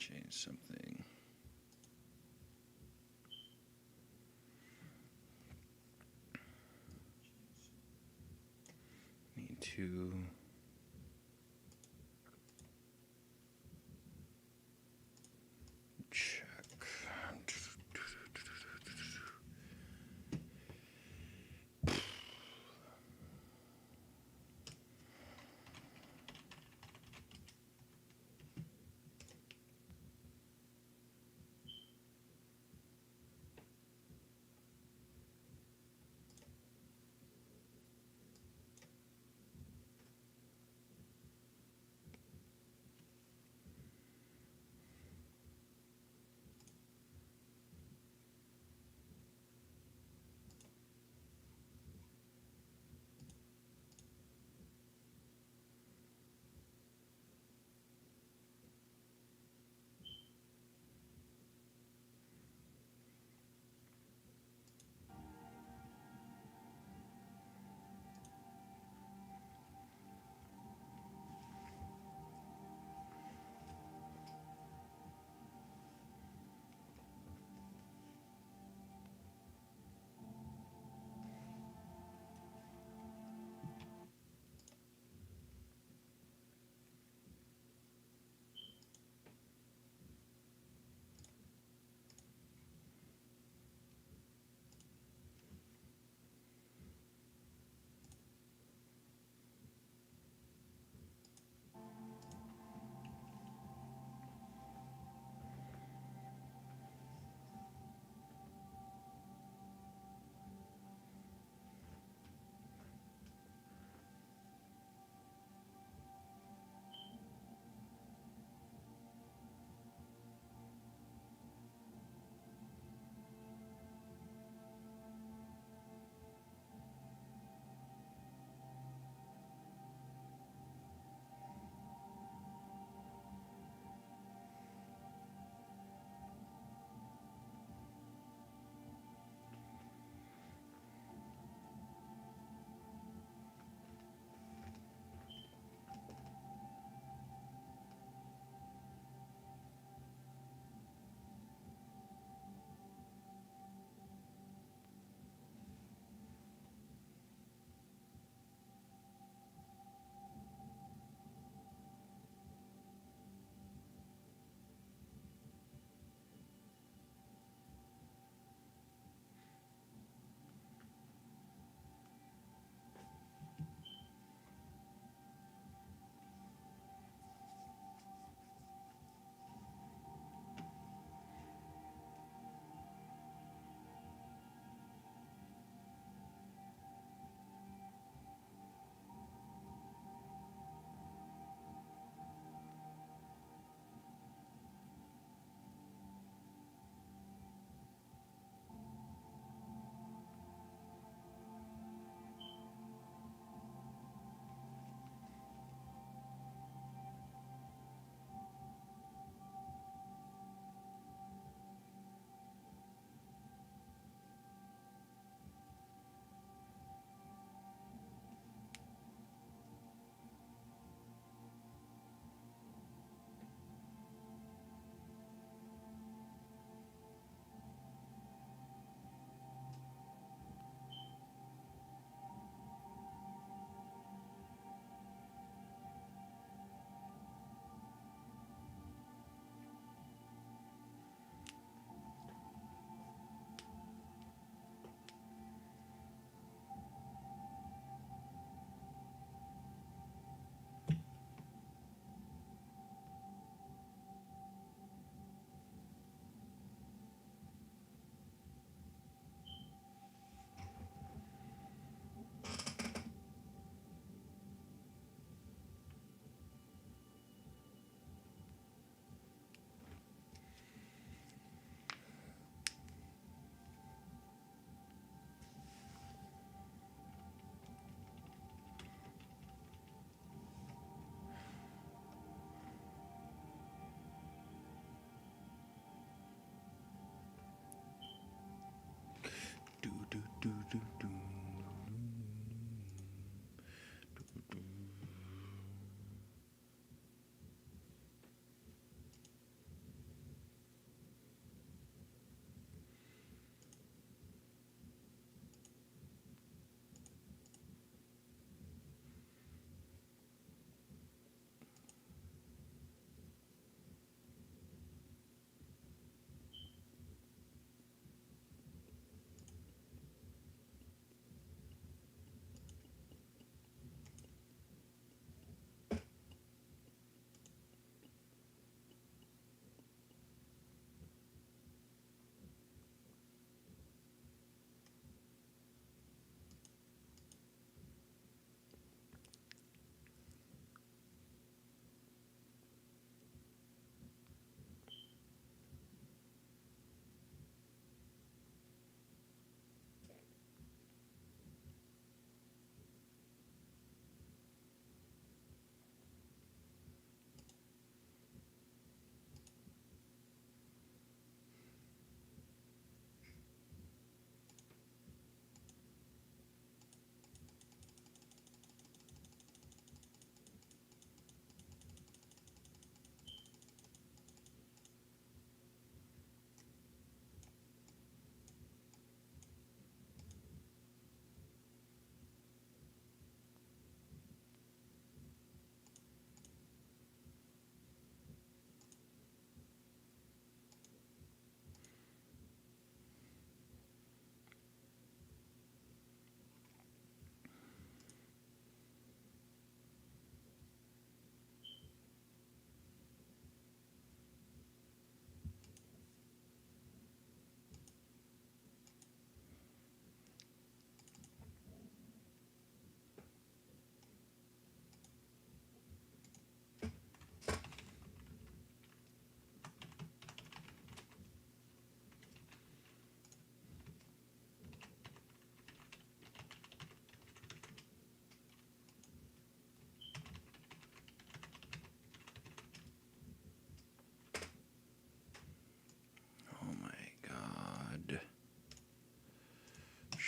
change something. Need to check.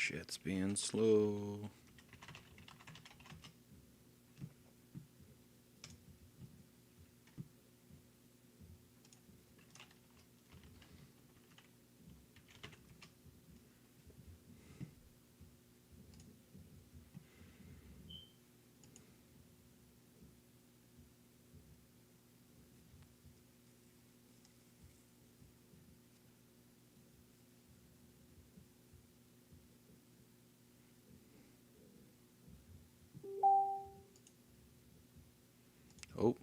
Shit's being slow. Oh.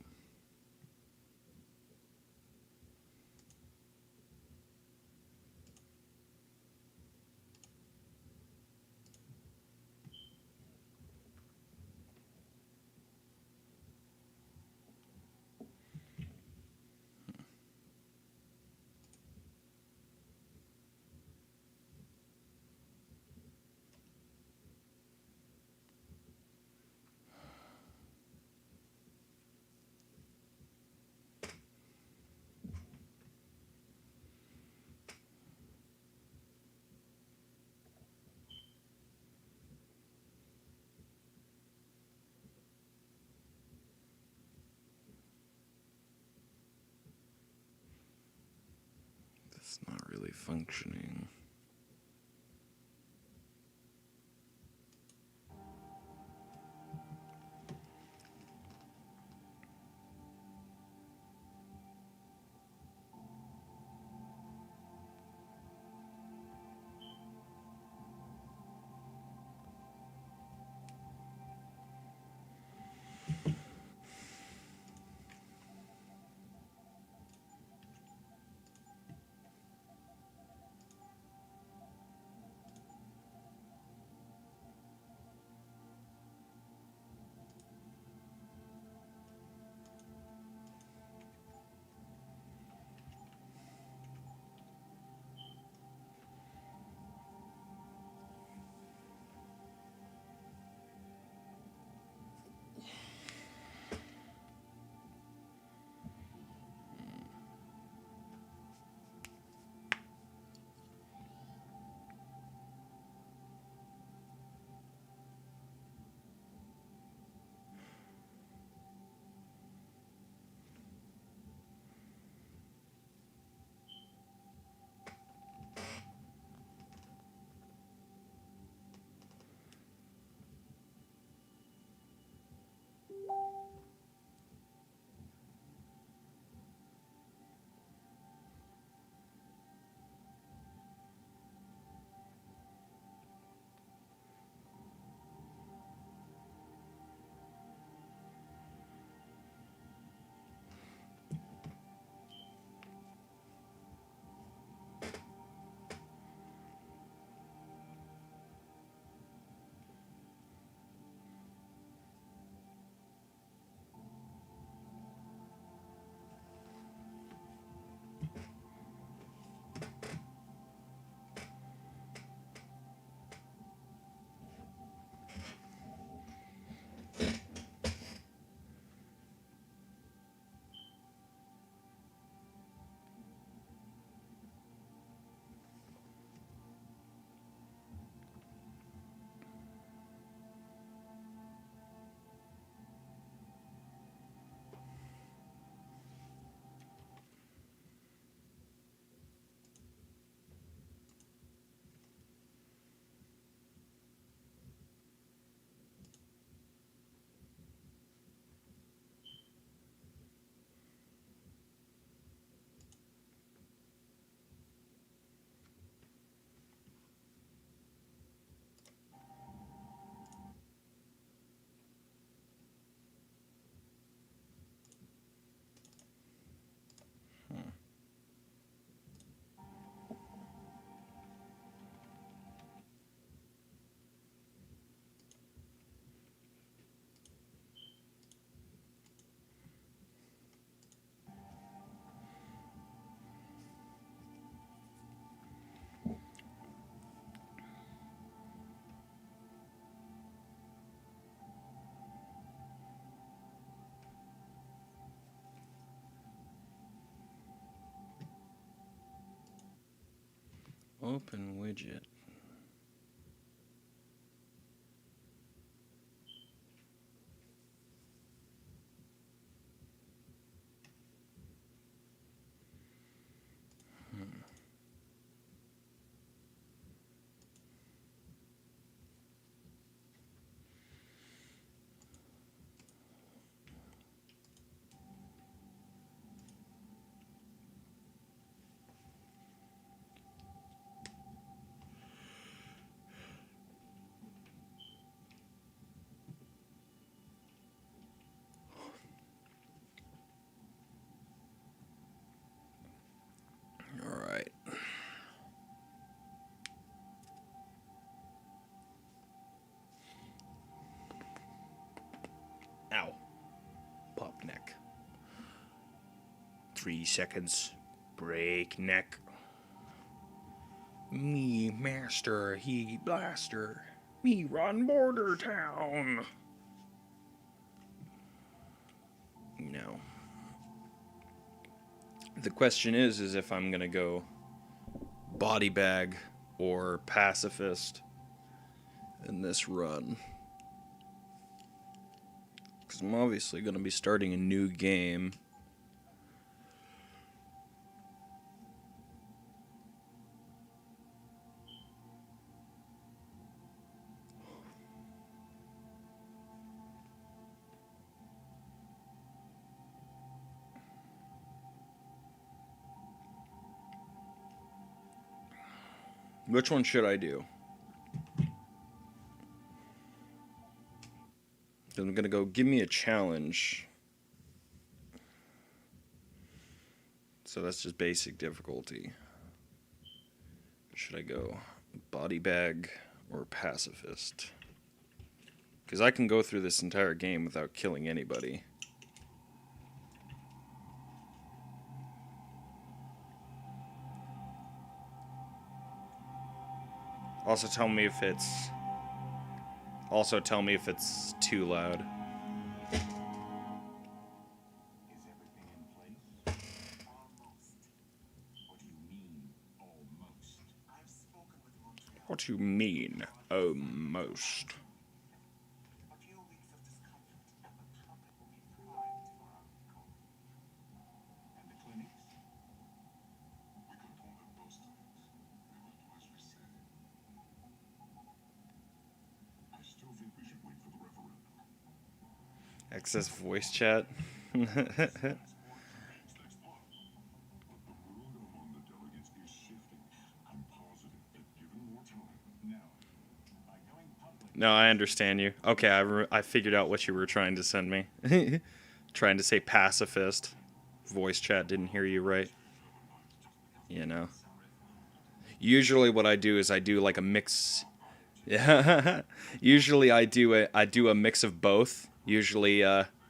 It's not really functioning. Open widget. Ow. Pop neck. 3 seconds. Break neck. Me master, he blaster. Me run border town. No. The question is if I'm gonna go body bag or pacifist in this run. Because I'm obviously gonna be starting a new game. Which one should I do? I'm gonna go give me a challenge. So that's just basic difficulty. Should I go body bag or pacifist? Because I can go through this entire game without killing anybody. Also tell me if it's too loud. What do you mean, almost? Access voice chat. No, I understand you. Okay, I figured out what you were trying to send me. Trying to say pacifist. Voice chat didn't hear you right. You know. Usually what I do is I do like a mix. Yeah. Usually I do a mix of both. Usually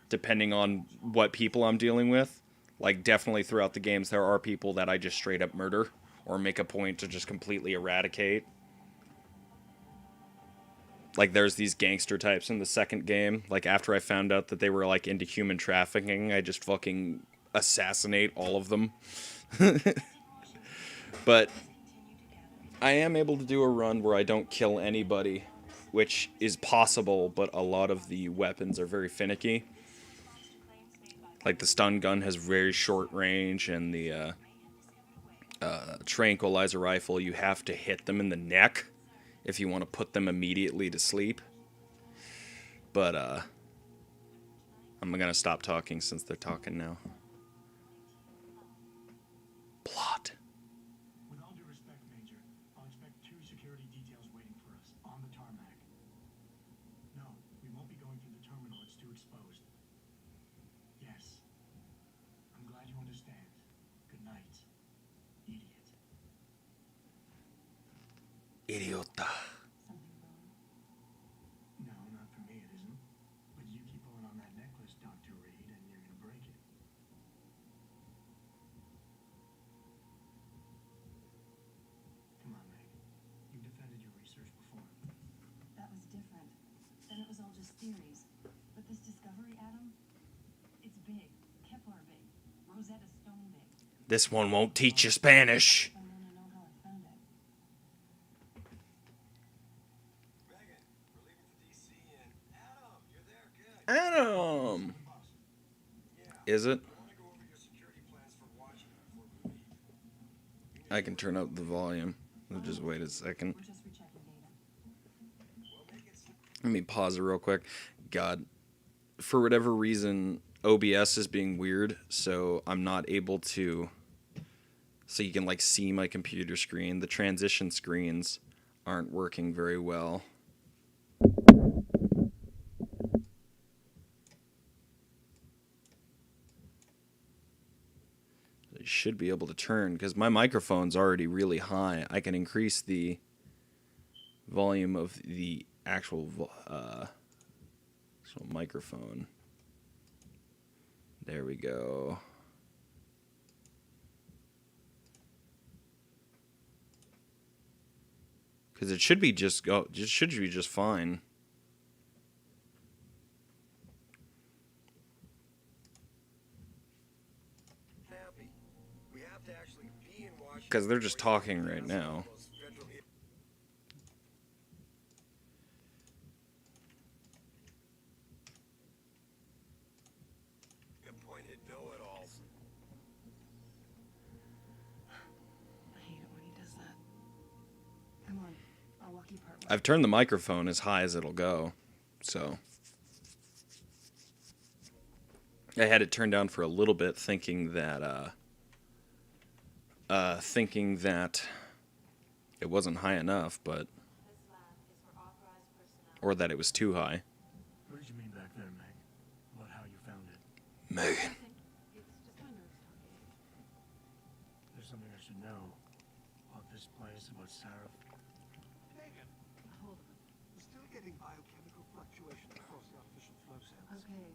depending on what people I'm dealing with. Like definitely throughout the games there are people that I just straight up murder or make a point to just completely eradicate. Like there's these gangster types in the second game. Like after I found out that they were like into human trafficking, I just fucking assassinate all of them. But I am able to do a run where I don't kill anybody, which is possible, but a lot of the weapons are very finicky. Like the stun gun has very short range, and the tranquilizer rifle, you have to hit them in the neck if you want to put them immediately to sleep. But I'm gonna stop talking since they're talking now. Plot. With all due respect, Major, I'll expect 2 security details waiting for us on the tarmac. No, we won't be going through the terminal. It's too exposed. Yes. I'm glad you understand. Good night, idiot. Idiota. Something wrong? No, not for me it isn't. But you keep pulling on that necklace, Dr. Reed, and you're gonna break it. Come on, Meg. You defended your research before. That was different. Then it was all just theories. But this discovery atom, it's big. Kepler big. Rosetta Stone big. This one won't teach you Spanish. I want to know how I found it. Megan, we're leaving for DC and Adam, you're there, good. Adam. Yeah. Is it? I want to go over your security plans for Washington before we leave. I can turn up the volume. Just wait a second. We're just rechecking data. We'll make it Let me pause it real quick. God, for whatever reason, OBS is being weird, so I'm not able to. So you can like see my computer screen. The transition screens aren't working very well. I should be able to turn because my microphone's already really high. I can increase the volume of the actual microphone. There we go. Because it should be just should be just fine. Happy. We have to actually be in Washington. Because they're just talking right now. Appointed know-it-alls. I hate it when he does that. Come on, I'll walk you part way. I've turned the microphone as high as it'll go, so I had it turned down for a little bit, thinking that it wasn't high enough, but or that it was too high. What did you mean back there, Meg? About how you found it? Megan. It's just my nerves talking. There's something I should know about this place, about Sarah. Megan, Hold on. we're still getting biochemical fluctuations across the artificial flow cells. Okay.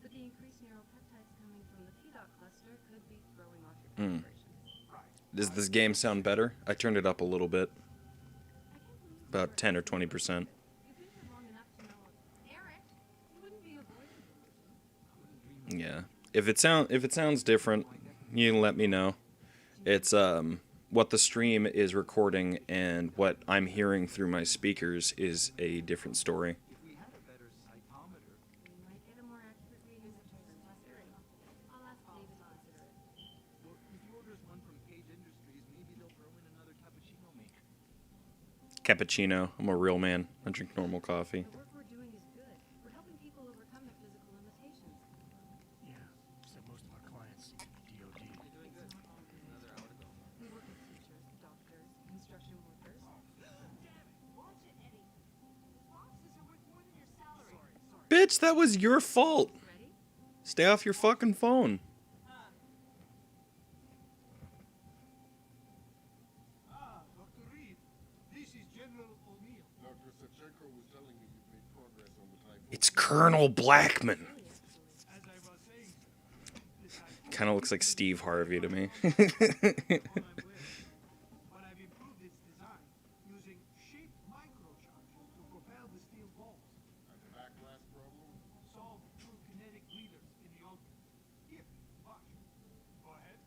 But the increased neuropeptides coming from the P-dot cluster could be throwing off your calibrations. Right. Does this game sound better? I turned it up a little bit, I can't believe about 10 or 20%. you've been here long enough to know Eric. You wouldn't be avoiding him. Yeah. If it sounds different, you can let me know. It's what the stream is recording and what I'm hearing through my speakers is a different story. If we had a better cytometer, You might get a more accurate reading of less theory. I'll ask David to consider it. well, if he orders one from Page Industries, maybe they'll throw in another cappuccino maker. Cappuccino. I'm a real man. I drink normal coffee. The work we're doing is good. We're helping people overcome their physical limitations. Yeah, except most of our clients, DOD. It's not all good. We work with teachers, doctors, construction workers. Watch it, Eddie. Boxes are worth more than your salary. Bitch, that was your fault. Ready? Stay off your fucking phone. Ah, Dr. Reed, this is General O'Neill. Dr. Sachenko was telling me you've made progress on the type. It's Colonel Blackman. As I was saying, this has Kind of looks like Steve Harvey to me. all I'm with. But I've improved its design using shape microcharge to propel the steel balls. And the backlash problem? Solve true kinetic leaders in the open. Here, watch. Go ahead.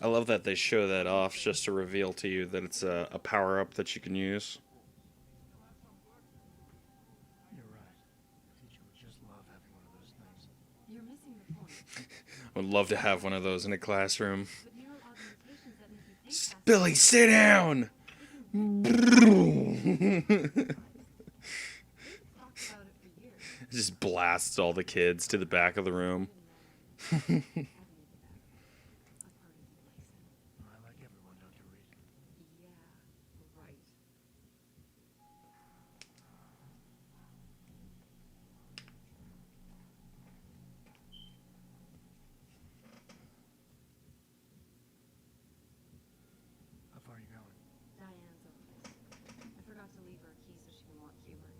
I love that they show that off just to reveal to you that it's a power-up that you can use. You're right. The teacher would just love having one of those things. You're missing the point. I would love to have one of those in a classroom. With neural augmentations that make you think faster, Billy, sit down! talked about it for years. Just blasts all the kids to the back of the room. I like everyone, Dr. Reed. Yeah, right. How far are you going? Diane's office. I forgot to leave her a key so she can walk Hubert.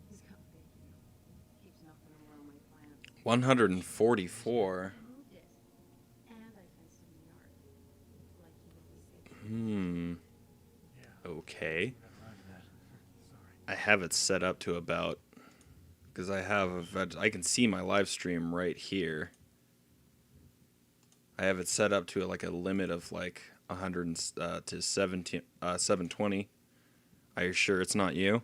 He's got big, you know. Keeps knocking around my plants. 144. I moved it. And I fenced in the yard. Like he would be safe. Yeah. Okay. Got around to that. Sorry. I have it set up to about... Because I have I can see my live stream right here. I have it set up to like a limit of like 100 to 720. Are you sure it's not you?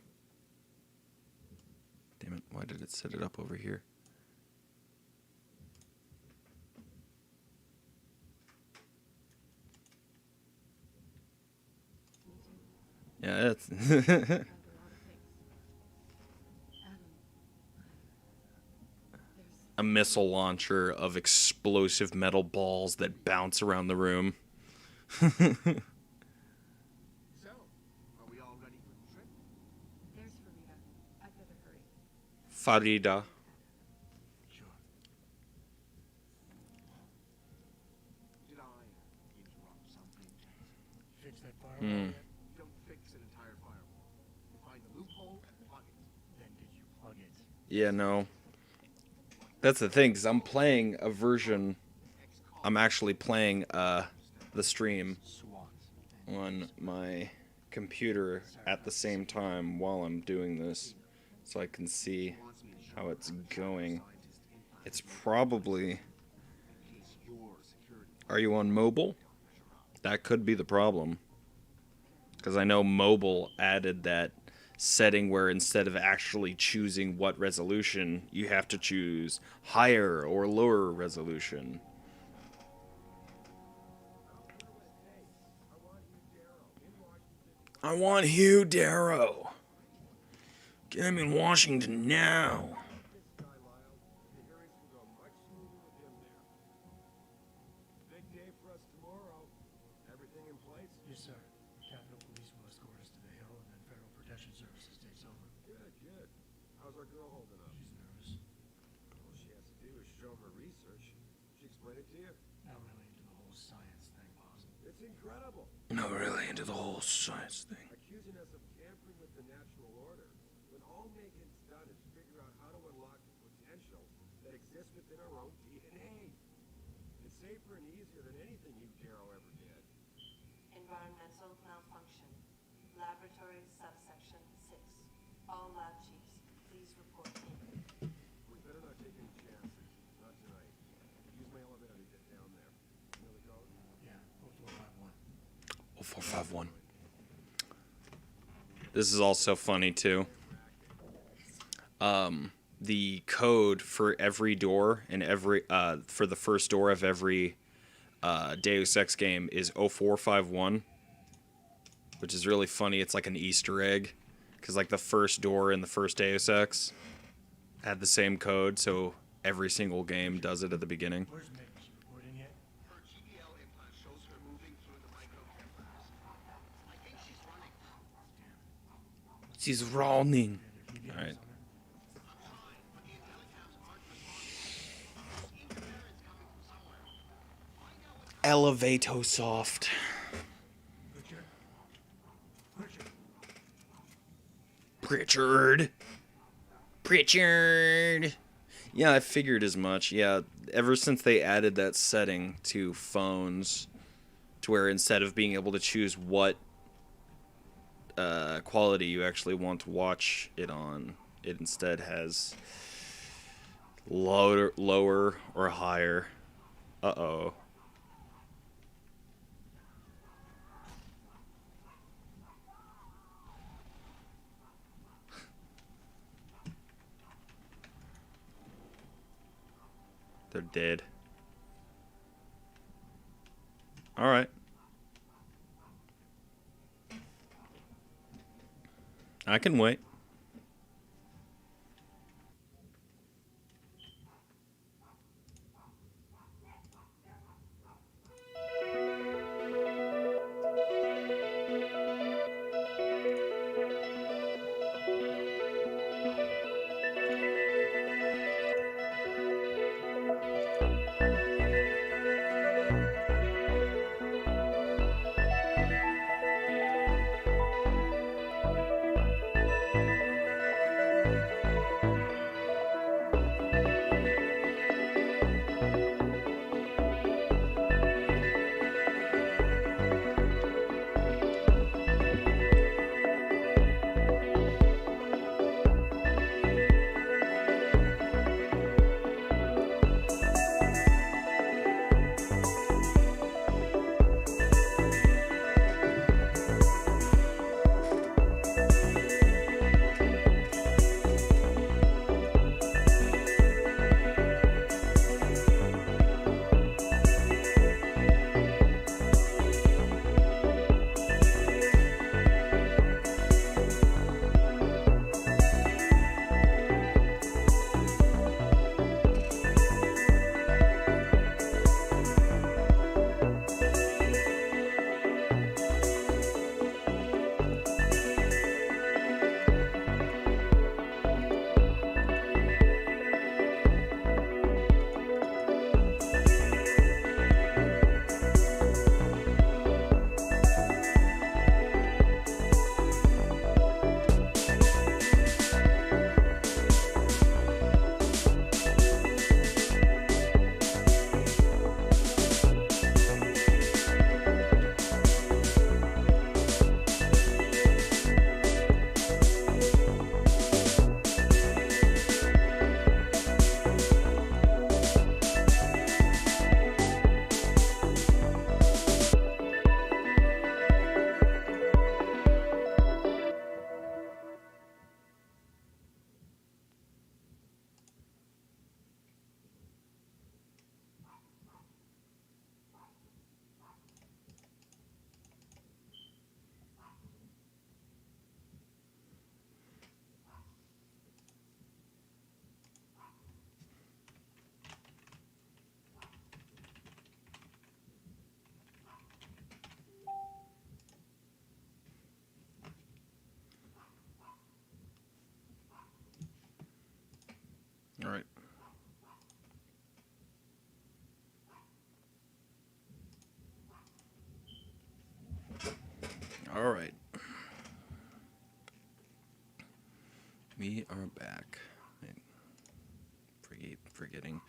Damn it, why did it set it up over here? Yeah, it's Found a lot of things. Adam, there's a missile launcher of explosive metal balls that bounce around the room. So, are we all ready for the trip? there's Farida. I'd better hurry. Farida. Sure. Did I Hmm. Don't fix an entire firewall. Find the loophole, plug it. Then did you plug it? Yeah, no. That's the thing, because I'm playing a version. I'm actually playing the stream SWAT. on my computer at the same time while I'm doing this, so I can see how it's going. It's probably. Are you on mobile? That could be the problem. Because I know mobile added that setting where instead of actually choosing what resolution, you have to choose higher or lower resolution. I want Hugh Darrow. Get him in Washington now. The hearings will go much smoother with him there. Big day for us tomorrow. Everything in place? Yes, sir. Capitol Police will escort us to the Hill, and then Federal Protection Services takes over. Good, good. How's our girl holding up? She's nervous. All she has to do is show her research. She explained it to you. Not really into the whole science thing, boss. It's incredible. Not really into the whole science thing. Accusing us of tampering with the natural order, when all Megan's done is figure out how to unlock the potential that exists within our own DNA. It's safer and easier than anything you, Darrow, ever did. Environmental malfunction. Laboratory subsection 6. All lab chiefs, please report in. We better not take any chances. Not tonight. Use my elevator to get down there. You know the code? Yeah, 0451. 0451. This is also funny too. The code for every door and every for the first door of every Deus Ex game is 0451, which is really funny. It's like an Easter egg, because like the first door in the first Deus Ex had the same code, so every single game does it at the beginning. Where's Meg? She reporting yet? Her GPL implant shows her moving through the micro-cameras. I think she's running. She's running. All right. Elevato soft. Richard? Richard? Pritchard. Pritchard. Yeah, I figured as much. Yeah, ever since they added that setting to phones, to where instead of being able to choose what quality you actually want to watch it on, it instead has lower or higher. Uh-oh. They're dead. All right. I can wait. All right. We are back. Forgetting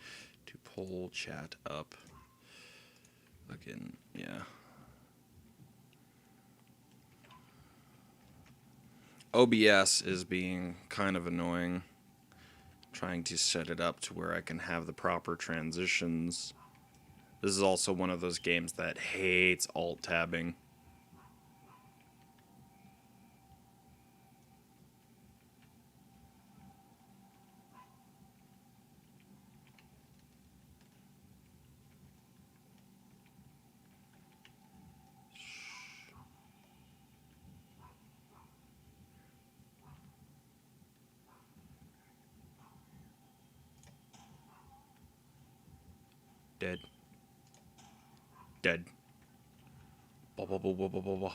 to pull chat up. Again, yeah. OBS is being kind of annoying. Trying to set it up to where I can have the proper transitions. This is also one of those games that hates alt-tabbing. Dead. Dead. Blah, blah, blah, blah, blah, blah,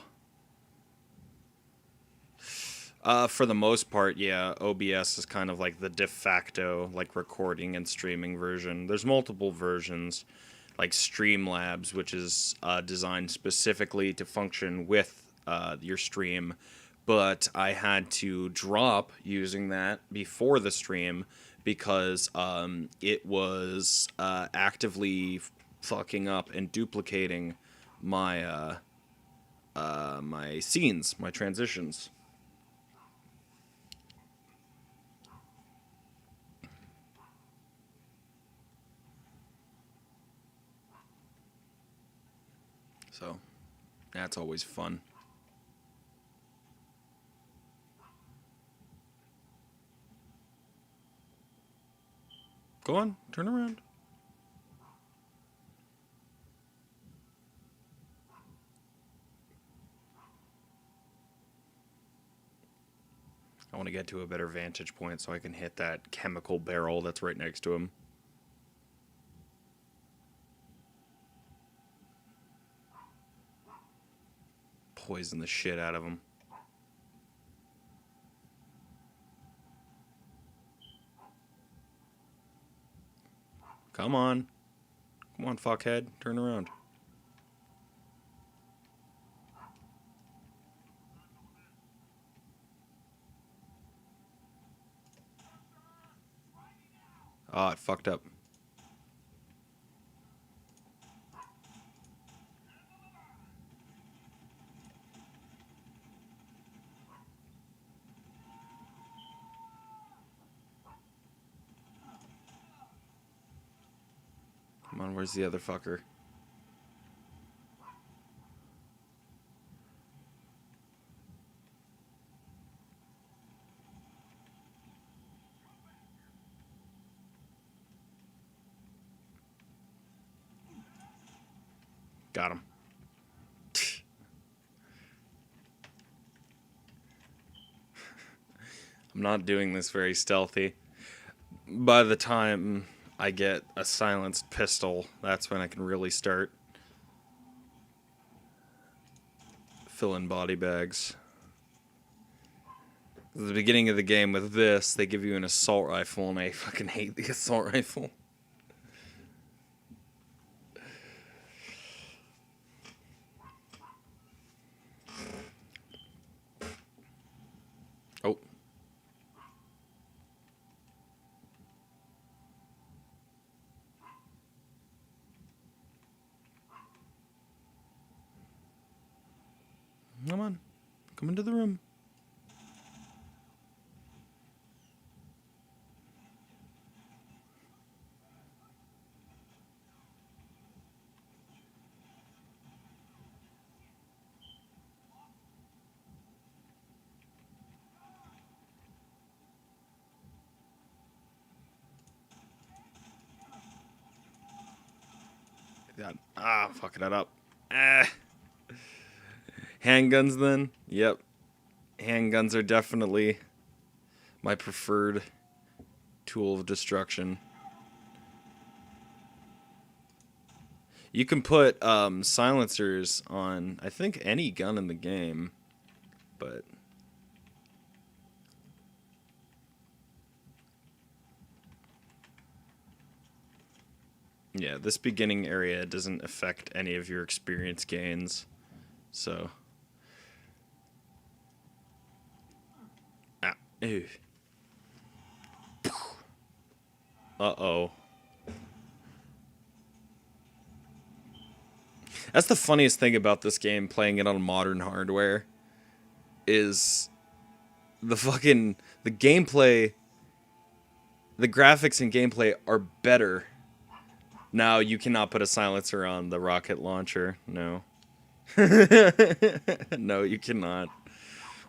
blah. For the most part, yeah, OBS is kind of like the de facto, like, recording and streaming version. There's multiple versions, like Streamlabs, which is designed specifically to function with your stream, but I had to drop using that before the stream because it was actively fucking up and duplicating my my scenes, my transitions. So that's always fun. Go on, turn around. I want to get to a better vantage point so I can hit that chemical barrel that's right next to him. Poison the shit out of him. Come on. Come on, fuckhead. Turn around. Ah, it fucked up. Come on, where's the other fucker? Got him. I'm not doing this very stealthy. By the time I get a silenced pistol, that's when I can really start filling body bags. At the beginning of the game with this, they give you an assault rifle, and I fucking hate the assault rifle. Oh. Come on. Come into the room. God. Ah, fucking it up. Ah. Handguns then? Yep. Handguns are definitely my preferred tool of destruction. You can put silencers on, I think, any gun in the game, but... yeah, this beginning area doesn't affect any of your experience gains, so Ew. Uh-oh. That's the funniest thing about this game, playing it on modern hardware, is the gameplay, the graphics and gameplay are better. Now, you cannot put a silencer on the rocket launcher. No. No, you cannot.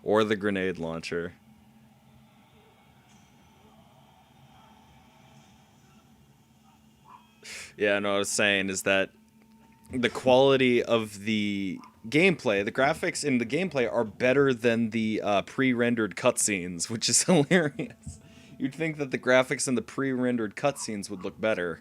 Or the grenade launcher. Yeah, no, what I was saying is that the quality of the gameplay, the graphics in the gameplay are better than the pre-rendered cutscenes, which is hilarious. You'd think that the graphics in the pre-rendered cutscenes would look better.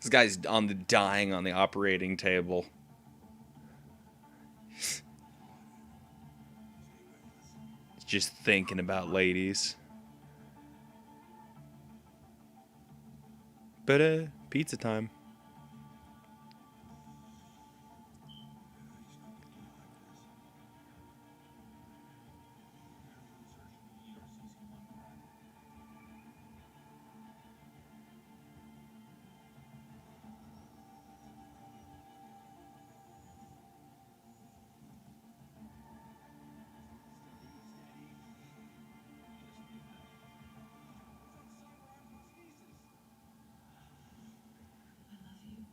This guy's dying on the operating table. Just thinking about ladies. But pizza time. I love you.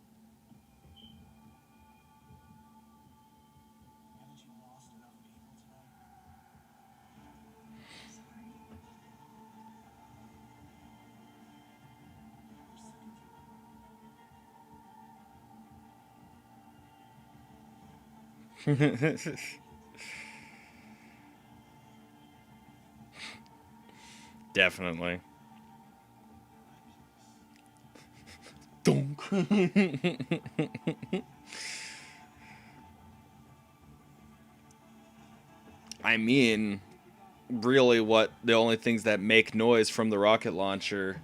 Haven't you lost enough people tonight? Sorry. We're sick of you. Definitely. Donk. I mean, really, what the only things that make noise from the rocket launcher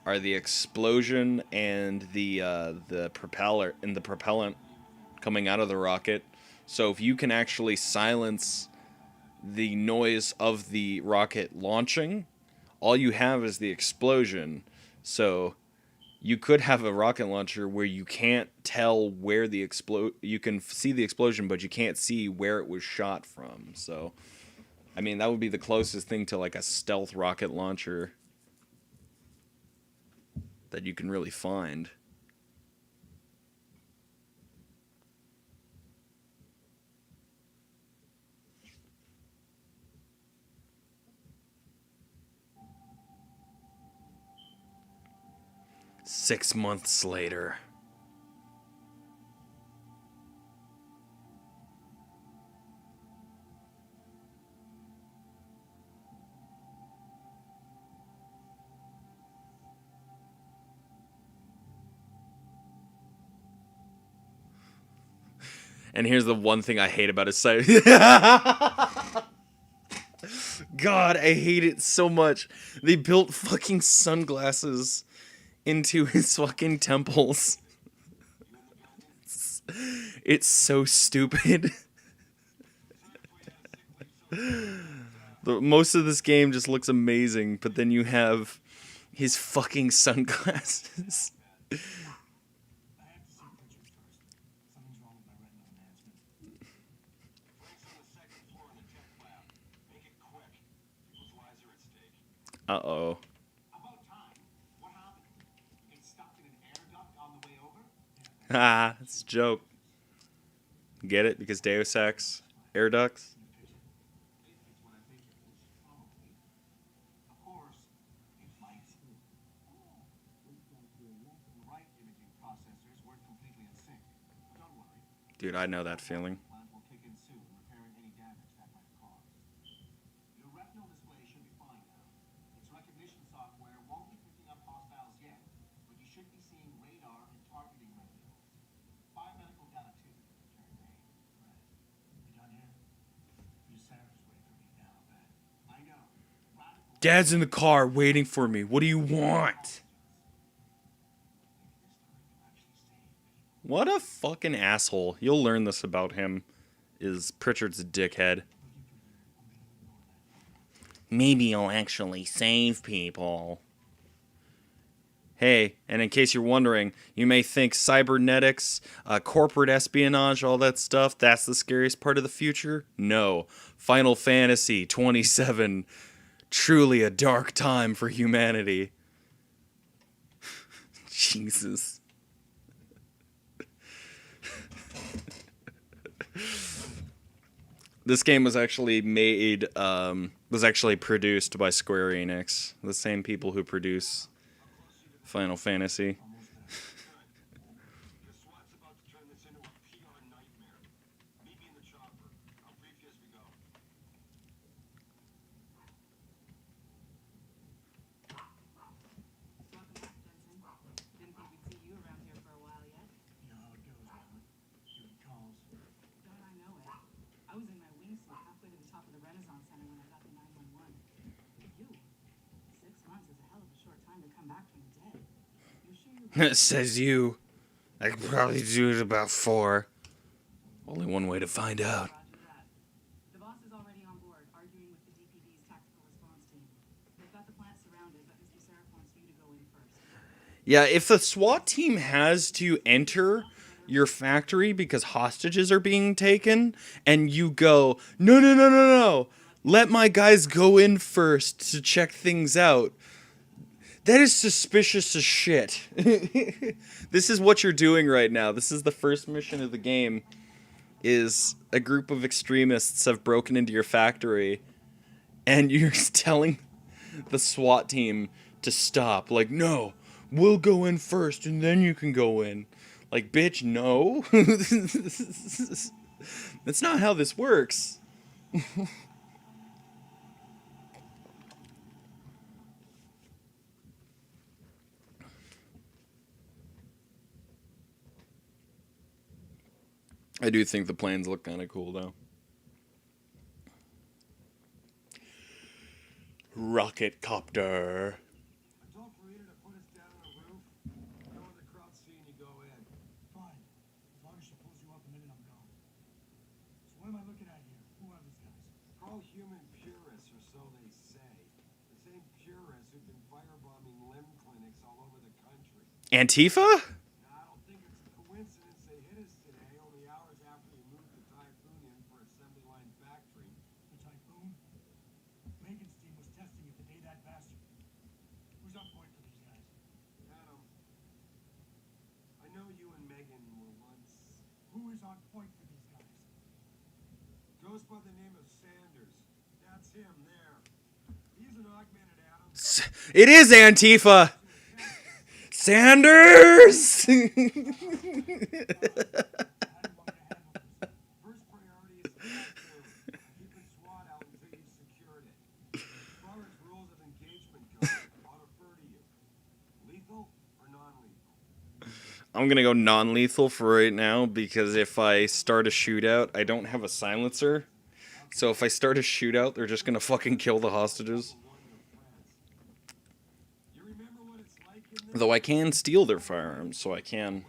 are the explosion and the propeller and the propellant coming out of the rocket. So if you can actually silence the noise of the rocket launching, all you have is the explosion. So you could have a rocket launcher where you can't tell where the you can see the explosion, but you can't see where it was shot from. So I mean, that would be the closest thing to like a stealth rocket launcher that you can really find. Six months later. And here's the one thing I hate about his site. God, I hate it so much. They built fucking sunglasses into his fucking temples. It's so stupid. Most of this game just looks amazing, but then you have his fucking sunglasses. I have to see pictures first. Something's wrong with my retinal enhancement. Breaks on the second floor in the tech lab. Make it quick. People's lives are at stake. Uh-oh. About time. What happened? You get stuck in an air duct on the way over? Ah, it's a joke. Get it? Because Deus Ex. Air ducts? It's what I think it is. Probably. Of course, it might. The right imaging processors weren't completely in sync. But don't worry. Dude, I know that feeling. Plant will kick in soon, repairing any damage that might have caused. Your retinal display should be fine now. Its recognition software won't be picking up hostiles yet, but you should be seeing radar and targeting Dad's in the car waiting for me. What do you want? What a fucking asshole. You'll learn this about him. Is Pritchard's a dickhead. Maybe you'll actually save people. Hey, and in case you're wondering, you may think cybernetics, corporate espionage, all that stuff, that's the scariest part of the future? No. Final Fantasy 27, truly a dark time for humanity. Jesus. This game was actually produced by Square Enix, the same people who produce Final Fantasy. The SWAT's about to turn this into a PR nightmare. Meet me in the chopper. I'll brief you as we go. Welcome back, Jensen. Didn't think we'd see you around here for a while yet. You know how it goes, Alan. Doing calls. God, I know it. I was in my wingsuit halfway to the top of the Renaissance Center when I got the 911. You. 6 months is a hell of a short time to come back from the dead. You sure you Says you. I could probably do it about 4. Only one way to find out. Roger that. The boss is already on board, arguing with the DPD's tactical response team. They've got the plant surrounded, but Mr. Seraph wants you to go in first. Yeah, if the SWAT team has to enter your factory because hostages are being taken, and you go, no, no, no, no, no, let my guys go in first to check things out. That is suspicious as shit. This is what you're doing right now. This is the first mission of the game. Is a group of extremists have broken into your factory, and you're telling the SWAT team to stop. Like, no, we'll go in first, and then you can go in. Like, bitch, no. That's not how this works. I do think the planes look kind of cool, though. Rocket copter. I told Farida to put us down on the roof. I don't want the crowd seeing you go in. Fine. As long as she pulls you up the minute I'm gone. So what am I looking at here? Who are these guys? Pro-human purists, or so they say. The same purists who've been firebombing limb clinics all over the country. Antifa? Now, I don't think it's a coincidence they hit us today, only hours after we moved the Typhoon in for assembly line factory. The Typhoon? Megan's team was testing it the day that bastard. Who's on point for these guys? Adam, I know you and Megan were once... Who is on point for these guys? Goes by the name of Sanders. That's him there. He's an augmented Adam. It is Antifa! Sanders! How do you want me to handle this? First priority is the Typhoon. Keeping SWAT out until you've secured it. As far as rules of engagement go, I'll defer to you. Lethal or non-lethal? I'm gonna go non-lethal for right now, because if I start a shootout, I don't have a silencer. So if I start a shootout, they're just gonna fucking kill the hostages. You remember what it's like in Though I can steal their firearms, so I can.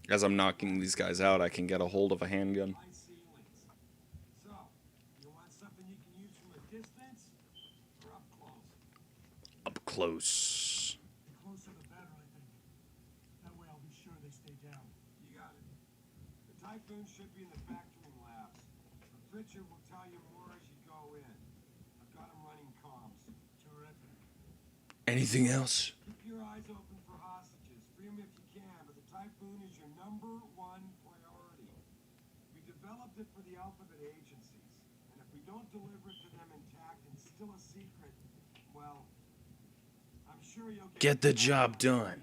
As I'm knocking these guys out, I can get a hold of a handgun. high ceilings. So, you want something you can use from a distance or up close? Up close. The closer the better, I think. That way I'll be sure they stay down. You got it. The Typhoon should be in the factoring labs. But Pritchard will tell you more as you go in. I've got him running comms. Terrific. Anything else? Keep your eyes open for hostages. Free them if you can, but the Typhoon is your #1 priority. We developed it for the alphabet agencies, and if we don't deliver it to them intact and still a secret, well, I'm sure you'll Get the job done.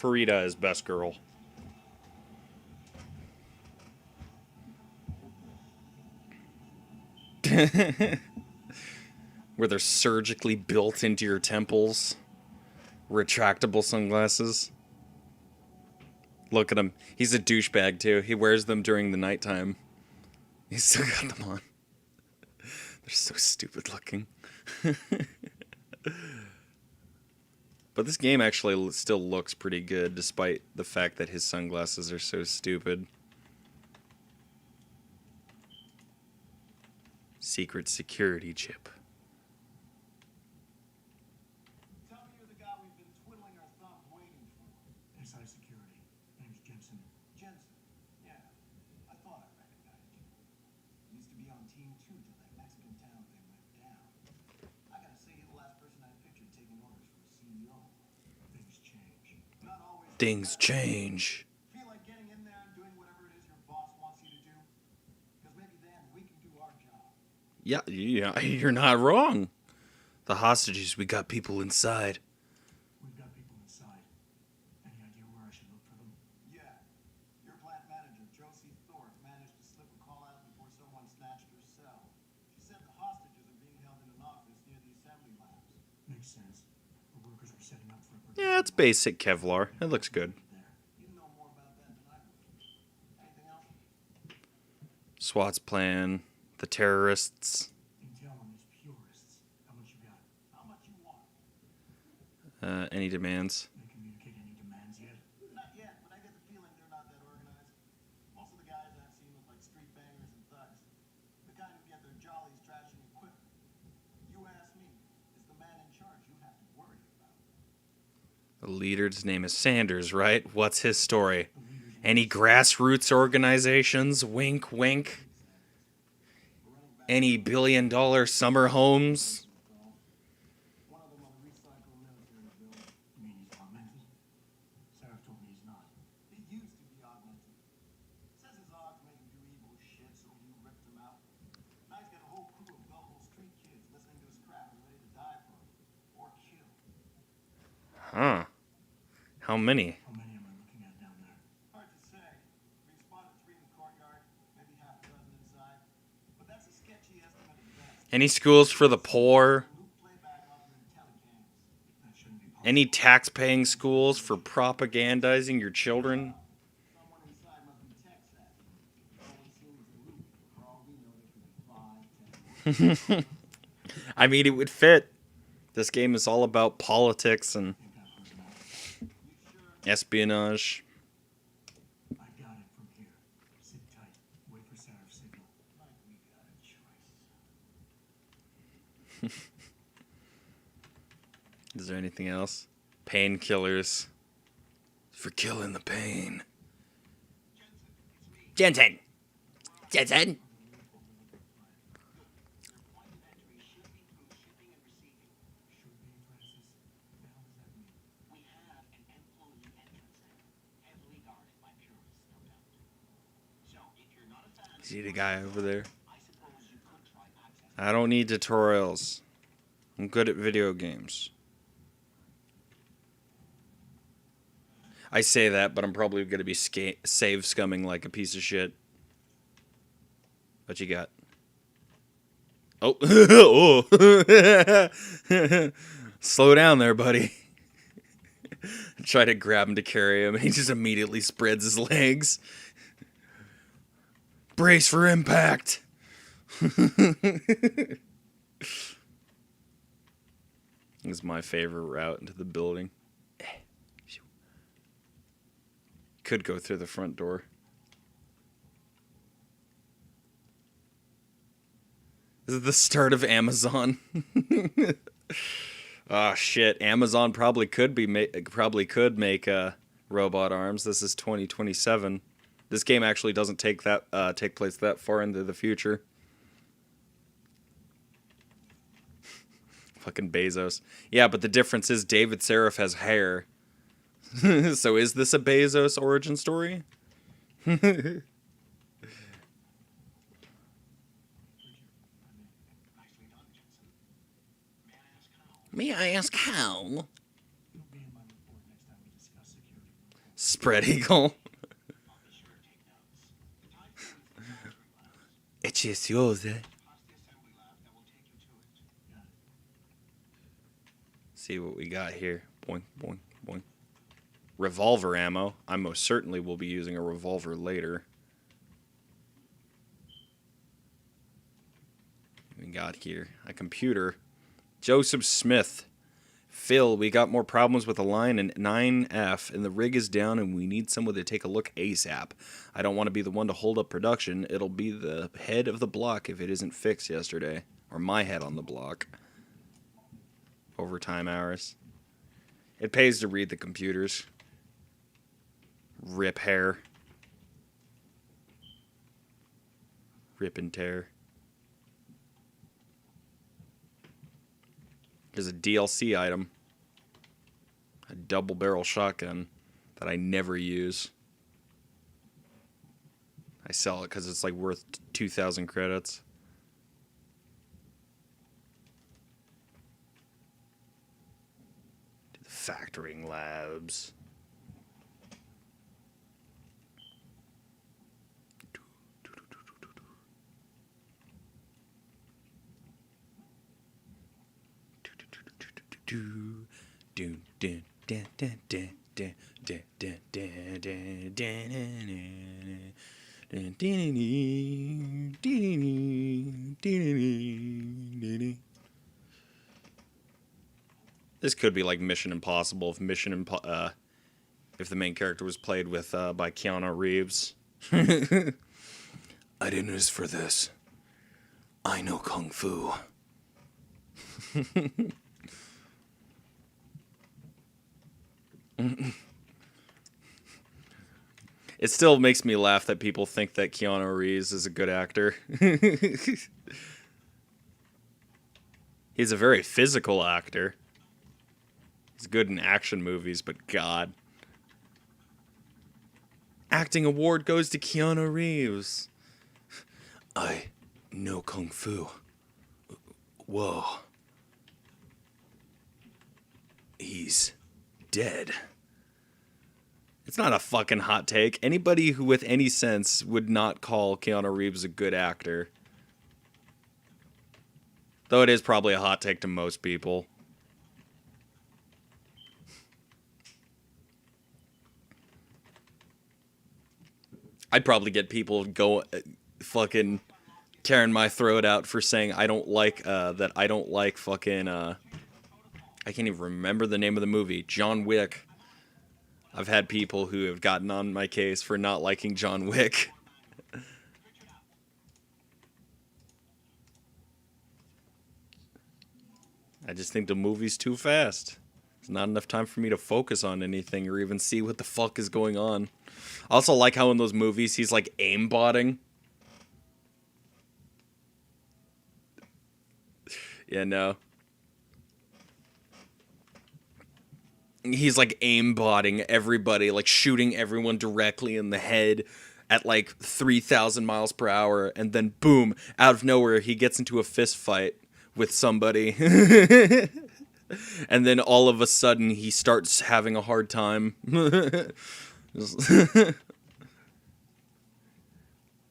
Farida is best girl. where they're surgically built into your temples. Retractable sunglasses. Look at him. He's a douchebag too. He wears them during the nighttime. He's still got them on. They're so stupid looking. But this game actually still looks pretty good, despite the fact that his sunglasses are so stupid. Secret security chip. Tell me you're the guy we've been twiddling our thumbs waiting for. SI Security. Name's Jensen. Jensen. Yeah, I thought I recognized you. Used to be on team 2 till that Mexican town thing went down. I gotta say, you're the last person I pictured taking orders from a CEO. Things change. Not always. Things change. Feel like getting in there and doing whatever it is your boss wants you to do? Because maybe then we can do our job. Yeah, you're not wrong. The hostages, we got people inside. We've got people inside. Any idea where I should look for them? Yeah. Your plant manager, Josie Thorpe, managed to slip a call out before someone snatched her cell. She said the hostages are being held in an office near the assembly labs. Makes sense. The workers are setting up for a Yeah, it's basic Kevlar. It looks good. there. You know more about that than I would. Anything else? SWAT's plan. The terrorists. Intel on these purists. How much you got? How much you want? Any demands? They communicate any demands yet? Not yet, but I get the feeling they're not that organized. Most of the guys I've seen look like street bangers and thugs. The kind who get their jollies trashing equipment. You ask me, is the man in charge you have to worry about. The leader's name is Sanders, right? What's his story? Any grassroots organizations? Wink, wink. Any billion-dollar summer homes? One of them on a recycle military bill. You mean he's augmented? Sarah told me he's not. He used to be augmented. Says his odds make him do evil shit, so you ripped him out. Now he's got a whole crew of gullible street kids listening to his crap and ready to die for him. Or kill. Huh. How many? How many am I looking at down there? Hard to say. We spotted 3 in the courtyard, maybe half a dozen inside. But that's a sketchy estimate at best. Any schools for the poor? Loop playback off your telecams. That shouldn't be possible. Any tax-paying schools for propagandizing your children? Someone inside must be tech savvy. Always seems a loop. For all we know, there could be 5, 10. I mean, it would fit. This game is all about politics and They've got personnel. espionage. I got it from here. Sit tight. Wait for Sarah's signal. Like we got a choice. Is there anything else? Painkillers. For killing the pain. Jensen! Jensen! Should be, Francis. The hell does that mean? We have an employee entrance center, heavily guarded by purists, no doubt. So, if you're not a fan, See the guy over there? I suppose you could try access. I don't need tutorials. I'm good at video games. I say that, but I'm probably going to be save scumming like a piece of shit. What you got? Oh. Oh. Slow down there, buddy. Try to grab him to carry him, and he just immediately spreads his legs. Brace for impact. This is my favorite route into the building. Could go through the front door. This is the start of Amazon. Oh shit! Amazon probably could make robot arms. This is 2027. This game actually doesn't take place that far into the future. Fucking Bezos. Yeah, but the difference is David Seraph has hair. So is this a Bezos origin story? Nicely done, Jensen. May I ask how? May I ask how? You'll be in my report next time we discuss security. Spread eagle. I'll be sure to take notes. The time frame for the factory labs. It's just yours, eh? Past the assembly lab that will take you to it. Got it. See what we got here. Boing, boing, boing. Revolver ammo. I most certainly will be using a revolver later. We got here a computer. Joseph Smith. Phil, we got more problems with the line in 9F, and the rig is down, and we need someone to take a look ASAP. I don't want to be the one to hold up production. It'll be the head of the block if it isn't fixed yesterday. Or my head on the block. Overtime hours. It pays to read the computers. Rip hair. Rip and tear. There's a DLC item. A double barrel shotgun that I never use. I sell it because it's like worth 2,000 credits. To the factoring labs. This could be like Mission Impossible if the main character was played with by Keanu Reeves. I didn't ask for this. I know Kung Fu. It still makes me laugh that people think that Keanu Reeves is a good actor. He's a very physical actor. He's good in action movies, but God. Acting award goes to Keanu Reeves. I know Kung Fu. Whoa. He's dead. It's not a fucking hot take. Anybody who with any sense would not call Keanu Reeves a good actor. Though it is probably a hot take to most people. I'd probably get people fucking tearing my throat out for saying I don't like fucking I can't even remember the name of the movie. John Wick. I've had people who have gotten on my case for not liking John Wick. I just think the movie's too fast. There's not enough time for me to focus on anything or even see what the fuck is going on. I also like how in those movies he's like aimbotting. Yeah, no. He's like aimbotting everybody, like shooting everyone directly in the head at like 3,000 miles per hour, and then boom, out of nowhere he gets into a fist fight with somebody. And then all of a sudden he starts having a hard time.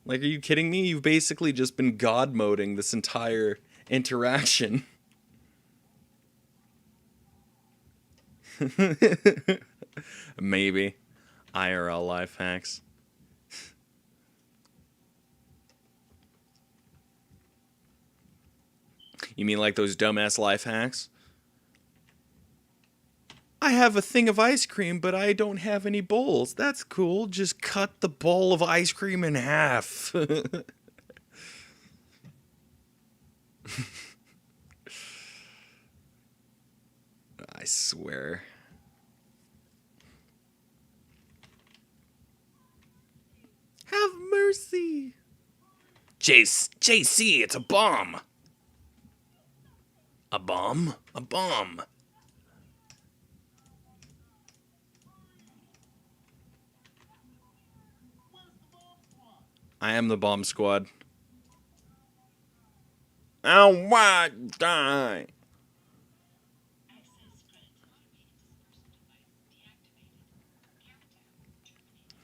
Like, are you kidding me? You've basically just been god moding this entire interaction. Maybe. IRL life hacks. You mean like those dumbass life hacks? I have a thing of ice cream, but I don't have any bowls. That's cool. Just cut the bowl of ice cream in half. I swear. Have mercy. JC, it's a bomb. A bomb? A bomb. I am the bomb squad. Oh, why die?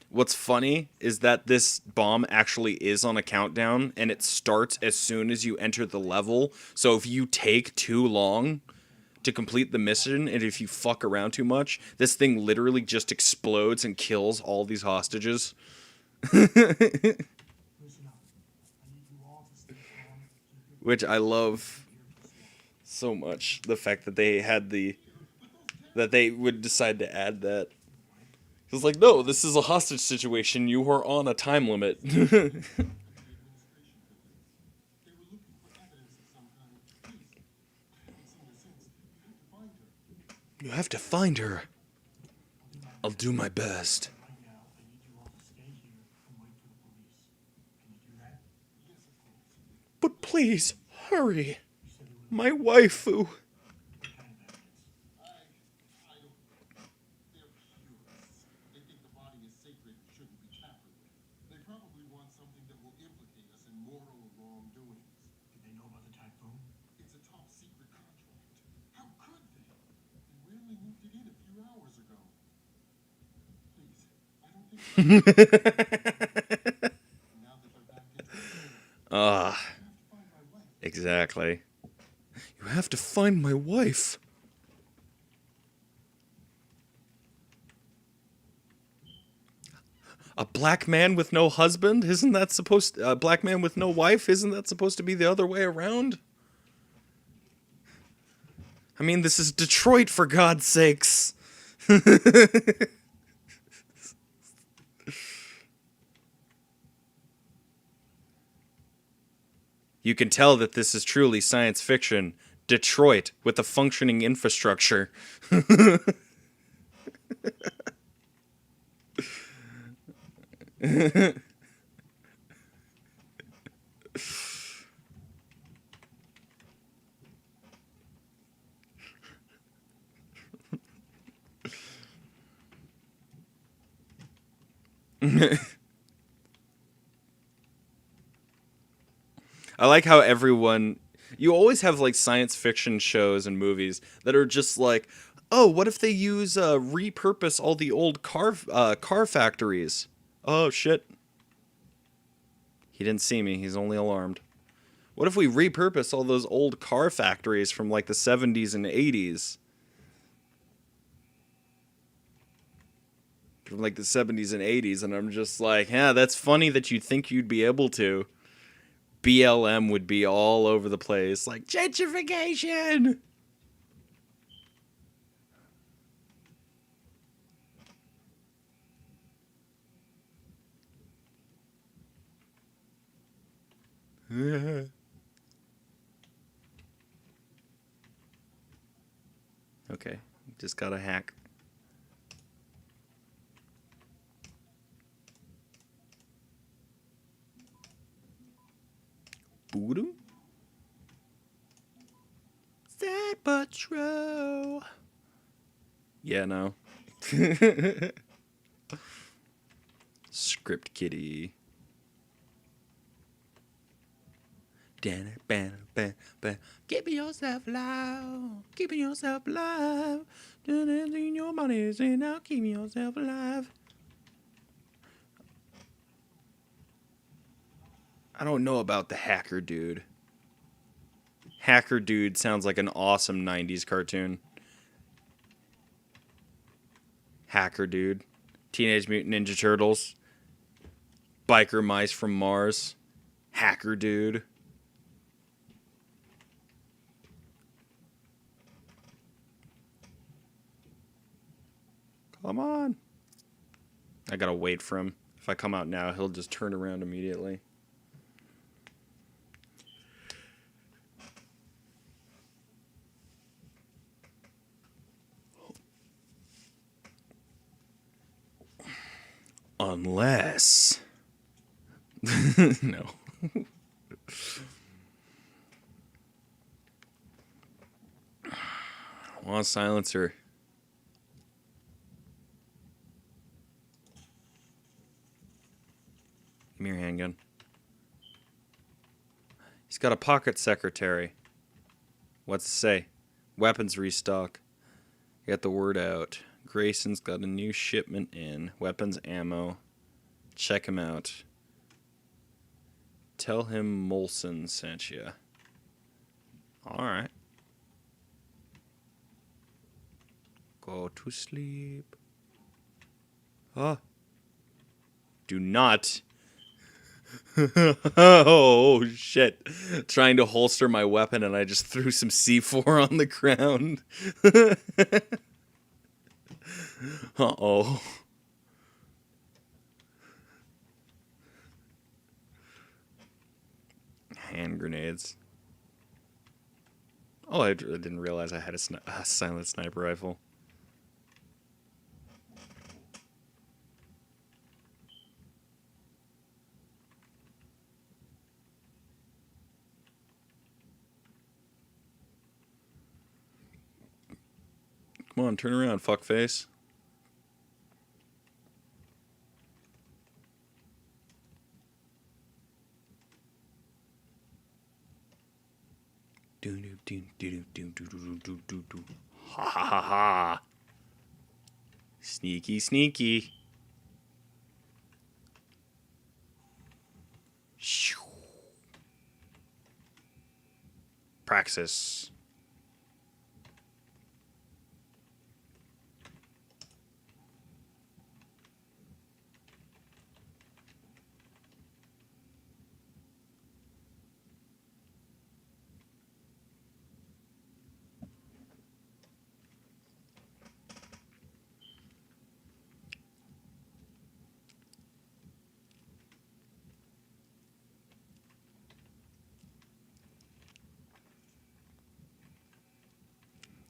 What's funny is that this bomb actually is on a countdown, and it starts as soon as you enter the level. So if you take too long to complete the mission, and if you fuck around too much, this thing literally just explodes and kills all these hostages. Listen up. I need you all to stay calm. Keep your Which I love here for the swamp. so much. The fact that they had that they would decide to add that. It's like, no, this is a hostage situation. You are on a time limit. They were looking for evidence of some kind. Please. I haven't seen her since. You have to find her. You have to find her. I'll do my best. Right now, I need you all to stay here and wait for the police. Can you do that? Yes, of course. But please, hurry. You said there were My waifu. what kind of evidence? I don't. They're purists. They think the body is sacred and shouldn't be tampered with. They probably want something that will implicate us in moral wrongdoings. Did they know about the typhoon? It's a top secret contract. How could they? And we only moved it in a few hours ago. Please, I don't think. Now that they're back in control, Ah, I have to find my wife. exactly. You have to find my wife. A black man with no husband? Isn't that supposed a black man with no wife? Isn't that supposed to be the other way around? I mean, this is Detroit, for God's sakes. You can tell that this is truly science fiction. Detroit with a functioning infrastructure. I like how everyone. You always have like science fiction shows and movies that are just like, oh, what if they repurpose all the old car factories? Oh shit. He didn't see me. He's only alarmed. What if we repurpose all those old car factories from like the 70s and 80s? From like the 70s and 80s, and I'm just like, yeah, that's funny that you think you'd be able to. BLM would be all over the place, like gentrification. Okay, just gotta hack. Boodoo? Sad but true. Yeah, no. Script kitty. Keeping yourself alive. Keeping yourself alive. Doing your money, saying now keeping yourself alive. I don't know about the hacker dude. Hacker dude sounds like an awesome 90s cartoon. Hacker dude. Teenage Mutant Ninja Turtles. Biker mice from Mars. Hacker dude. Come on. I gotta wait for him. If I come out now, he'll just turn around immediately. Unless... no. I want a silencer. Give me your handgun. He's got a pocket secretary. What's it say? Weapons restock. Get the word out. Grayson's got a new shipment in. Weapons ammo. Check him out. Tell him Molson sent you. Alright. Go to sleep. Huh? Do not. Oh, shit. Trying to holster my weapon and I just threw some C4 on the ground. Uh-oh. Hand grenades. Oh, I didn't realize I had a silent sniper rifle. Come on, turn around, fuckface. Ha ha ha ha. Sneaky, sneaky. Praxis.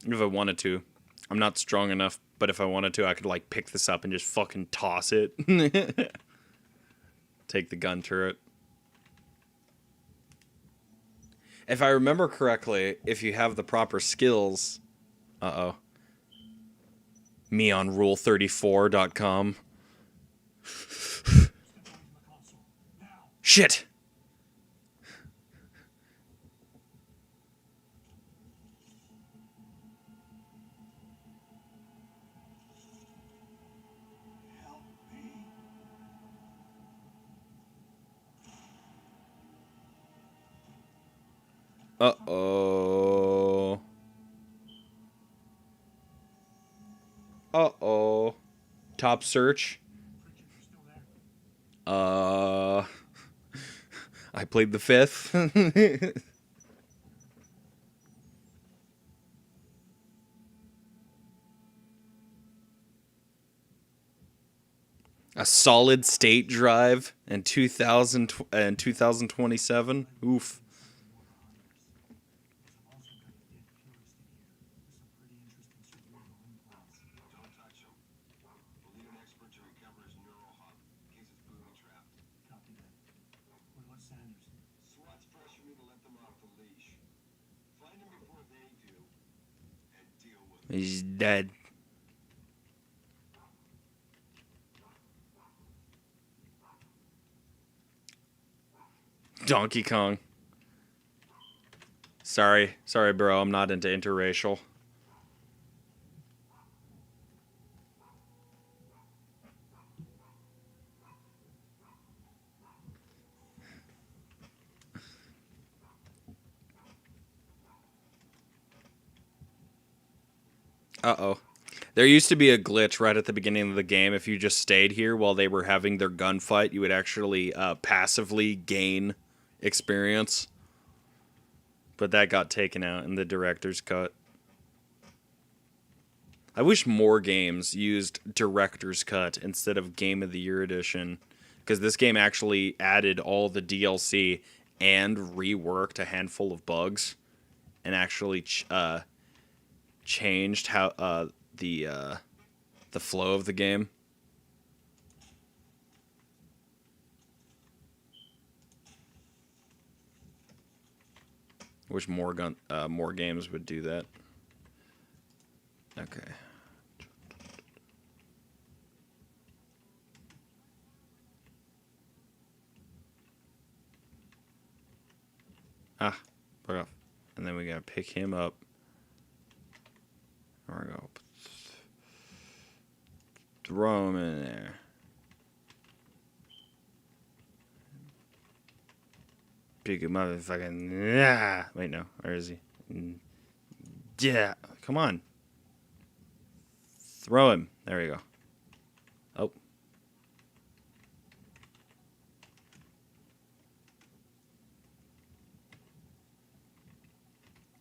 If I wanted to. I'm not strong enough, but if I wanted to, I could like pick this up and just fucking toss it. Take the gun turret. If I remember correctly, if you have the proper skills... Uh-oh. Me on rule34.com. Shit! Help me. Uh-oh. Uh-oh. Top search. I played the 5th. A solid state drive and 2000 and 2027. Oof. Don't touch him. We'll need an expert to recover his neural hub in case it's booby trapped. Copy that. What about Sanders? SWAT's pressure me to let them off the leash. Find him before they do, and deal with it. He's dead. Donkey Kong. Sorry, bro. I'm not into interracial. Uh-oh. There used to be a glitch right at the beginning of the game. If you just stayed here while they were having their gunfight, you would actually passively gain experience. But that got taken out in the director's cut. I wish more games used director's cut instead of Game of the Year edition. Because this game actually added all the DLC and reworked a handful of bugs. And actually changed how the flow of the game. Wish more games would do that. Okay. Ah, fuck off. And then we gotta pick him up. There we go. Throw him in there. Pick him up and fucking... Yeah. Wait, no. Where is he? Yeah. Come on. Throw him. There you go. Oh.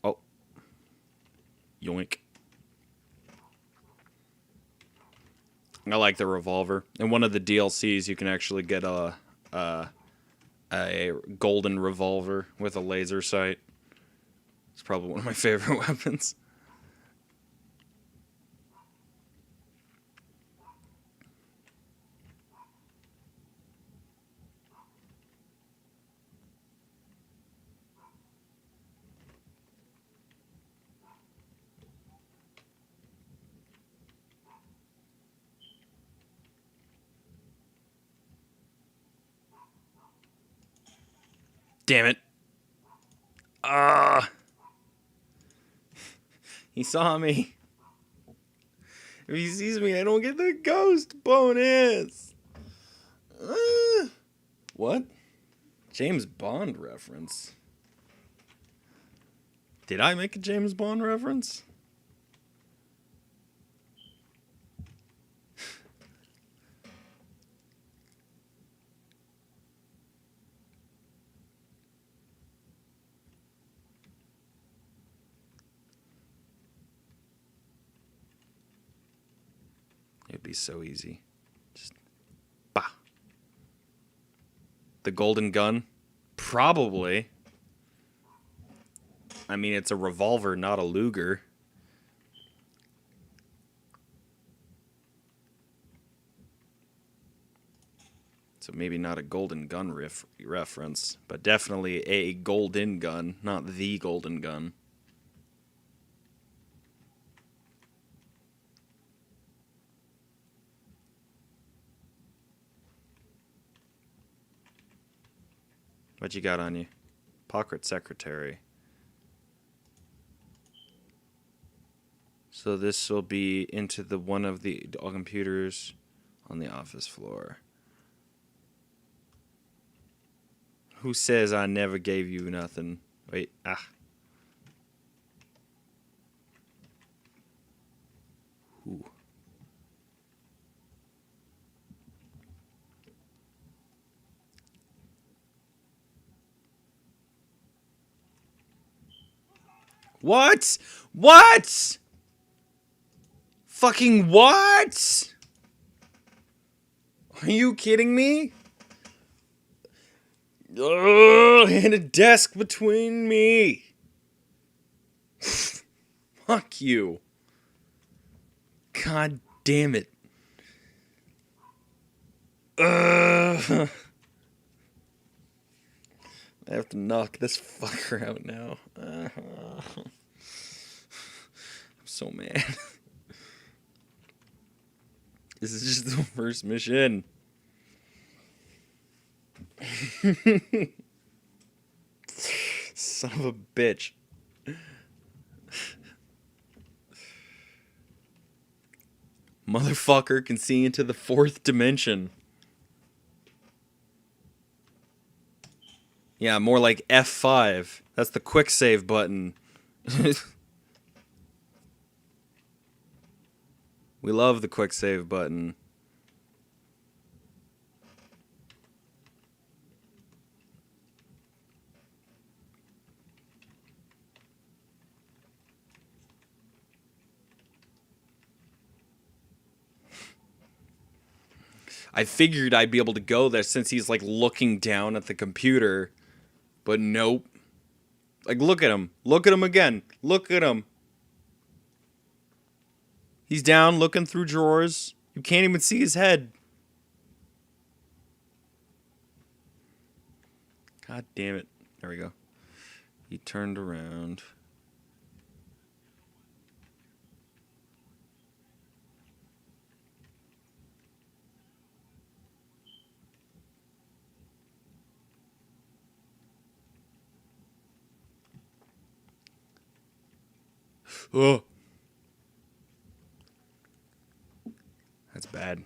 Oh. Yoink. I like the revolver. In one of the DLCs, you can actually get a golden revolver with a laser sight. It's probably one of my favorite weapons. Damn it. Ah. He saw me. If he sees me, I don't get the ghost bonus. What? James Bond reference? Did I make a James Bond reference? It'd be so easy. Just bah. The golden gun? Probably. I mean, it's a revolver, not a Luger. So maybe not a golden gun reference, but definitely a golden gun, not the golden gun. What you got on you? Pocket secretary. So this will be into the one of the computers on the office floor. Who says I never gave you nothing? Wait, Ooh. What? What? Fucking what? Are you kidding me? Ugh, and a desk between me. Fuck you. God damn it. Ugh. I have to knock this fucker out now. I'm so mad. This is just the first mission. Son of a bitch. Motherfucker can see into the fourth dimension. Yeah, more like F5. That's the quick save button. We love the quick save button. I figured I'd be able to go there since he's like looking down at the computer. But nope. Like, look at him. Look at him again. Look at him. He's down looking through drawers. You can't even see his head. God damn it. There we go. He turned around. Oh. That's bad.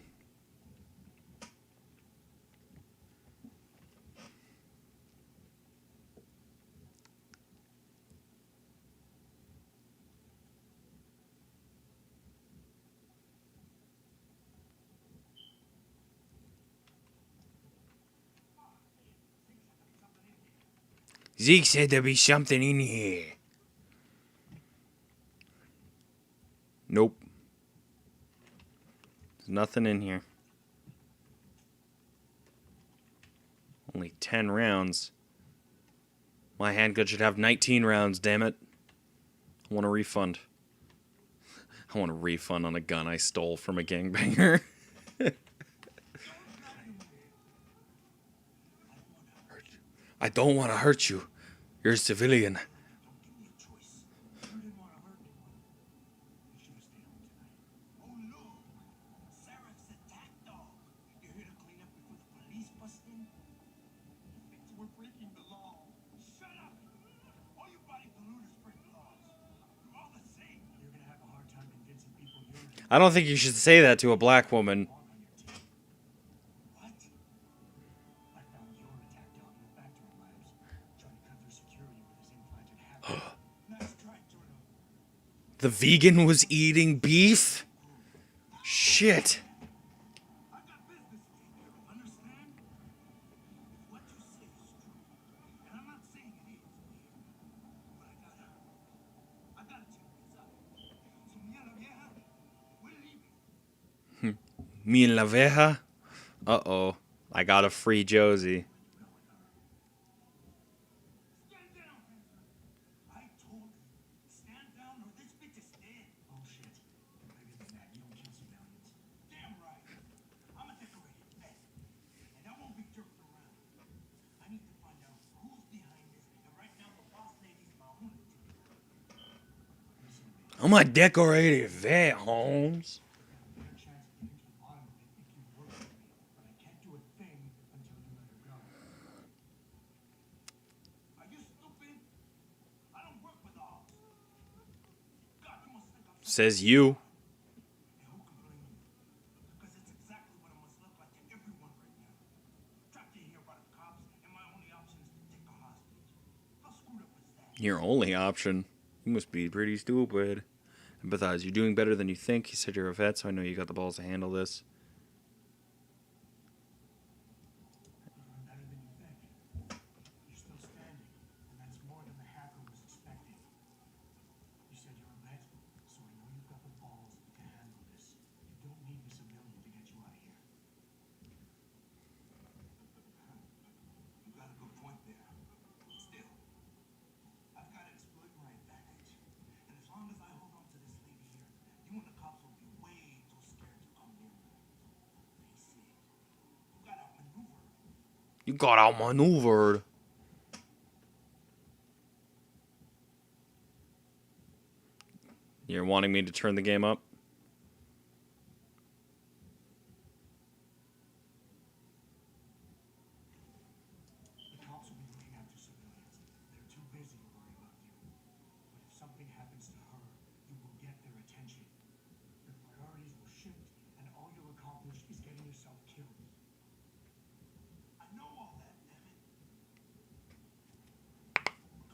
Zeke said there'd be something in here. Nope. There's nothing in here. Only 10 rounds. My handgun should have 19 rounds, damn it. I want a refund. I want a refund on a gun I stole from a gangbanger. I don't want to hurt you. You're a civilian. Don't give me a choice. You didn't want to hurt anyone. You should have stayed home tonight. Oh no! Sarah's attack dog. You're here to clean up before the police bust in? You think we're breaking the law? Shut up! All you body polluters break laws. You're all the same. You're gonna have a hard time convincing people you're in I don't think you should say that to a black woman. on your team. What? I found your attack dog in the factory labs, trying to cut through security with his implanted hacker. Nice try, Jordan. The vegan was eating beef? Shit. I got business to take care of, understand? If what you say is true, and I'm not saying it is, but I gotta check this out. So me and la vieja, we're leaving. Me and La Veja? Uh-oh. I got a free Josie. Stand down, Hanson. I told you, stand down or this bitch is dead. Bullshit. You're bigger than that. You don't kill civilians. Damn right. I'm a decorated vet, and I won't be jerked around. I need to find out who's behind this, and right now the boss lady's my only ticket. Listen to me. I'm a decorated vet, Holmes. I've got a better chance of getting to the bottom of it if you work with me, but I can't do a thing until you let her go. Are you stupid? I don't work with dogs. God, you must think I'm some Says you. And who can blame you? Because it's exactly what it must look like to everyone right now. Trapped in here by the cops, and my only option is to take a hostage. How screwed up is that? Your only option. You must be pretty stupid. Empathize. You're doing better than you think. He said you're a vet, so I know you got the balls to handle this. You're doing better than you think. You're still standing, and that's more than the hacker was expecting. You said you're a vet, so I know you've got the balls to handle this. You don't need the civilian to get you out of here. You got a good point there. Still, I've got to exploit my advantage. And as long as I hold on to this lady here, you and the cops will be way too scared to come near me. Face it. You got outmaneuvered. You got outmaneuvered. You're wanting me to turn the game up? The cops will be looking after civilians. They're too busy to worry about you. But if something happens to her, you will get their attention. Your priorities will shift, and all you'll accomplish is getting yourself killed. I know all that, damn it.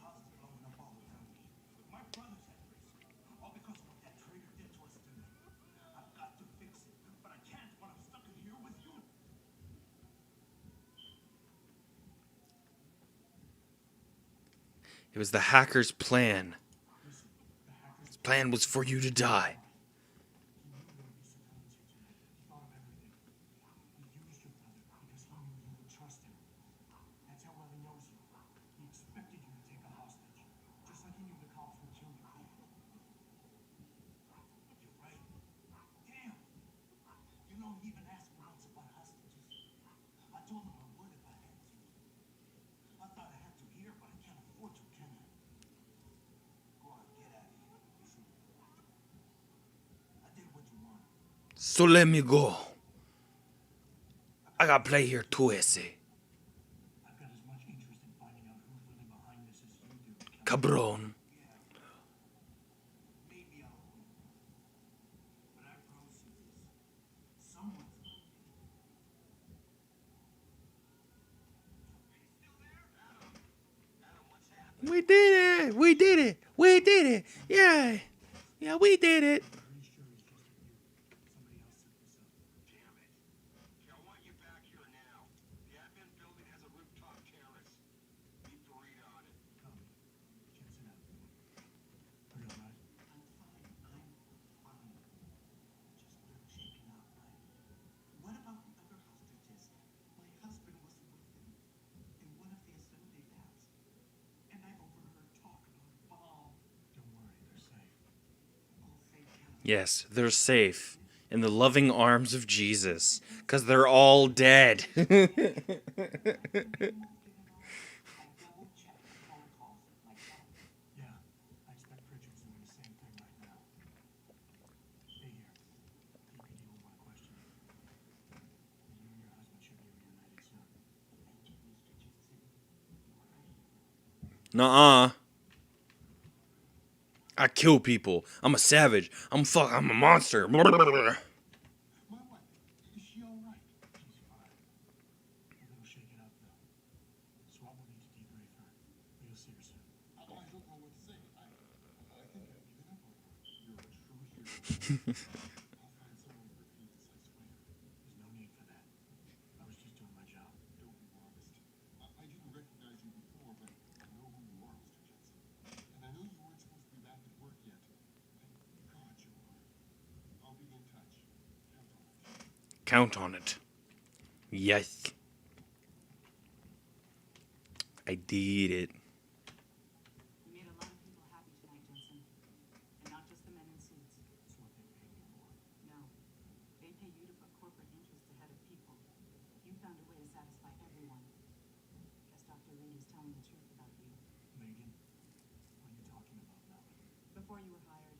Cars are blowing up all around me. My brother's at risk. All because of what that traitor did to us tonight. I've got to fix it, but I can't while I'm stuck in here with you. It was the hacker's plan. Listen, the hackers His plan was for you to die. he knew there would be civilians here tonight. He thought of everything. He used your brother because he knew you would trust him. That's how well he knows you. He expected you to take a hostage, just like he knew the cops would kill you. You're right. Damn. You know, he even asked me once about hostages. I told him I would if I had to. I thought I had to here, but I can't afford to, can I? Go on, get out of here. You should. I did what you wanted. So let me go. I gotta play here too, ese. I've got as much interest in finding out who's really behind this as you do. Cabron. Maybe I'll win. But I promise you this. Someone's gonna win. Are you still there? Adam, what's happening? We did it. We did it. We did it. Yeah. Yeah, we did it. Pretty sure it's just you. Somebody else set this up. Damn it. Okay, I want you back here now. The admin building has a rooftop terrace. Need to read on it. Yes, they're safe in the loving arms of Jesus, because they're all dead. Yeah, I expect Pritchard's doing the same thing right now. Stay here. DPD will want to question you. You and your husband should be reunited soon. Nuh-uh. I kill people. I'm a savage. I'm a monster. My wife, is she all right? She's fine. A little shaken up, though. SWAT will need to debrief her. You'll see her soon. I don't know what to say. I think I've given up on her. You're a true hero. I'll find someone to repeat this, I swear. There's no need for that. I was just doing my job. Don't be modest. I didn't recognize you before, but I know who you are, Mr. Jensen. And I know you weren't supposed to be back at work yet. Thank God you are. I'll be in touch. Count on it. Count on it. Yes. I did it. You made a lot of people happy tonight, Jensen. And not just the men in suits. It's what they pay me for. No. They pay you to put corporate interest ahead of people. You found a way to satisfy everyone. Guess Dr. Reed was telling the truth about you. Megan, what are you talking about now? Before you were hired,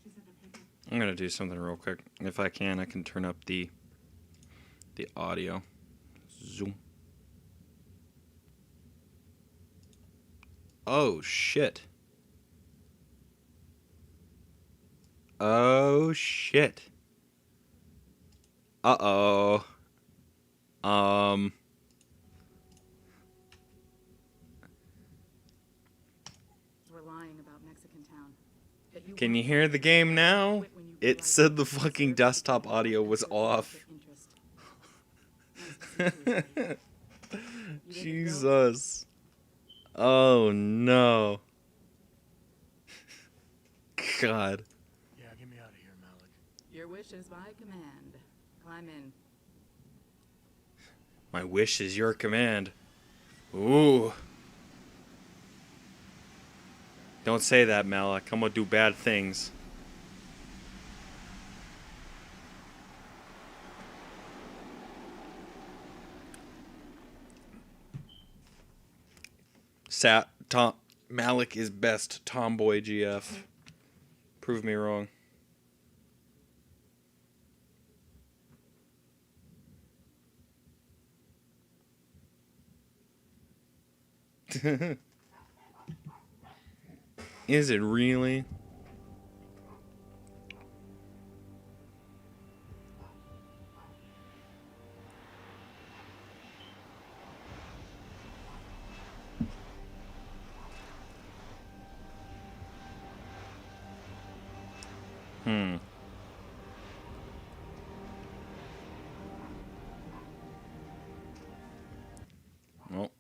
she said the paper I'm gonna do something real quick. If I can turn up the audio. Zoom. Oh shit. Oh shit. Uh-oh. were lying about Mexican Town. That you Can you weren't hear the game now? quit when you It realized said the you served fucking the desktop people audio and was served off. corporate interest. Nice to see you, buddy. You didn't go- Jesus. Oh no. God. Yeah, get me out of here, Malik. Your wish is my command. Climb in. My wish is your command. Ooh. Don't say that, Malik. I'm gonna do bad things. Malik is best tomboy GF. Prove me wrong. Is it really? Well,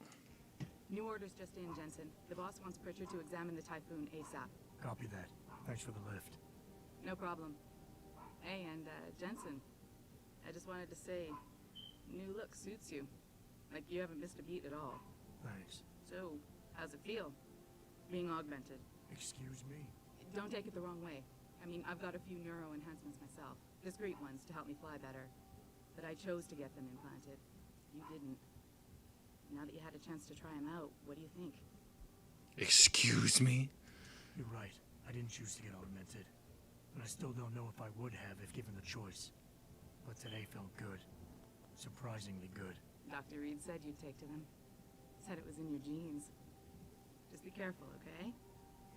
New orders just in, Jensen. The boss wants Pritchard to examine the Typhoon ASAP. Copy that. Thanks for the lift. No problem. Hey, and Jensen, I just wanted to say, new look suits you. Like you haven't missed a beat at all. Thanks. So, how's it feel? Being augmented. Excuse me? Don't take it the wrong way. I mean, I've got a few neuro enhancements myself. Discreet ones to help me fly better. But I chose to get them implanted. You didn't. Now that you had a chance to try them out, what do you think? excuse me? You're right. I didn't choose to get augmented. But I still don't know if I would have if given the choice. But today felt good. Surprisingly good. Dr. Reed said you'd take to them. Said it was in your genes. Just be careful, okay?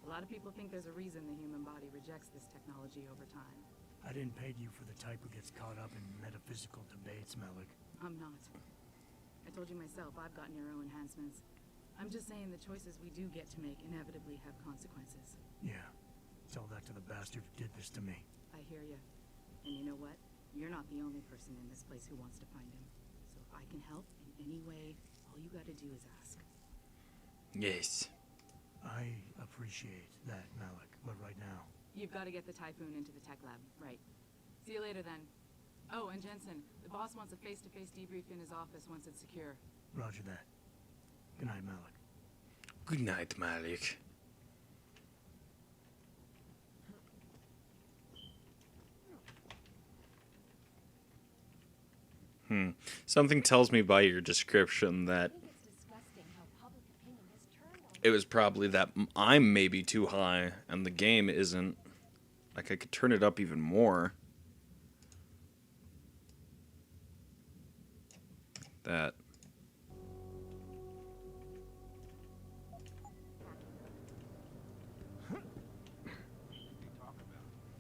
A lot of people think there's a reason the human body rejects this technology over time. I didn't peg you for the type who gets caught up in metaphysical debates, Malik. I'm not. I told you myself, I've got neuro enhancements. I'm just saying the choices we do get to make inevitably have consequences. Yeah. Tell that to the bastard who did this to me. I hear you. And you know what? You're not the only person in this place who wants to find him. So if I can help in any way, all you gotta do is ask. Yes. I appreciate that, Malik, but right now... You've got to get the Typhoon into the tech lab. Right. See you later then. Oh, and Jensen, the boss wants a face-to-face debrief in his office once it's secure. Roger that. Good night, Malik. Good night, Malik. Something tells me by your description that it was probably that I'm maybe too high and the game isn't. Like, I could turn it up even more. That.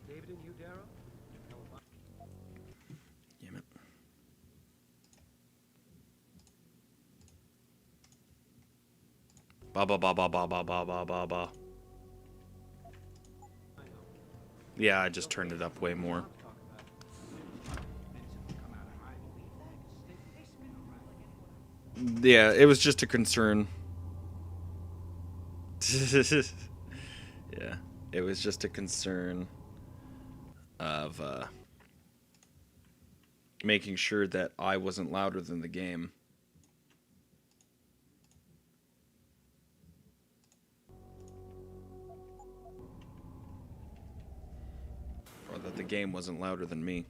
David and you, Daryl? Damn it. Ba ba ba ba ba ba ba ba ba ba. Yeah, I just turned it up way more. Yeah, it was just a concern. Yeah, it was just a concern of making sure that I wasn't louder than the game. Or that the game wasn't louder than me.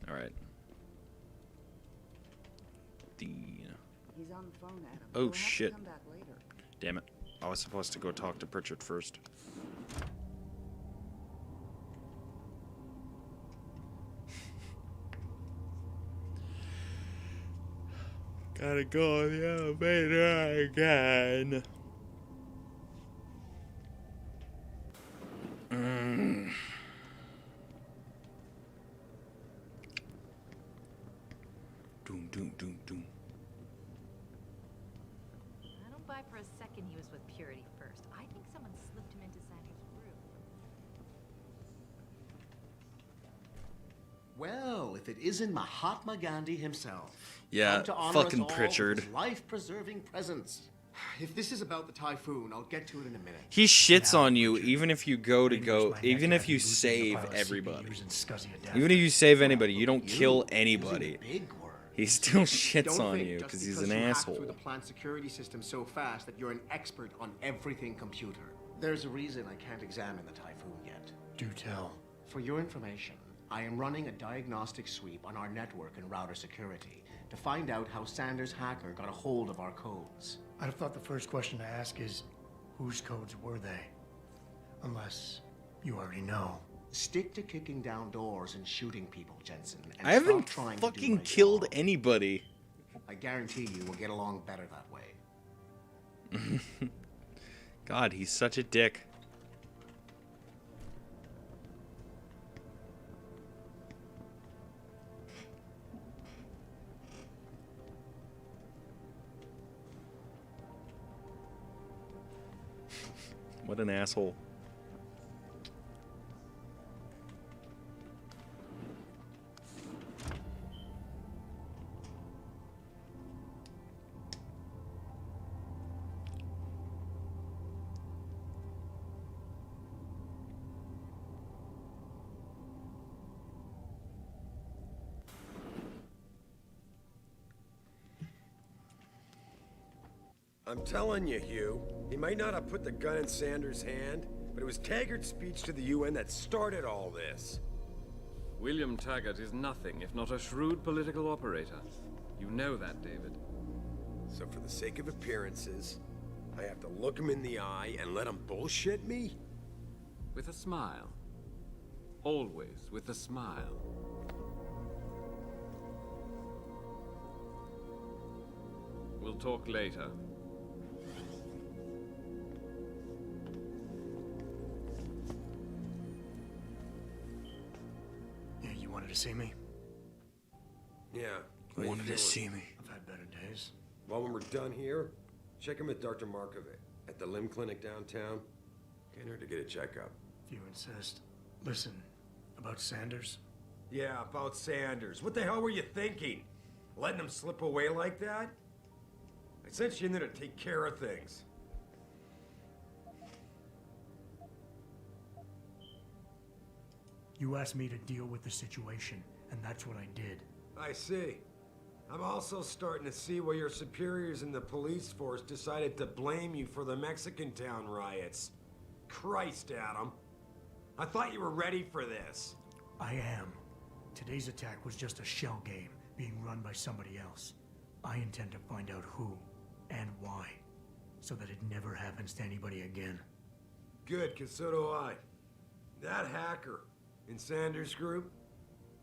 Alright. He's on the phone, Adam. Oh, He'll have to shit. come back later. Damn it. I was supposed to go talk to Pritchard first. Gotta go on the elevator again. Doom, doom, doom, doom. I don't buy for a second he was with Purity first. I think someone slipped him into Sanders' room. Well, if it isn't Mahatma Gandhi himself. Yeah, Come to honor fucking us all Pritchard. with his life-preserving presence. If this is about the typhoon, I'll get to it in a minute. He shits Now, on you Pritchard, even if you go to Maybe go, it's my even neck if you after losing save the pile of everybody. CPUs and scuzzy of death. Even if you save anybody, you don't You kill using anybody. big words. He still shits Don't on think you just because he's because an you hack asshole. through the plant security system so fast that you're an expert on everything computer. There's a reason I can't examine the typhoon yet. Do tell. For your information, I am running a diagnostic sweep on our network and router security to find out how Sanders' hacker got a hold of our codes. I'd have thought the first question to ask is, whose codes were they? Unless you already know. Stick to kicking down doors and shooting people, Jensen. And I haven't stop trying to do fucking my killed job. anybody. I guarantee you will get along better that way. God, he's such a dick. What an asshole. I'm telling you, Hugh, he might not have put the gun in Sanders' hand, but it was Taggart's speech to the UN that started all this. William Taggart is nothing if not a shrewd political operator. You know that, David. So for the sake of appearances, I have to look him in the eye and let him bullshit me? With a smile. Always with a smile. We'll talk later. Yeah, you wanted to see me? Yeah. how you Wanted to feeling? see me. I've had better days. Well, when we're done here, check in with Dr. Markovic at the limb clinic downtown. Can't hurt to get a checkup. If you insist. Listen, about Sanders? Yeah, about Sanders. What the hell were you thinking? Letting him slip away like that? I sent you in there to take care of things. You asked me to deal with the situation, and that's what I did. I see. I'm also starting to see why your superiors in the police force decided to blame you for the Mexican town riots. Christ, Adam. I thought you were ready for this. I am. Today's attack was just a shell game, being run by somebody else. I intend to find out who and why, so that it never happens to anybody again. Good, because so do I. That hacker in Sanders' group,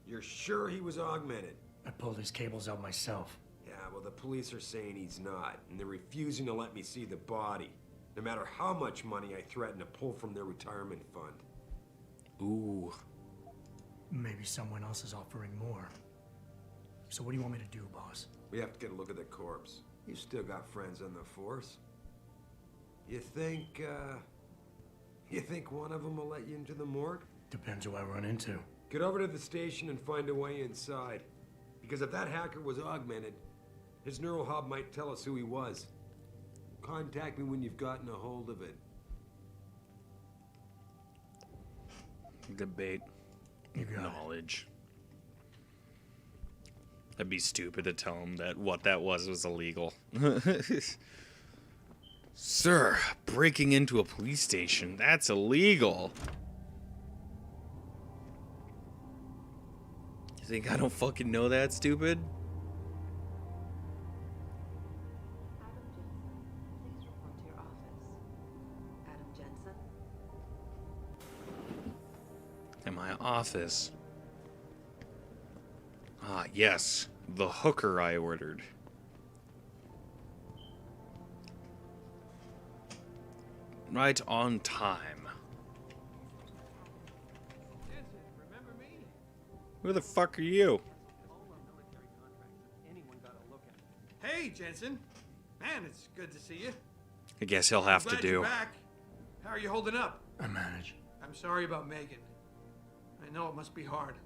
you're sure he was augmented? I pulled his cables out myself. Yeah, well, the police are saying he's not, and they're refusing to let me see the body, no matter how much money I threaten to pull from their retirement fund. Ooh. Maybe someone else is offering more. So what do you want me to do, boss? We have to get a look at the corpse. You still got friends on the force. You think one of them will let you into the morgue? Depends who I run into. Get over to the station and find a way inside. Because if that hacker was augmented, his neural hub might tell us who he was. Contact me when you've gotten a hold of it. Debate. You got it. Knowledge. That'd be stupid to tell him that what that was illegal. Sir, breaking into a police station, that's illegal. You think I don't fucking know that, stupid? Adam Jensen, please report to your office. Adam Jensen? In my office. Ah, yes. The hooker I ordered. Right on time. Jensen, remember me? Who the fuck are you? All our military contracts if anyone got a look at it. Hey, Jensen. Man, it's good to see you. I guess he'll have to Glad do. you're back. How are you holding up? I manage. I'm sorry about Megan. I know it must be hard.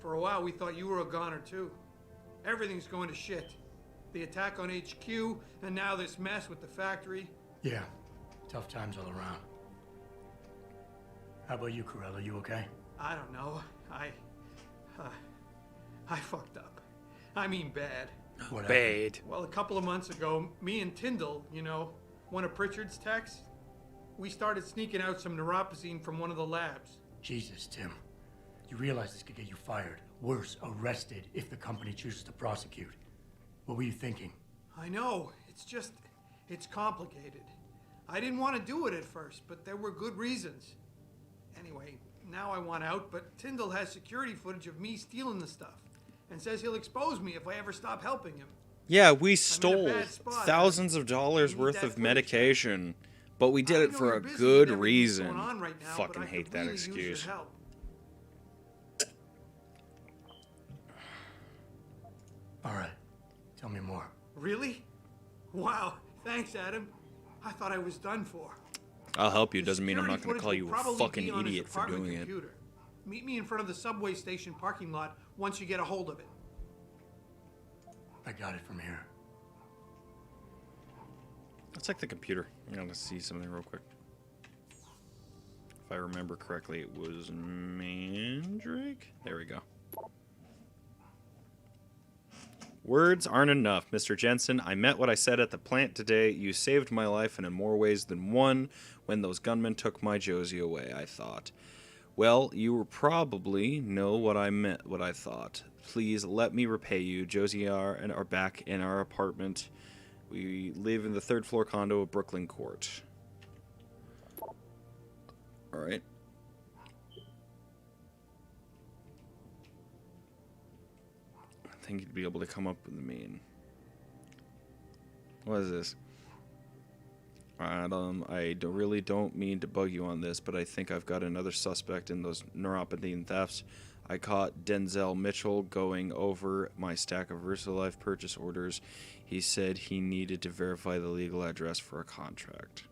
For a while, we thought you were a goner, too. Everything's going to shit. The attack on HQ, and now this mess with the factory. Yeah, tough times all around. How about you, Corella? You okay? I don't know. I fucked up. I mean bad. What happened? Bade. Well, a couple of months ago, me and Tyndall, you know, one of Pritchard's techs, we started sneaking out some neuropozyne from one of the labs. Jesus, Tim. You realize this could get you fired. Worse, arrested if the company chooses to prosecute. What were you thinking? I know. It's complicated. I didn't want to do it at first, but there were good reasons. Anyway, now I want out, but Tyndall has security footage of me stealing the stuff and says he'll expose me if I ever stop helping him. Yeah, we stole bad spot. thousands of dollars You need worth that of footage. medication, but we did I it know for you're a busy good with everything that's reason. going on right now, but Fucking I hate could that really use your excuse. help. All right, tell me more. Really? Wow. Thanks, Adam. I thought I was done for. I'll help you. The Doesn't mean I'm not security going to call footage you will a probably fucking be on his idiot for apartment doing it. computer. Meet me in front of the subway station parking lot once you get a hold of it. I got it from here. Let's check the computer. I'm going to see something real quick. If I remember correctly, it was Mandrake. There we go. Words aren't enough, Mr. Jensen. I meant what I said at the plant today. You saved my life, and in more ways than one, when those gunmen took my Josie away, I thought. Well, you will probably know what I meant, what I thought. Please let me repay you. Josie and are back in our apartment. We live in the third floor condo of Brooklyn Court. Alright. I think you'd be able to come up with the mean. What is this? Really don't mean to bug you on this, but I think I've got another suspect in those neuropathine thefts. I caught Denzel Mitchell going over my stack of VersaLife purchase orders. He said he needed to verify the legal address for a contract.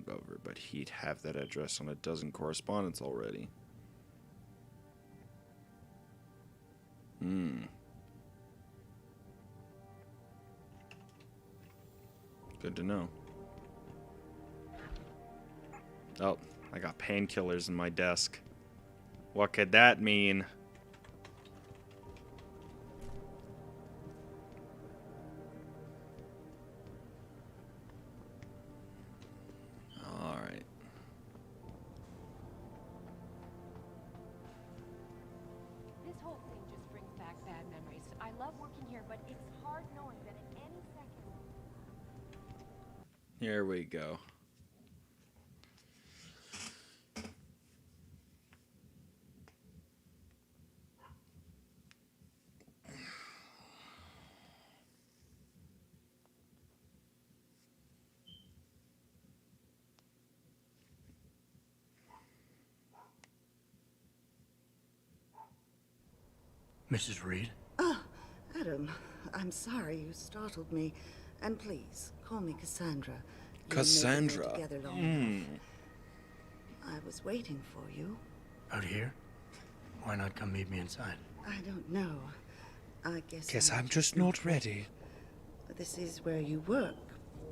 Over, but he'd have that address on a dozen correspondence already. Good to know. Oh, I got painkillers in my desk. What could that mean? Alright. This whole thing just brings back Here we go. Mrs. Reed? Ah, Adam, I'm sorry you startled me. And please, call me Cassandra. You and Megan were Cassandra. together long enough. I was waiting for you. Out here? Why not come meet me inside? I don't know. I guess Guess I'm just not ready. This is where you work,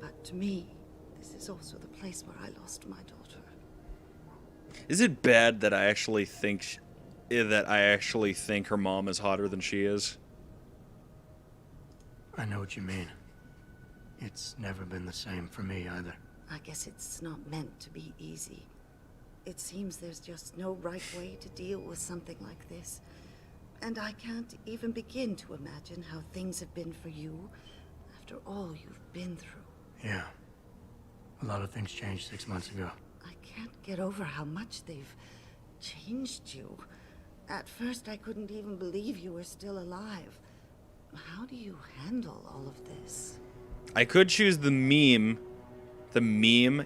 but to me, this is also the place where I lost my daughter. Is it bad that I actually think her mom is hotter than she is? I know what you mean. It's never been the same for me either. I guess it's not meant to be easy. It seems there's just no right way to deal with something like this. And I can't even begin to imagine how things have been for you after all you've been through. Yeah. A lot of things changed 6 months ago. I can't get over how much they've changed you. At first, I couldn't even believe you were still alive. How do you handle all of this? I could choose the meme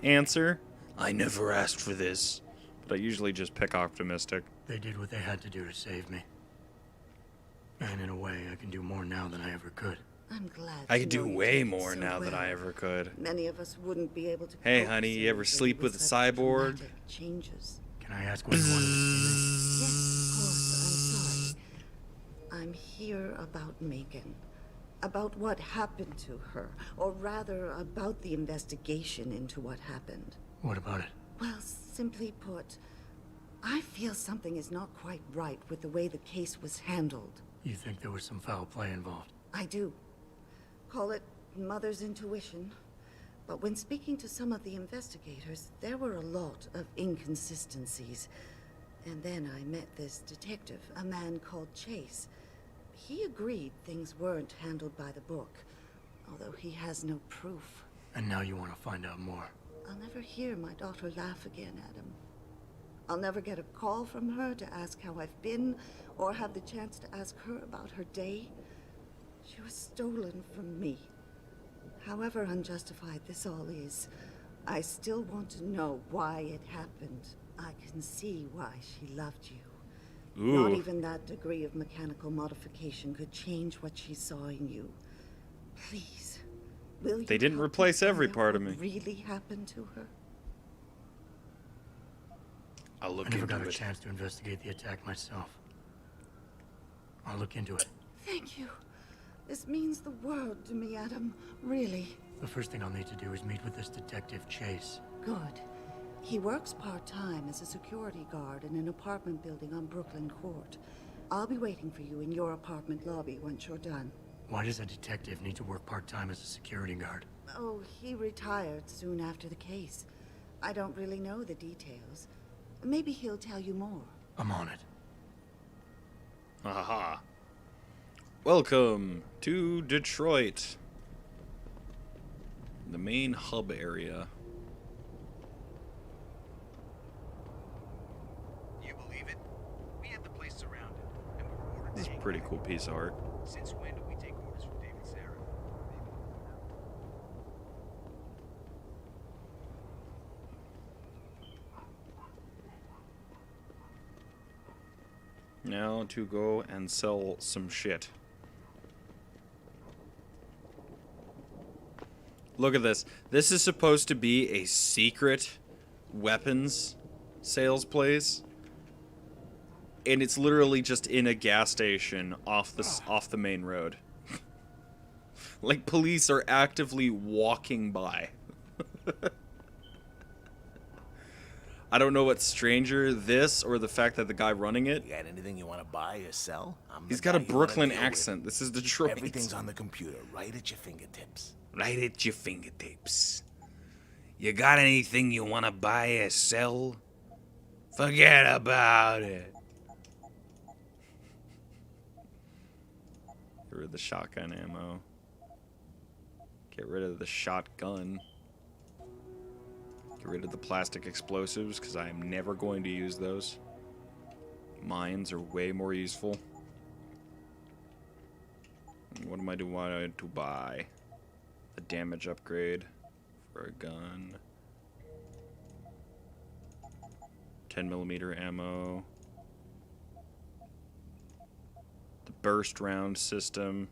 answer. I never asked for this. But I usually just pick optimistic. They did what they had to do to save me. And in a way, I can do more now than I ever could. I'm glad. I could do way more now than I ever could. Many of us wouldn't be able to. Hey, honey, you ever sleep with a cyborg? Changes. Can I ask what you wanted to see me? Yes, of course. I'm sorry. I'm here about Megan. About what happened to her. Or rather, about the investigation into what happened. What about it? Well, simply put, I feel something is not quite right with the way the case was handled. You think there was some foul play involved? I do. Call it mother's intuition. But when speaking to some of the investigators, there were a lot of inconsistencies. And then I met this detective, a man called Chase. He agreed things weren't handled by the book, although he has no proof. And now you want to find out more? I'll never hear my daughter laugh again, Adam. I'll never get a call from her to ask how I've been, or have the chance to ask her about her day. She was stolen from me. However unjustified this all is, I still want to know why it happened. I can see why she loved you. Ooh. Not even that degree of mechanical modification could change what she saw in you. Please, will you? They didn't replace every part of me. What really happened to her? I'll look I never into got a it. chance to investigate the attack myself. I'll look into it. Thank you. This means the world to me, Adam. Really. The first thing I'll need to do is meet with this detective, Chase. Good. He works part-time as a security guard in an apartment building on Brooklyn Court. I'll be waiting for you in your apartment lobby once you're done. Why does a detective need to work part-time as a security guard? Oh, he retired soon after the case. I don't really know the details. Maybe he'll tell you more. I'm on it. Aha. Welcome to Detroit. The main hub area. You believe it? We had the place surrounded, and we were ordered This is to a pretty cool piece of art. Since when do we take orders from David Sarah? Now to go and sell some shit. Look at this. This is supposed to be a secret weapons sales place. And it's literally just in a gas station off the main road. Like police are actively walking by. I don't know what's stranger, this or the fact that the guy running it. You got anything you want to buy or sell? He's got a Brooklyn accent. This is Detroit. Everything's on the computer, right at your fingertips. Right at your fingertips. You got anything you want to buy or sell? Forget about it. Get rid of the shotgun ammo. Get rid of the shotgun. Get rid of the plastic explosives, because I am never going to use those. Mines are way more useful. What am I doing to buy? A damage upgrade for a gun. 10mm ammo. The burst round system,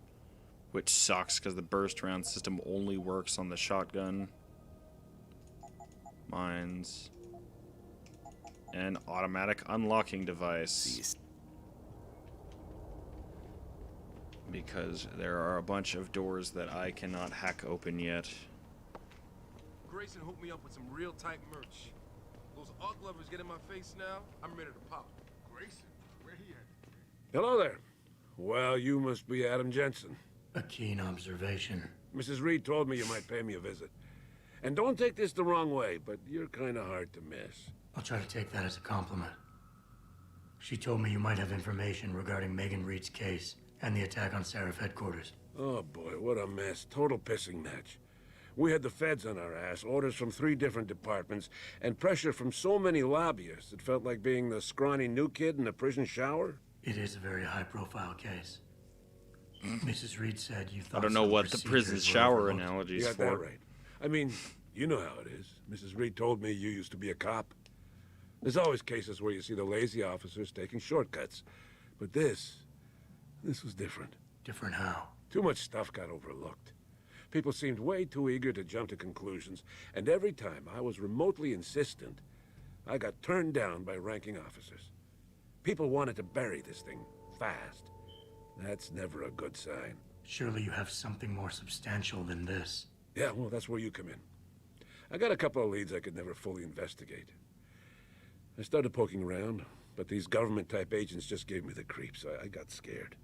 which sucks because the burst round system only works on the shotgun. Mines. An automatic unlocking device. Because there are a bunch of doors that I cannot hack open yet. Grayson hooked me up with some real tight merch. Those arc lovers get in my face now, I'm ready to pop. Grayson, where he at? Hello there. Well, you must be Adam Jensen. A keen observation. Mrs. Reed told me you might pay me a visit. And don't take this the wrong way, but you're kind of hard to miss. I'll try to take that as a compliment. She told me you might have information regarding Megan Reed's case and the attack on Seraph headquarters. Oh boy, what a mess. Total pissing match. We had the feds on our ass, orders from 3 different departments, and pressure from so many lobbyists, it felt like being the scrawny new kid in a prison shower. It is a very high-profile case. Mrs. Reed said you thought I don't know some what the prison procedures were shower overlooked. analogy You is got for. that right. I mean, you know how it is. Mrs. Reed told me you used to be a cop. There's always cases where you see the lazy officers taking shortcuts. But this was different. Different how? Too much stuff got overlooked. People seemed way too eager to jump to conclusions, and every time I was remotely insistent, I got turned down by ranking officers. People wanted to bury this thing fast. That's never a good sign. Surely you have something more substantial than this. Yeah, well, that's where you come in. I got a couple of leads I could never fully investigate. I started poking around, but these government-type agents just gave me the creeps. I got scared.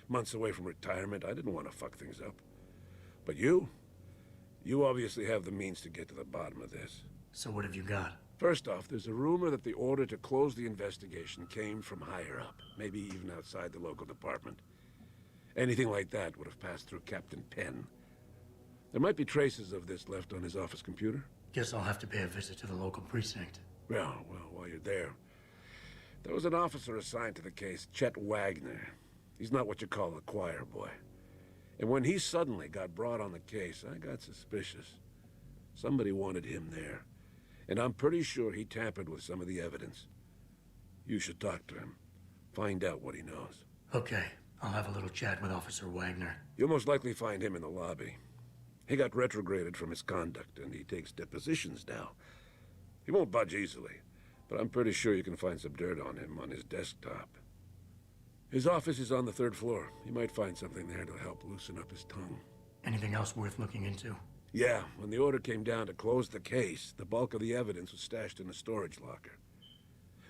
Months away from retirement, I didn't want to fuck things up. But you obviously have the means to get to the bottom of this. So what have you got? First off, there's a rumor that the order to close the investigation came from higher up, maybe even outside the local department. Anything like that would have passed through Captain Penn. There might be traces of this left on his office computer. Guess I'll have to pay a visit to the local precinct. Well, while you're there, there was an officer assigned to the case, Chet Wagner. He's not what you call a choir boy. And when he suddenly got brought on the case, I got suspicious. Somebody wanted him there. And I'm pretty sure he tampered with some of the evidence. You should talk to him. Find out what he knows. Okay, I'll have a little chat with Officer Wagner. You'll most likely find him in the lobby. He got retrograded from his conduct, and he takes depositions now. He won't budge easily, but I'm pretty sure you can find some dirt on him on his desktop. His office is on the 3rd floor. You might find something there to help loosen up his tongue. Anything else worth looking into? Yeah, when the order came down to close the case, the bulk of the evidence was stashed in a storage locker.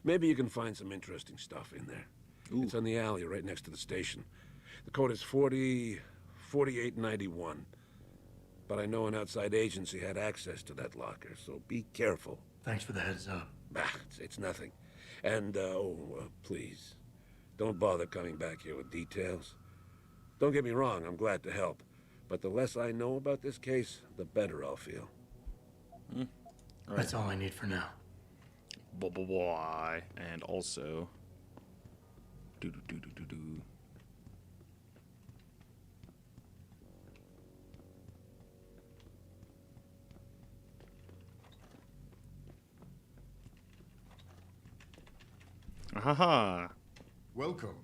Maybe you can find some interesting stuff in there. Ooh. It's on the alley right next to the station. The code is 4891. But I know an outside agency had access to that locker, so be careful. Thanks for the heads up. It's nothing. And, please, don't bother coming back here with details. Don't get me wrong, I'm glad to help. But the less I know about this case, the better I'll feel. All right. That's all I need for now. Boy. And also... Do. Haha. Welcome.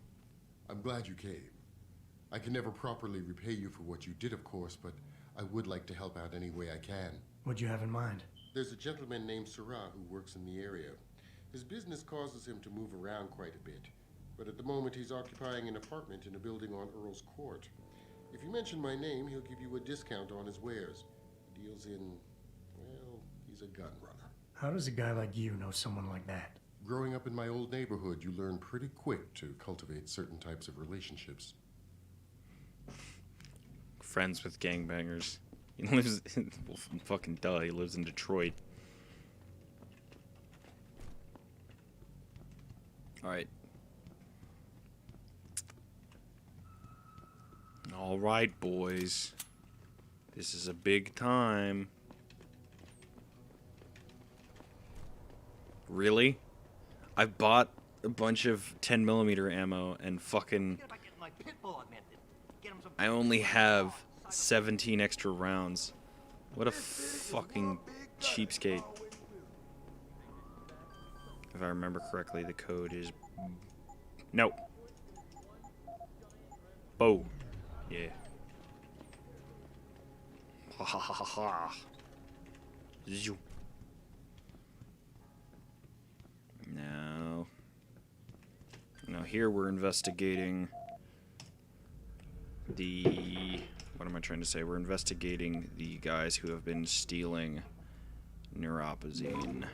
I'm glad you came. I can never properly repay you for what you did, of course, but I would like to help out any way I can. What'd you have in mind? There's a gentleman named Sarah who works in the area. His business causes him to move around quite a bit, but at the moment he's occupying an apartment in a building on Earl's Court. If you mention my name, he'll give you a discount on his wares. He deals in, well, he's a gun runner. How does a guy like you know someone like that? Growing up in my old neighborhood, you learn pretty quick to cultivate certain types of relationships. Friends with gangbangers. He lives in, well, fucking duh, he lives in Detroit. Alright. Alright, boys. This is a big time. Really? I bought a bunch of 10mm ammo and fucking... I only have 17 extra rounds. What a fucking cheapskate. If I remember correctly, the code is... No. Bo. Yeah. Ha ha ha ha ha. Zoo. Now here we're investigating the... What am I trying to say? We're investigating the guys who have been stealing neuropazine.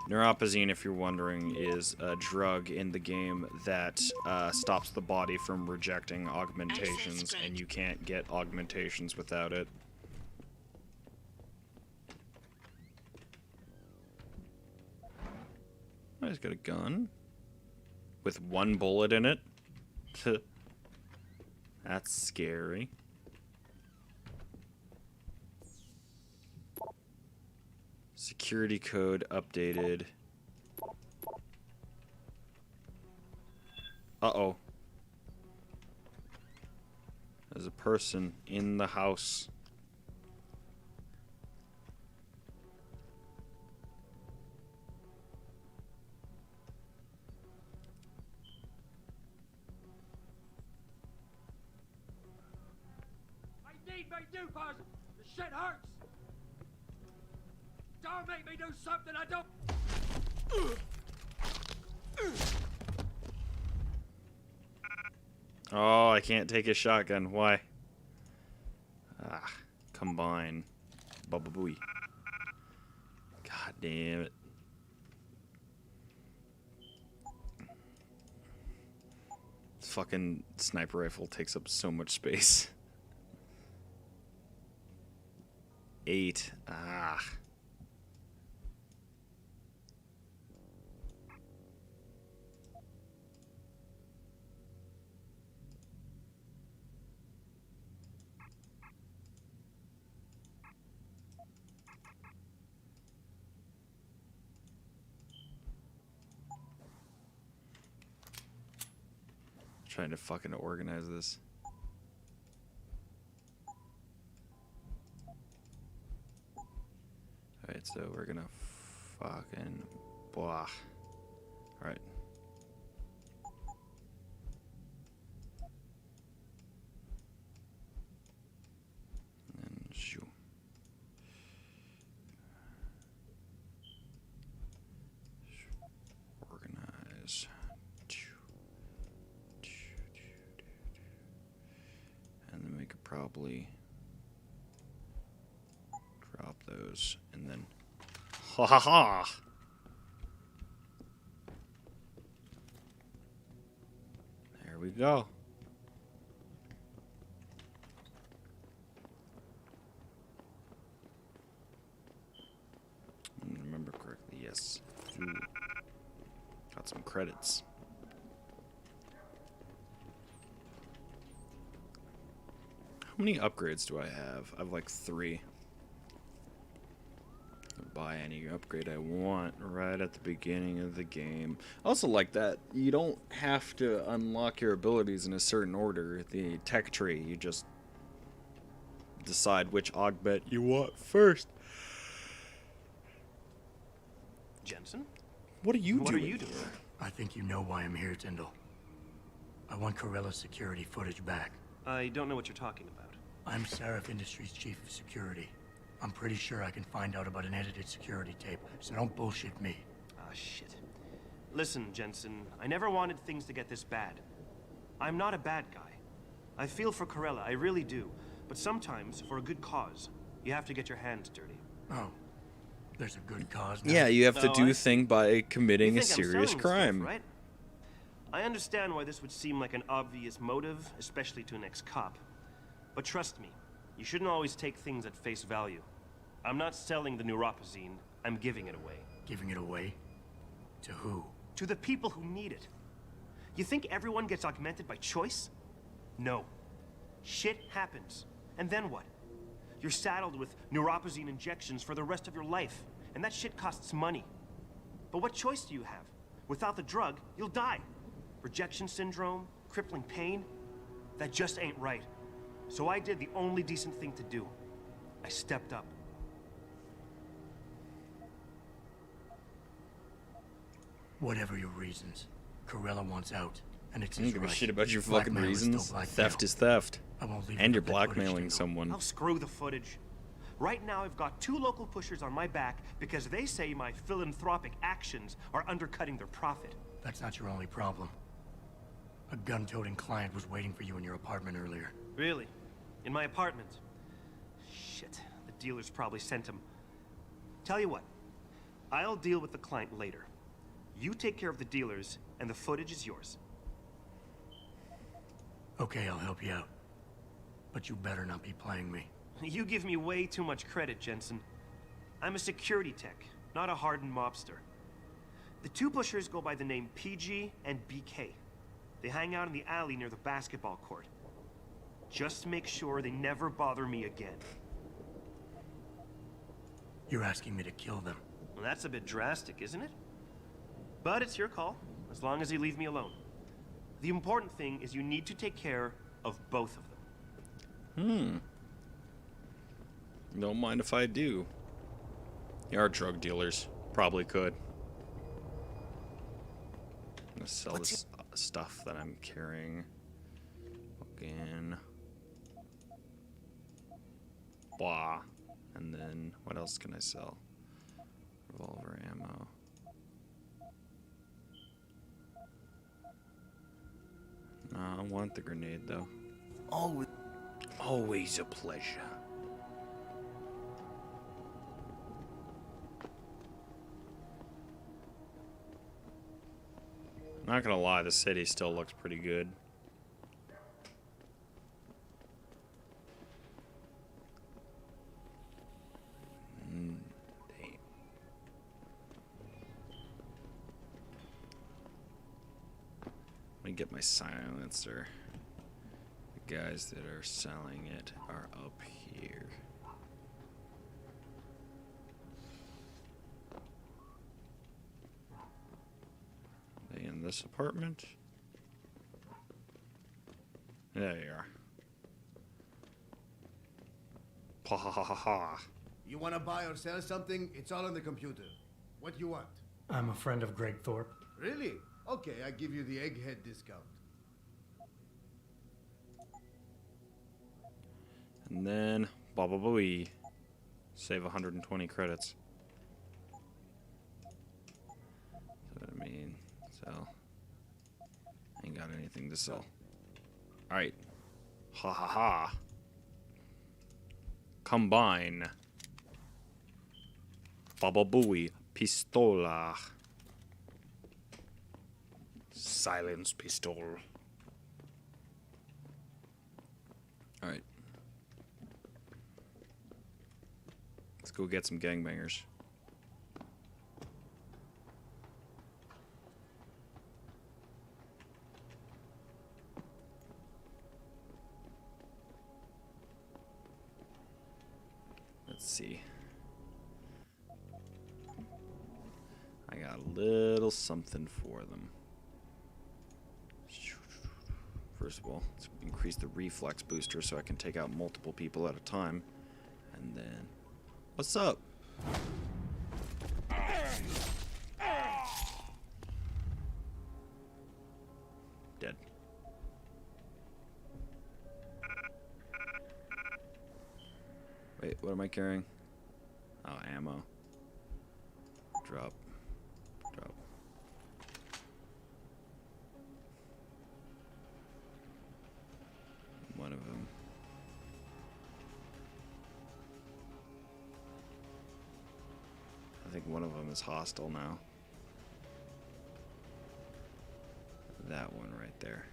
Neuropazine, if you're wondering, is a drug in the game that stops the body from rejecting augmentations, and you can't get augmentations without it. Oh, he's got a gun with one bullet in it. That's scary. Security code updated. Uh-oh. There's a person in the house. I need me do, boss. The shit hurts. Don't make me do something I don't. Oh, I can't take a shotgun. Why? Ah, combine. Bubba booey. God damn it. This fucking sniper rifle takes up so much space. 8. Ah. Trying to fucking organize this. Alright, so we're gonna fucking blah. Alright. And shoo. Organize. And then we could probably drop those and then ha ha ha. There we go. Remember correctly, yes. Ooh. Got some credits. How many upgrades do I have? I have like 3. Buy any upgrade I want right at the beginning of the game. I also like that you don't have to unlock your abilities in a certain order. The tech tree, you just decide which augment you want first. Jensen? What are you doing? What are you doing? I think you know why I'm here, Tyndall. I want Corella's security footage back. I don't know what you're talking about. I'm Seraph Industries' chief of security. I'm pretty sure I can find out about an edited security tape, so don't bullshit me. Ah, shit. Listen, Jensen, I never wanted things to get this bad. I'm not a bad guy. I feel for Corella, I really do. But sometimes, for a good cause, you have to get your hands dirty. Oh, there's a good cause now? Yeah, you have to Oh, do I a thing by committing a You think I'm serious selling crime. Stuff, right? I understand why this would seem like an obvious motive, especially to an ex-cop. But trust me, you shouldn't always take things at face value. I'm not selling the neuropazine, I'm giving it away. Giving it away? To who? To the people who need it. You think everyone gets augmented by choice? No. Shit happens. And then what? You're saddled with neuropozyne injections for the rest of your life, and that shit costs money. But what choice do you have? Without the drug, you'll die. Rejection syndrome, crippling pain, that just ain't right. So I did the only decent thing to do. I stepped up. Whatever your reasons, Corella wants out, and it's I don't his give a right. shit about your fucking Blackmail is still reasons. blackmail. Theft is theft. I won't leave And you you're with that footage to blackmailing know. someone. I'll screw the footage. Right now, I've got 2 local pushers on my back because they say my philanthropic actions are undercutting their profit. That's not your only problem. A gun-toting client was waiting for you in your apartment earlier. Really? In my apartment? Shit, the dealers probably sent him. Tell you what, I'll deal with the client later. You take care of the dealers, and the footage is yours. Okay, I'll help you out. But you better not be playing me. You give me way too much credit, Jensen. I'm a security tech, not a hardened mobster. The 2 pushers go by the name PG and BK. They hang out in the alley near the basketball court. Just make sure they never bother me again. You're asking me to kill them. Well, that's a bit drastic, isn't it? But it's your call, as long as you leave me alone. The important thing is you need to take care of both of them. Don't mind if I do. You are drug dealers. Probably could. I'm gonna sell this stuff that I'm carrying. Fucking. Blah. And then, what else can I sell? Revolver ammo. No, I want the grenade though. Always a pleasure. Not gonna lie, the city still looks pretty good. Damn. Let me get my silencer. The guys that are selling it are up here. They in this apartment? There you are. Ha ha ha ha ha. You want to buy or sell something? It's all on the computer. What you want? I'm a friend of Greg Thorpe. Really? Okay, I give you the egghead discount. And then, blah blah blah. Save 120 credits. That's what I mean. Sell. Ain't got anything to sell. Alright. Ha ha ha. Combine. Baba Booey. Pistola. Silence pistol. Alright. Let's go get some gangbangers. Let's see. I got a little something for them. First of all, let's increase the reflex booster so I can take out multiple people at a time. And then, what's up? Dead. Wait, what am I carrying? Oh, ammo. Drop. Drop. One of them. I think one of them is hostile now. That one right there.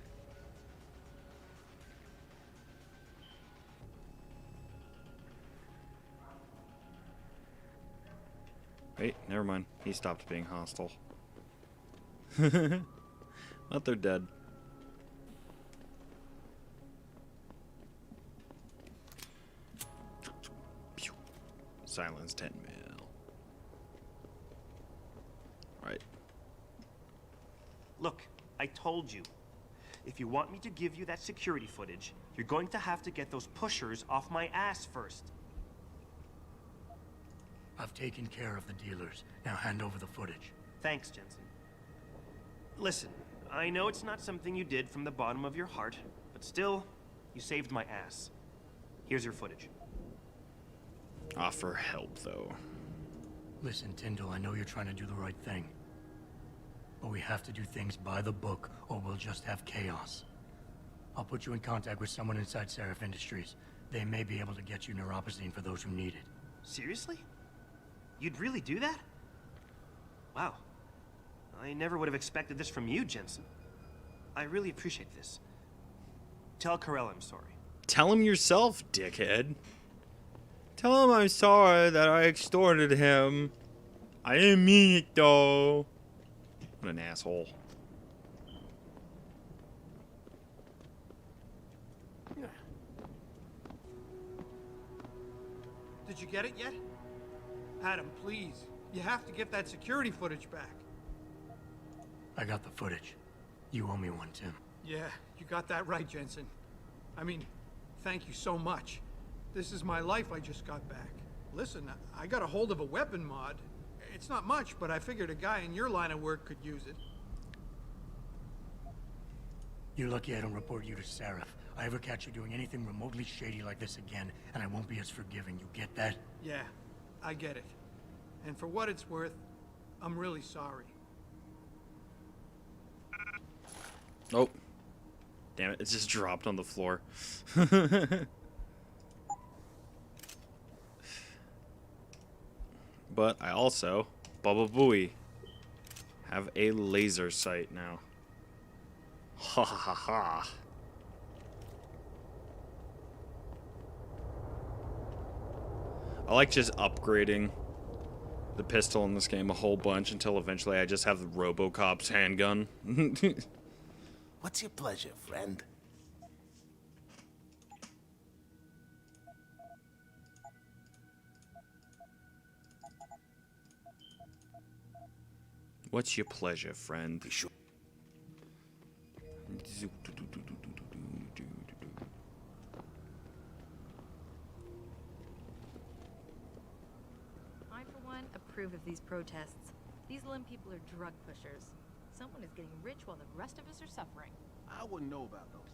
Wait, never mind. He stopped being hostile. But they're dead. Silence 10 mil. Right. Look, I told you. If you want me to give you that security footage, you're going to have to get those pushers off my ass first. I've taken care of the dealers. Now hand over the footage. Thanks, Jensen. Listen, I know it's not something you did from the bottom of your heart, but still, you saved my ass. Here's your footage. Offer help, though. Listen, Tyndall, I know you're trying to do the right thing. But we have to do things by the book, or we'll just have chaos. I'll put you in contact with someone inside Seraph Industries. They may be able to get you neuropozyne for those who need it. Seriously? You'd really do that? Wow. I never would have expected this from you, Jensen. I really appreciate this. Tell Carell I'm sorry. Tell him yourself, dickhead. Tell him I'm sorry that I extorted him. I didn't mean it, though. What an asshole. Did you get it yet? Adam, please. You have to get that security footage back. I got the footage. You owe me one, Tim. Yeah, you got that right, Jensen. I mean, thank you so much. This is my life I just got back. Listen, I got a hold of a weapon mod. It's not much, but I figured a guy in your line of work could use it. You're lucky I don't report you to Seraph. I ever catch you doing anything remotely shady like this again, and I won't be as forgiving. You get that? Yeah, I get it. And for what it's worth, I'm really sorry. Oh. Damn it, it just dropped on the floor. But I also, Baba Booey, have a laser sight now. Ha ha ha ha. I like just upgrading the pistol in this game a whole bunch until eventually I just have the RoboCop's handgun. What's your pleasure, friend? What's your pleasure, friend? Be sure. I, for one, approve of these protests. These limb people are drug pushers. Someone is getting rich while the rest of us are suffering. I wouldn't know about those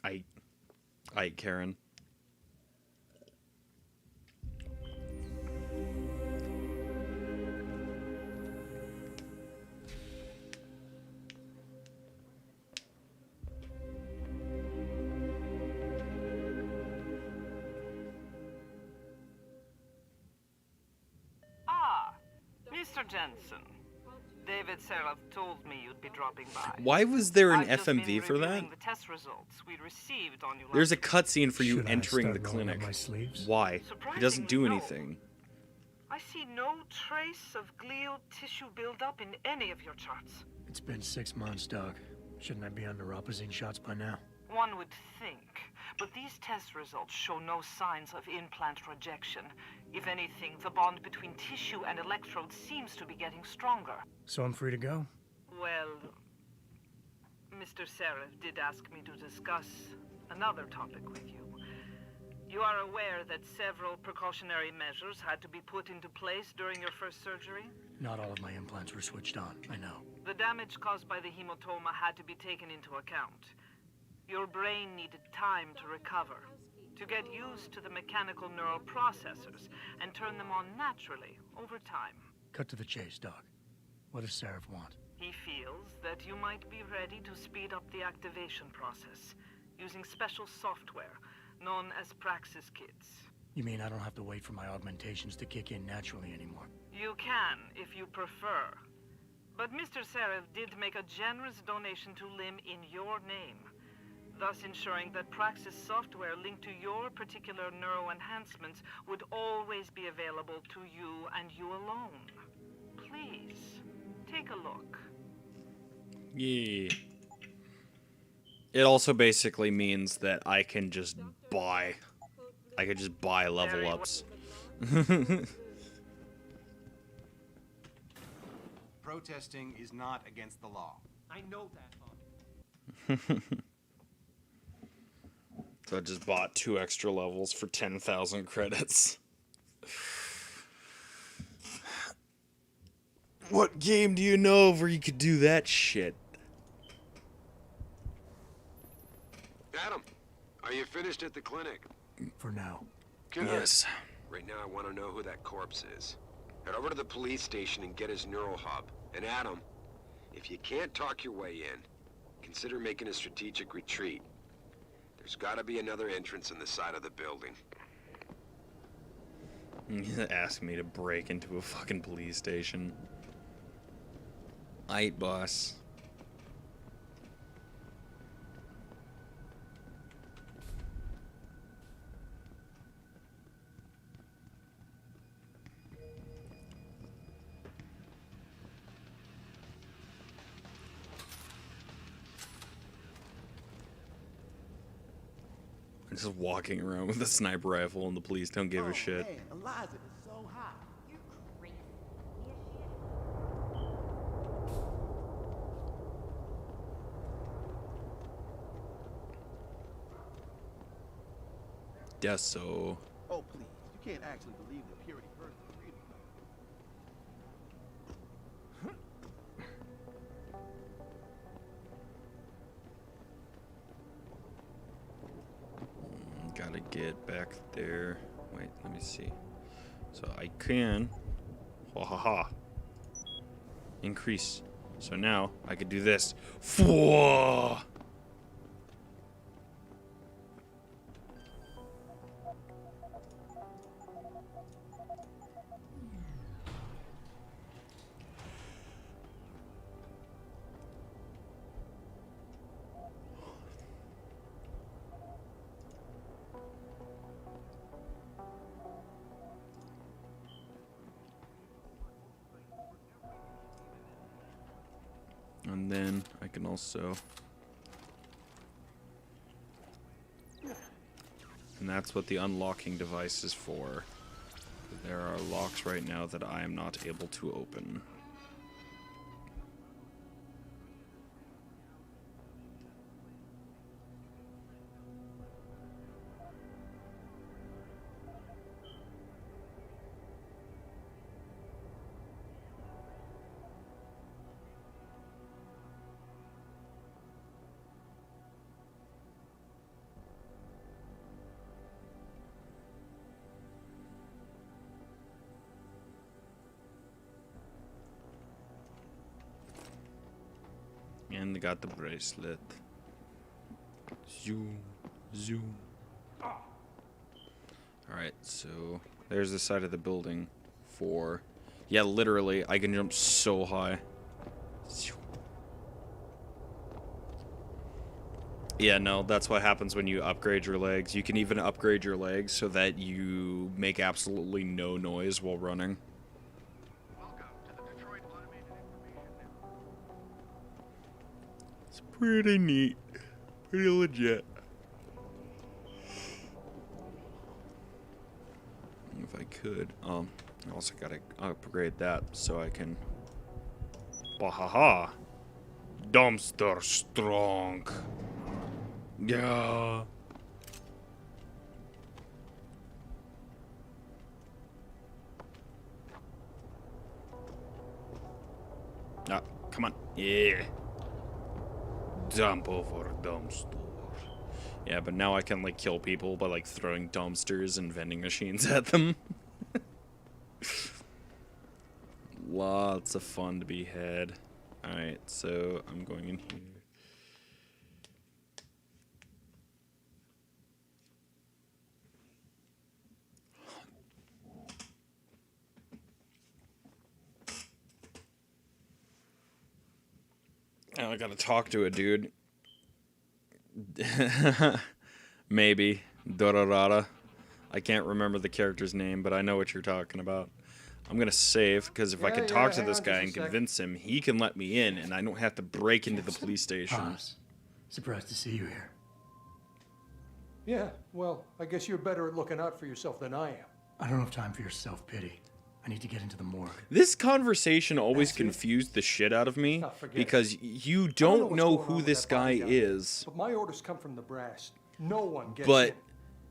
things. I, Karen. Mr. Jensen, David Seraph told me you'd be dropping by. Why was there an I've just been FMV for that? reviewing the test results we received on you There's a last cutscene for you Should I entering the start rolling up clinic. my sleeves? Why? He doesn't do Surprisingly, no. anything. I see no trace of glial tissue buildup in any of your charts. It's been 6 months, Doc. Shouldn't I be on neuropozyne shots by now? One would think, but these test results show no signs of implant rejection. If anything, the bond between tissue and electrodes seems to be getting stronger. So I'm free to go? Well, Mr. Seraph did ask me to discuss another topic with you. You are aware that several precautionary measures had to be put into place during your first surgery? Not all of my implants were switched on, I know. The damage caused by the hematoma had to be taken into account. Your brain needed time to recover, to get used to the mechanical neural processors and turn them on naturally over time. Cut to the chase, Doc. What does Seraph want? He feels that you might be ready to speed up the activation process using special software known as Praxis Kits. You mean I don't have to wait for my augmentations to kick in naturally anymore? You can, if you prefer. But Mr. Seraph did make a generous donation to LIM in your name, thus ensuring that Praxis software linked to your particular neuroenhancements would always be available to you and you alone. Please, take a look. Yeah. It also basically means that I can just buy I could just buy level ups. Protesting is not against the law. I know that, Father. So I just bought 2 extra levels for 10,000 credits. What game do you know of where you could do that shit? Adam, are you finished at the clinic? For now. Good. Yes. Right now I want to know who that corpse is. Head over to the police station and get his neural hub. And Adam, if you can't talk your way in, consider making a strategic retreat. There's gotta be another entrance in the side of the building. Ask me to break into a fucking police station. Aight, boss. Just walking around with a sniper rifle and the police don't give a shit. Man, Eliza is so hot. You're crazy. Yes, so. Oh, please. You can't actually believe the purity person reading. Gotta get back there. Wait, let me see. So I can. Ha ha ha. Increase. So now I could do this. Fwah! And then I can also, and that's what the unlocking device is for. There are locks right now that I am not able to open. And they got the bracelet. Zoom, zoom. Alright, so there's the side of the building for... Yeah, literally, I can jump so high. Yeah, no, that's what happens when you upgrade your legs. You can even upgrade your legs so that you make absolutely no noise while running. It's pretty neat. Pretty legit. If I could, I also gotta upgrade that so I can... Bahaha! Dumpster strong! Yeah! Ah, come on. Yeah! Dump over dumpster. Yeah, but now I can, like, kill people by, like, throwing dumpsters and vending machines at them. Lots of fun to be had. Alright, so I'm going in here. Now I gotta talk to a dude. Maybe. Dorarara. I can't remember the character's name, but I know what you're talking about. I'm gonna save, because if I can talk to this guy and convince him, he can let me in, and I don't have to break into the police station. Surprised to see you here. Yeah, well, I guess you're better at looking out for yourself than I am. I don't have time for your self-pity. I need to get into the morgue. This conversation always confused the shit out of me because you don't know who this guy is. But my orders come from the brass. No one gets But in.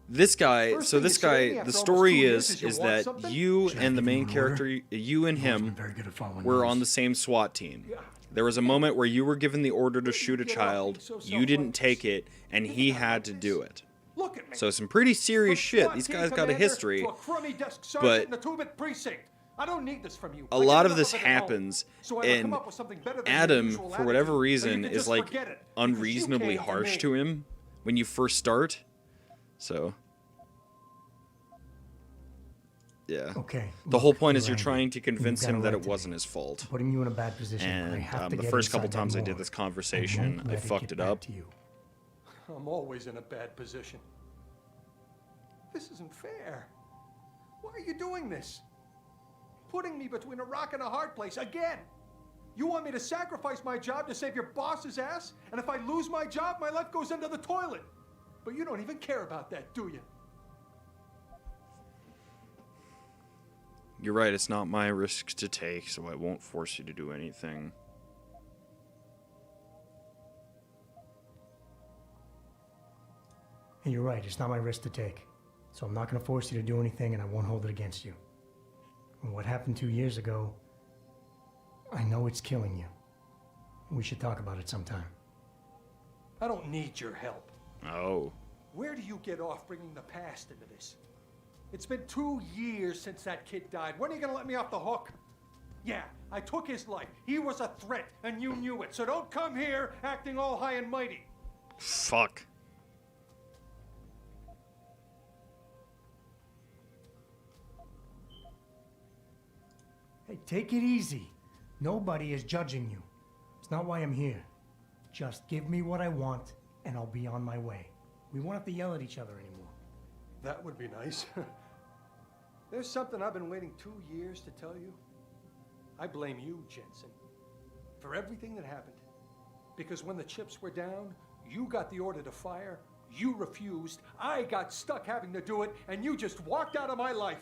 this guy, First so thing this you say to me guy, after the almost story 2 years is you want that something? you Should I and the give you main an order? character, you and him, Very good at following were orders. on the same SWAT team. There was a moment where you were given the order to shoot a child, you didn't take it, and he had to do it. Look at me. So some pretty serious shit. SWAT These team guys got a commander history, to a crummy desk sergeant but in the 2-bit precinct. I don't need this from you. a I get lot of enough this it at home. happens, So I will come and up with something better than your Adam, usual for whatever attitude, so you reason, can is just like forget it, because you unreasonably came to harsh me. to him when you first start. So, yeah. Okay. The whole point is you're you're trying to convince got a him that right it to be. wasn't his fault. Putting you in a bad position. but I And have to the get first couple inside that times I did morgue. this I conversation, won't I let fucked get it back up. to you. I'm always in a bad position. This isn't fair. Why are you doing this? Putting me between a rock and a hard place again. You want me to sacrifice my job to save your boss's ass? And if I lose my job, my life goes into the toilet. But you don't even care about that, do you? You're right, it's not my risk to take, so I won't force you to do anything. And you're right, it's not my risk to take. So I'm not going to force you to do anything, and I won't hold it against you. And what happened 2 years ago, I know it's killing you. We should talk about it sometime. I don't need your help. Oh. Where do you get off bringing the past into this? It's been 2 years since that kid died. When are you going to let me off the hook? Yeah, I took his life. He was a threat, and you knew it. So don't come here acting all high and mighty. Fuck. Hey, take it easy. Nobody is judging you. It's not why I'm here. Just give me what I want, and I'll be on my way. We won't have to yell at each other anymore. That would be nice. There's something I've been waiting 2 years to tell you. I blame you, Jensen, for everything that happened. Because when the chips were down, you got the order to fire, you refused, I got stuck having to do it, and you just walked out of my life.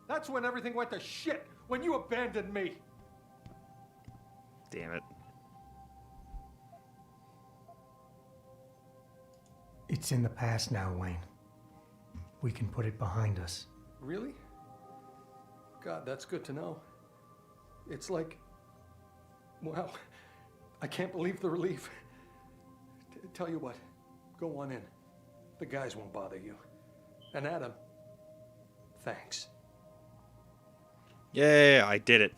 That's when everything went to shit, when you abandoned me. Damn it. It's in the past now, Wayne. We can put it behind us. Really? God, that's good to know. It's like, wow, I can't believe the relief. Tell you what, go on in. The guys won't bother you. And Adam, thanks. Yeah, I did it.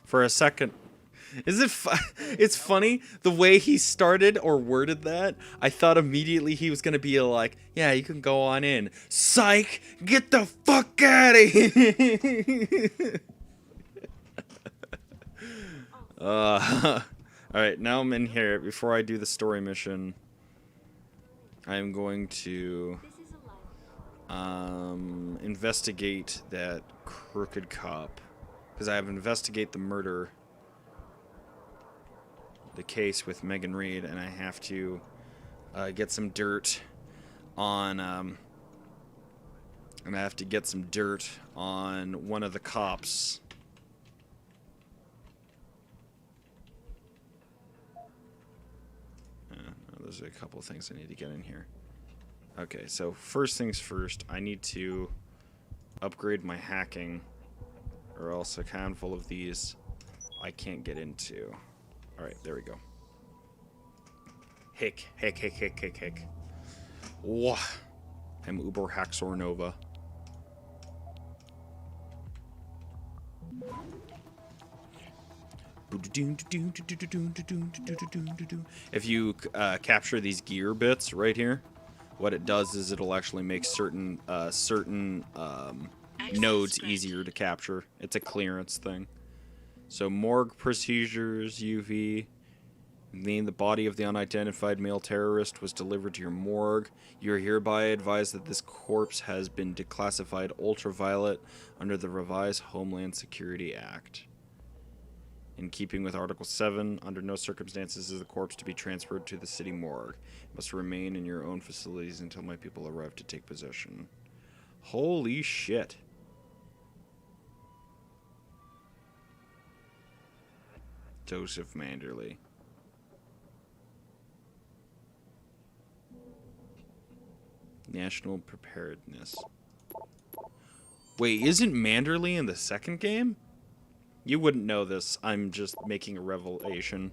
For a second. Is it it's funny the way he started or worded that. I thought immediately he was going to be like, yeah, you can go on in. Psych! Get the fuck out of here! Alright, now I'm in here. Before I do the story mission, I'm going to investigate that crooked cop. Because I have to investigate the murder, the case with Megan Reed, and I have to get some dirt on, and I have to get some dirt on one of the cops. There's a couple of things I need to get in here. Okay, so first things first, I need to upgrade my hacking, or else a handful of these I can't get into. Alright, there we go. Hick. Wah. I'm Uber Haxor Nova. If you capture these gear bits right here, what it does is it'll actually make certain nodes easier to capture. It's a clearance thing. So morgue procedures, UV. The body of the unidentified male terrorist was delivered to your morgue. You are hereby advised that this corpse has been declassified ultraviolet under the revised Homeland Security Act. In keeping with Article 7, under no circumstances is the corpse to be transferred to the city morgue. It must remain in your own facilities until my people arrive to take possession. Holy shit. Joseph Manderley. National preparedness. Wait, isn't Manderley in the second game? You wouldn't know this. I'm just making a revelation.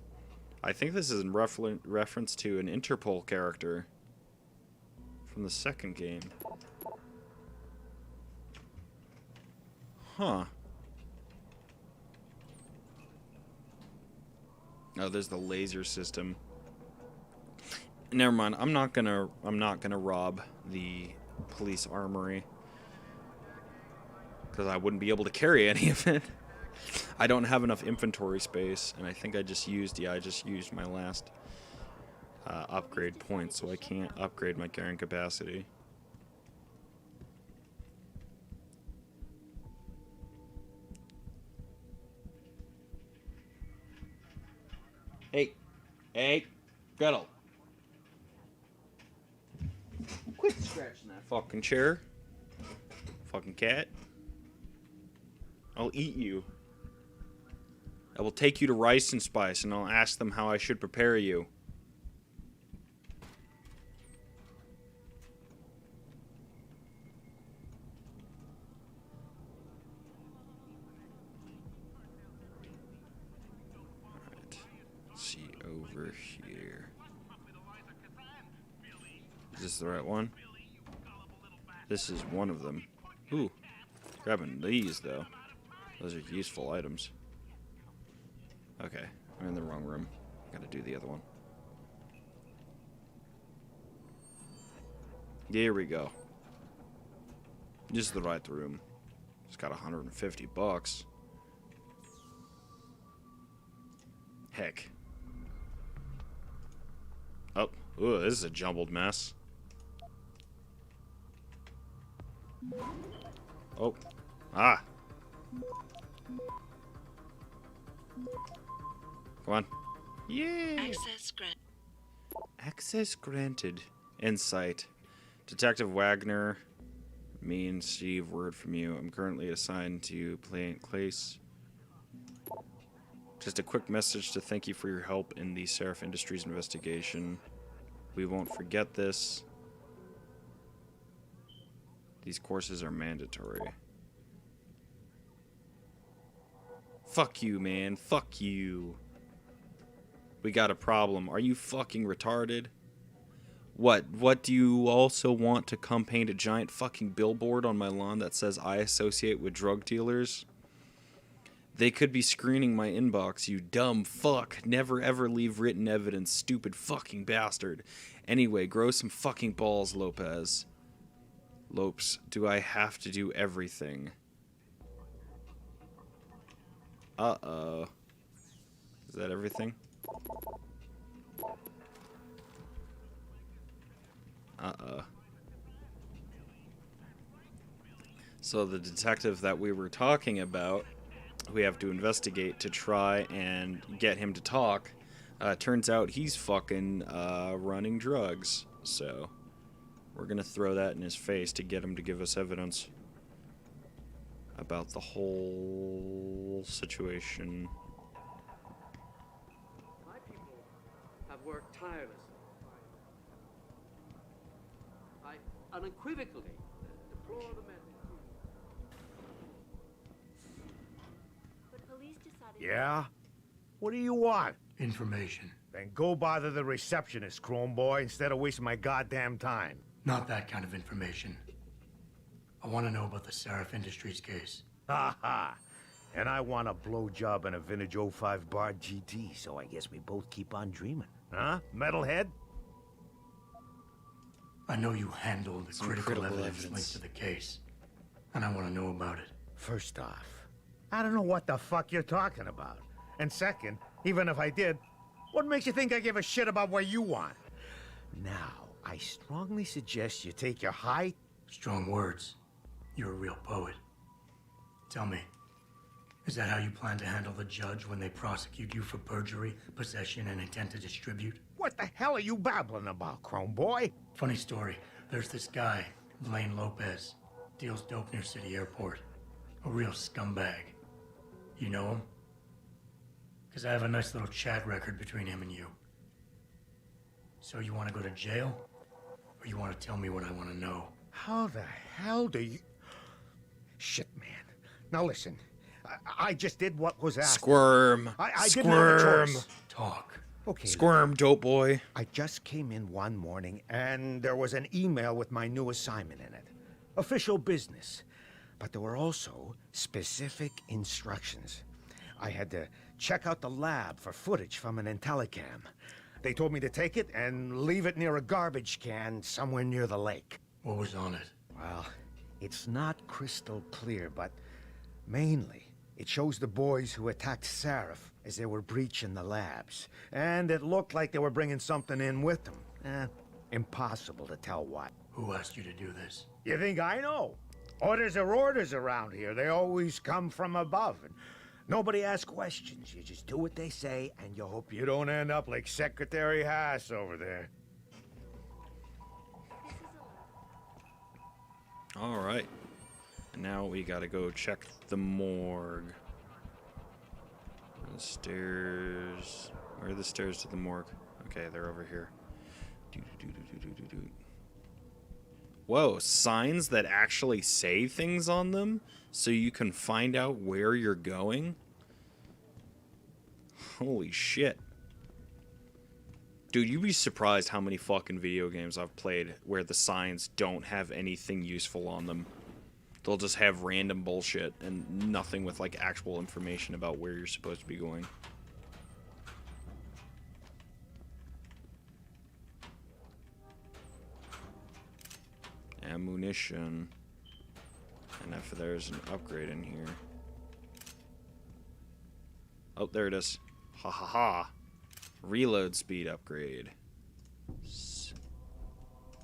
I think this is in reference to an Interpol character from the second game. Huh. Oh, there's the laser system. Never mind. I'm not gonna rob the police armory because I wouldn't be able to carry any of it. I don't have enough inventory space, and I think I just used my last upgrade point, so I can't upgrade my carrying capacity. Hey, Gretel. Quit scratching that fucking chair. Fucking cat. I'll eat you. I will take you to Rice and Spice, and I'll ask them how I should prepare you. Alright. Let's see over here. Is this the right one? This is one of them. Ooh. Grabbing these, though. Those are useful items. Okay, I'm in the wrong room. Gotta do the other one. Here we go. This is the right room. It's got 150 bucks. Heck. Oh, ooh, this is a jumbled mess. Oh. Ah. Come on. Yay! Access granted. Insight. Detective Wagner. Me and Steve, word from you. I'm currently assigned to place. Just a quick message to thank you for your help in the Seraph Industries investigation. We won't forget this. These courses are mandatory. Fuck you, man. Fuck you. We got a problem. Are you fucking retarded? What do you also want to come paint a giant fucking billboard on my lawn that says I associate with drug dealers? They could be screening my inbox, you dumb fuck. Never ever leave written evidence, stupid fucking bastard. Anyway, grow some fucking balls, Lopez. Lopes, do I have to do everything? Uh-oh. Is that everything? Uh-oh. So the detective that we were talking about, we have to investigate to try and get him to talk, turns out he's fucking running drugs. So we're gonna throw that in his face to get him to give us evidence about the whole situation. My people have worked tirelessly. I unequivocally deplore the methods. But police decided. Yeah? What do you want? Information. Then go bother the receptionist, Chrome Boy, instead of wasting my goddamn time. Not that kind of information. I want to know about the Seraph Industries case. Ha ha! And I want a blowjob and a vintage 05 bar GT, so I guess we both keep on dreaming. Huh, metalhead? I know you handled the critical evidence linked to the case, and I want to know about it. First off, I don't know what the fuck you're talking about. And second, even if I did, what makes you think I give a shit about what you want? Now, I strongly suggest you take your high... Strong words. You're a real poet. Tell me, Is that how you plan to handle the judge when they prosecute you for perjury, possession, and intent to distribute? What the hell are you babbling about, Chrome Boy? Funny story. There's this guy, Blaine Lopez. Deals dope near City Airport. A real scumbag. You know him? Because I have a nice little chat record between him and you. So you want to go to jail? Or you want to tell me what I want to know? How the hell do you... Shit, man. Now listen, I just did what was asked. Squirm. I Squirm. didn't have a choice. Talk. Okay. Squirm, dope boy. I just came in one morning and there was an email with my new assignment in it. Official business. But there were also specific instructions. I had to check out the lab for footage from an Intellicam. They told me to take it and leave it near a garbage can somewhere near the lake. What was on it? Well, it's not crystal clear, but mainly it shows the boys who attacked Seraph as they were breaching the labs. And it looked like they were bringing something in with them. Impossible to tell what. Who asked you to do this? You think I know? Orders are orders around here. They always come from above. And nobody asks questions. You just do what they say, and you hope you don't end up like Secretary Haas over there. All right. And now we gotta go check the morgue. The stairs. Where are the stairs to the morgue? Okay, they're over here. Whoa, signs that actually say things on them so you can find out where you're going? Holy shit. Dude, you'd be surprised how many fucking video games I've played where the signs don't have anything useful on them. They'll just have random bullshit and nothing with like actual information about where you're supposed to be going. Ammunition. And if there's an upgrade in here. Oh, there it is. Ha ha ha. Reload speed upgrade.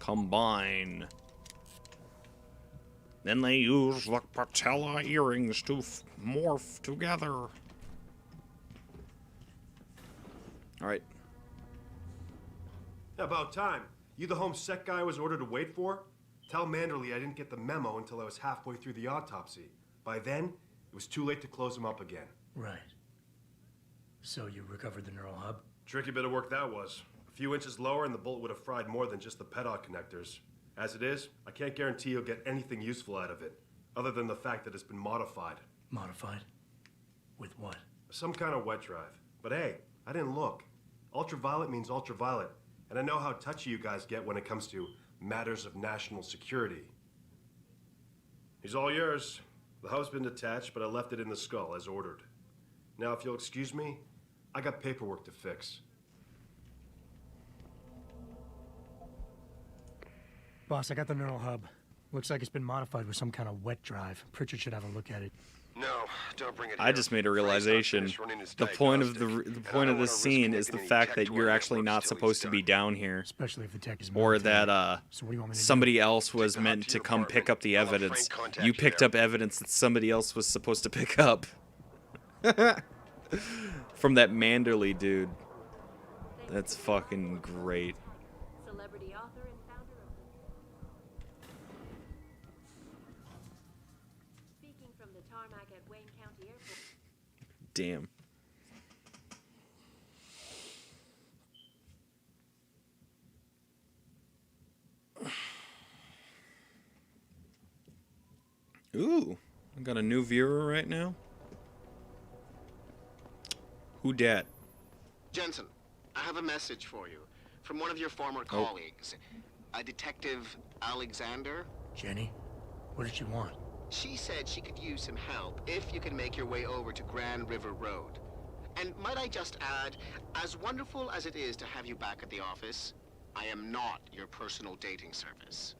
Combine. Then they use the patella earrings to morph together. Alright. About time. You the home sec guy I was ordered to wait for? Tell Manderley I didn't get the memo until I was halfway through the autopsy. By then, it was too late to close him up again. Right. So you recovered the neural hub? Tricky bit of work that was. A few inches lower and the bullet would have fried more than just the pedal connectors. As it is, I can't guarantee you'll get anything useful out of it, other than the fact that it's been modified. Modified? With what? Some kind of wet drive. But hey, I didn't look. Ultraviolet means ultraviolet, and I know how touchy you guys get when it comes to matters of national security. He's all yours. The hub's been detached, but I left it in the skull as ordered. Now, if you'll excuse me, I got paperwork to fix. Boss, I got the neural hub. Looks like it's been modified with some kind of wet drive. Pritchard should have a look at it. No, don't bring it I just made a realization. The point of this scene is the fact that you're actually not supposed to be down here. Especially if the tech is or that So what do you want me to somebody else was meant to come pick up the evidence. You picked up evidence that somebody else was supposed to pick up. From that Manderley dude. That's fucking great. Celebrity author and founder of Speaking from the tarmac at Wayne County Airport. Damn. Ooh, I got a new viewer right now. Who dat? Jensen, I have a message for you from one of your former colleagues, a Detective Alexander. Jenny? What did she want? She said she could use some help if you can make your way over to Grand River Road. And might I just add, as wonderful as it is to have you back at the office, I am not your personal dating service.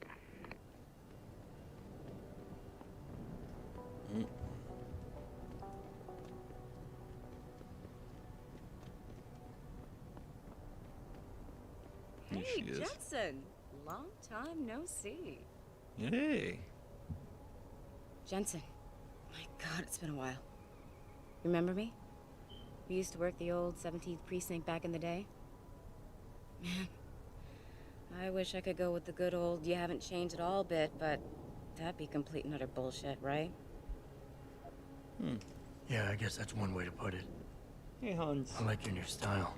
Hey, Jensen. Long time no see. Hey. Jensen. My God, it's been a while. Remember me? We used to work the old 17th precinct back in the day. Man, I wish I could go with the good old you haven't changed at all bit, but that'd be complete and utter bullshit, right? Yeah, I guess that's one way to put it. Hey, Hans. I like your new style.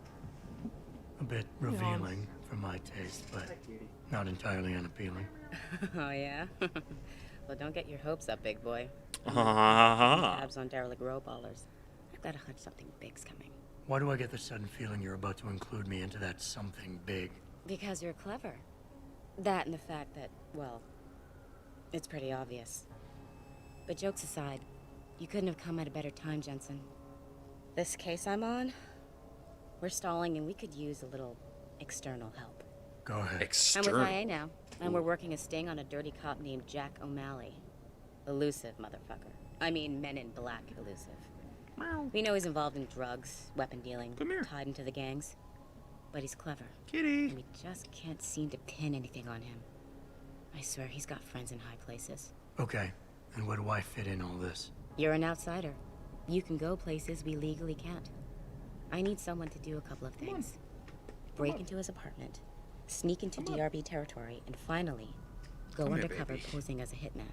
A bit revealing for my taste, but not entirely unappealing. Oh, yeah? Well, don't get your hopes up, big boy. Tabs on derelict row ballers. I've got a hunch something big's coming. Why do I get the sudden feeling you're about to include me into that something big? Because you're clever. That and the fact that, well, it's pretty obvious. But jokes aside, you couldn't have come at a better time, Jensen. This case I'm on, we're stalling and we could use a little external help. Go ahead. I'm with IA now, and we're working a sting on a dirty cop named Jack O'Malley. Elusive motherfucker. I mean, Men in Black elusive. We know he's involved in drugs, weapon dealing, tied into the gangs. But he's clever. Kitty. And we just can't seem to pin anything on him. I swear, he's got friends in high places. Okay, and where do I fit in all this? You're an outsider. You can go places we legally can't. I need someone to do a couple of things. Break into his apartment, sneak into DRB territory, and finally, go undercover posing as a hitman.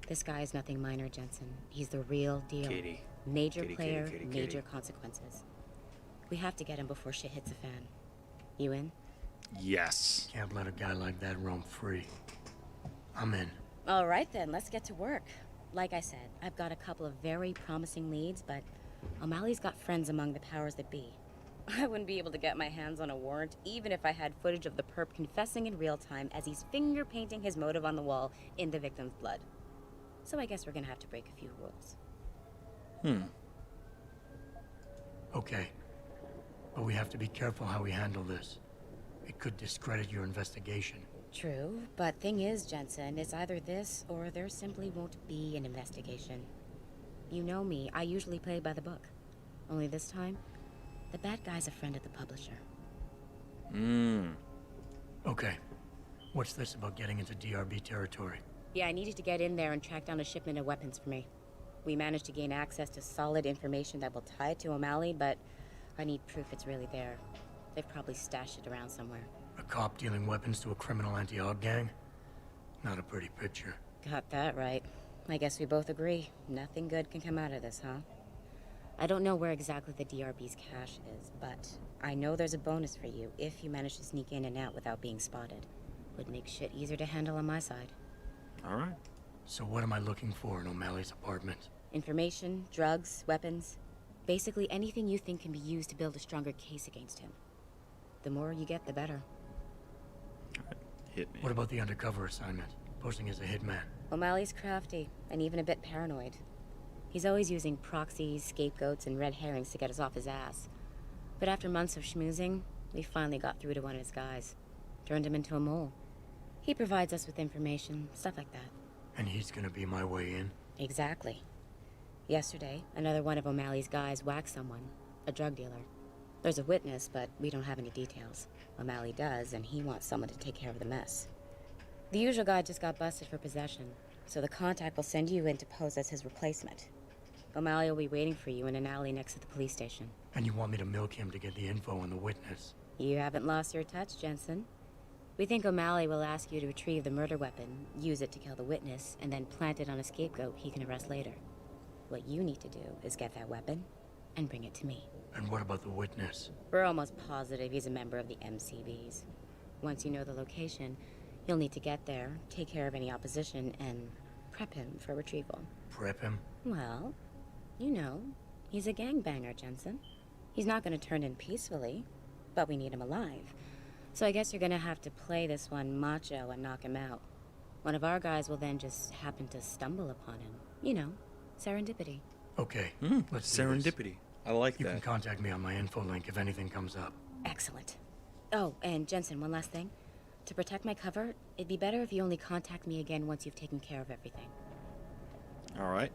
This guy is nothing minor, Jensen. He's the real deal. Kitty. Major Kitty, player, kitty, major consequences. We have to get him before shit hits the fan. You in? Yes. Can't let a guy like that roam free. I'm in. All right then, let's get to work. Like I said, I've got a couple of very promising leads, but O'Malley's got friends among the powers that be. I wouldn't be able to get my hands on a warrant, even if I had footage of the perp confessing in real time as he's finger painting his motive on the wall in the victim's blood. So I guess we're gonna have to break a few rules. Okay. But we have to be careful how we handle this. It could discredit your investigation. True, but thing is, Jensen, it's either this or there simply won't be an investigation. You know me, I usually play by the book. Only this time, the bad guy's a friend of the publisher. Okay. What's this about getting into DRB territory? Yeah, I needed to get in there and track down a shipment of weapons for me. We managed to gain access to solid information that will tie it to O'Malley, but I need proof it's really there. They've probably stashed it around somewhere. A cop dealing weapons to a criminal anti-aug gang? Not a pretty picture. Got that right. I guess we both agree. Nothing good can come out of this, huh? I don't know where exactly the DRB's cache is, but I know there's a bonus for you if you manage to sneak in and out without being spotted. Would make shit easier to handle on my side. All right. So what am I looking for in O'Malley's apartment? Information, drugs, weapons. Basically anything you think can be used to build a stronger case against him. The more you get, the better. Hit me. What about the undercover assignment? Posing as a hitman? O'Malley's crafty, and even a bit paranoid. He's always using proxies, scapegoats, and red herrings to get us off his ass. But after months of schmoozing, we finally got through to one of his guys. Turned him into a mole. He provides us with information, stuff like that. And he's gonna be my way in? Exactly. Yesterday, another one of O'Malley's guys whacked someone, a drug dealer. There's a witness, but we don't have any details. O'Malley does, and he wants someone to take care of the mess. The usual guy just got busted for possession, so the contact will send you in to pose as his replacement. O'Malley will be waiting for you in an alley next to the police station. And you want me to milk him to get the info on the witness? You haven't lost your touch, Jensen. We think O'Malley will ask you to retrieve the murder weapon, use it to kill the witness, and then plant it on a scapegoat he can arrest later. What you need to do is get that weapon and bring it to me. And what about the witness? We're almost positive he's a member of the MCBs. Once you know the location, you'll need to get there, take care of any opposition, and prep him for retrieval. Prep him? Well, you know, he's a gangbanger, Jensen. He's not going to turn in peacefully, but we need him alive. So I guess you're going to have to play this one macho and knock him out. One of our guys will then just happen to stumble upon him. You know, serendipity. Okay, let's do this. Serendipity. I like You that. can contact me on my info link if anything comes up. Excellent. Oh, and Jensen, one last thing. To protect my cover, it'd be better if you only contact me again once you've taken care of everything. All right.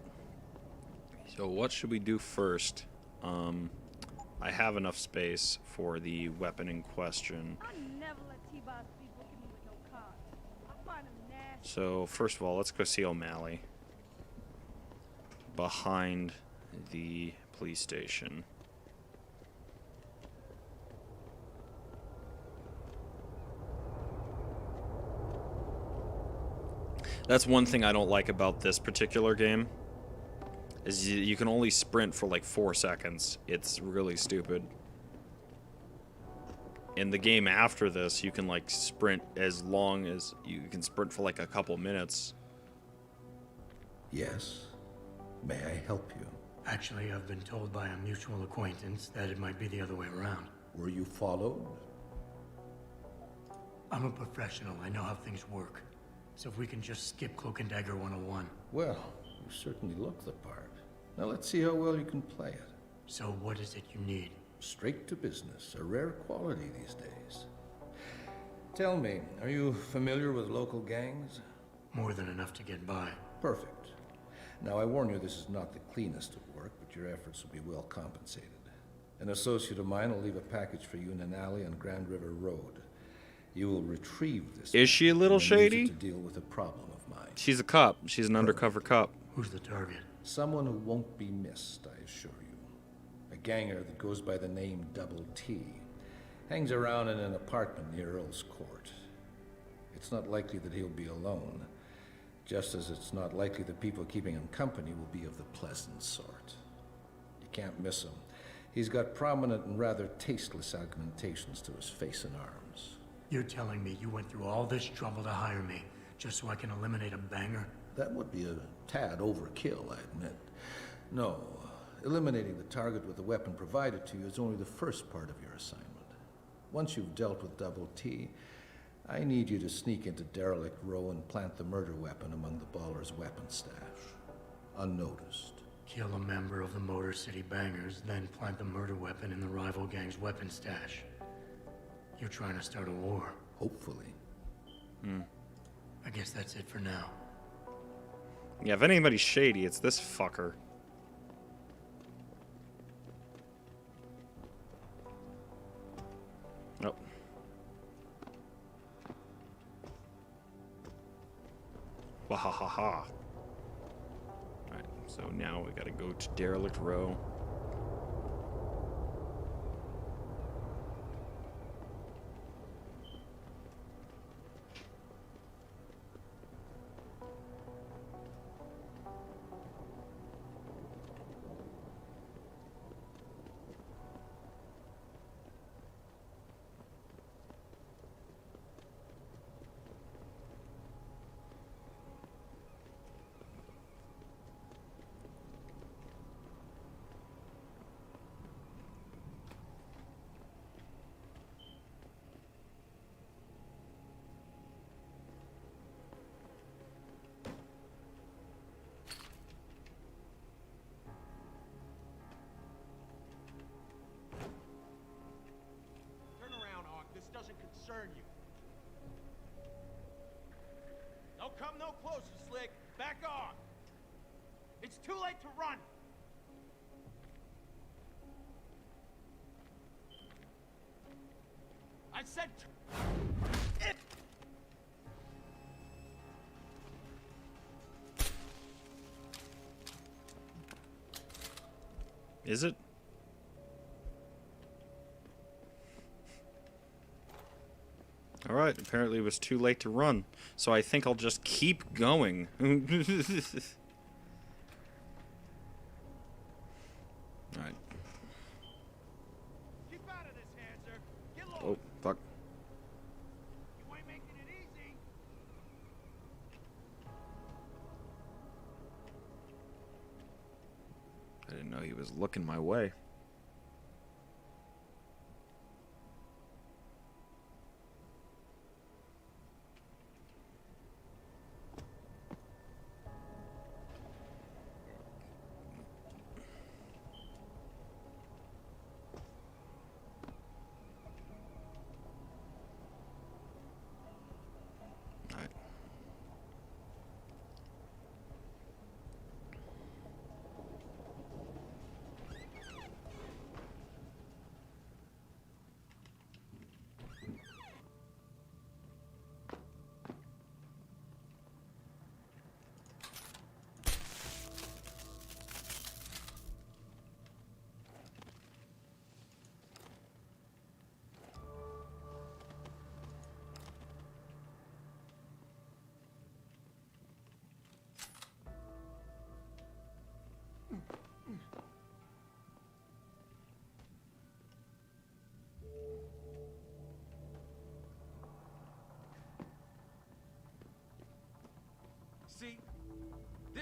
So what should we do first? I have enough space for the weapon in question. I never let T-Boss people give me with no cards. I find them nasty. So first of all, let's go see O'Malley. Behind the police station. That's one thing I don't like about this particular game, is you can only sprint for like 4 seconds. It's really stupid. In the game after this, you can like sprint as long as you can sprint for like a couple minutes. Yes. May I help you? Actually, I've been told by a mutual acquaintance that it might be the other way around. Were you followed? I'm a professional. I know how things work. So if we can just skip Cloak and Dagger 101. Well, you certainly look the part. Now let's see how well you can play it. So what is it you need? Straight to business, a rare quality these days. Tell me, are you familiar with local gangs? More than enough to get by. Perfect. Now I warn you, this is not the cleanest of work, but your efforts will be well compensated. An associate of mine will leave a package for you in an alley on Grand River Road. You will retrieve this. Is she a little and use it shady? to deal with a problem of mine. She's a cop. She's an undercover cop. Who's the target? Someone who won't be missed, I assure you. A ganger that goes by the name Double T. Hangs around in an apartment near Earl's Court. It's not likely that he'll be alone, just as it's not likely the people keeping him company will be of the pleasant sort. You can't miss him. He's got prominent and rather tasteless augmentations to his face and arms. You're telling me you went through all this trouble to hire me, just so I can eliminate a banger? That would be a tad overkill, I admit. No, eliminating the target with the weapon provided to you is only the first part of your assignment. Once you've dealt with Double T, I need you to sneak into Derelict Row and plant the murder weapon among the baller's weapon stash. Unnoticed. Kill a member of the Motor City Bangers, then plant the murder weapon in the rival gang's weapon stash. You're trying to start a war. Hopefully. I guess that's it for now. Yeah, if anybody's shady, it's this fucker. Oh. Wahahaha. Alright, so now we gotta go to Derelict Row. This doesn't concern you. Don't come no closer, Slick. Back off. It's too late to run. I said... Is it? Alright, apparently it was too late to run, so I think I'll just keep going. Alright. Keep out of this, Hanser. Get low. Oh, fuck. You ain't making it easy. I didn't know he was looking my way.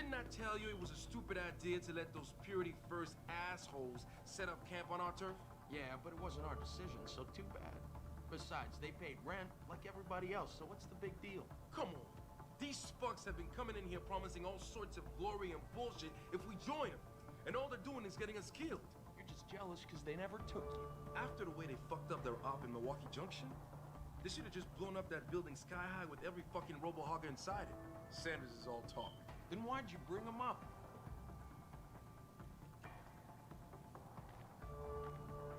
didn't I tell you it was a stupid idea to let those Purity First assholes set up camp on our turf? Yeah, but it wasn't our decision, so too bad. Besides, they paid rent like everybody else, so what's the big deal? Come on. These fucks have been coming in here promising all sorts of glory and bullshit if we join them. And all they're doing is getting us killed. You're just jealous because they never took you. After the way they fucked up their op in Milwaukee Junction, they should have just blown up that building sky high with every fucking robo-hogger inside it. Sanders is all talk. Then why'd you bring them up?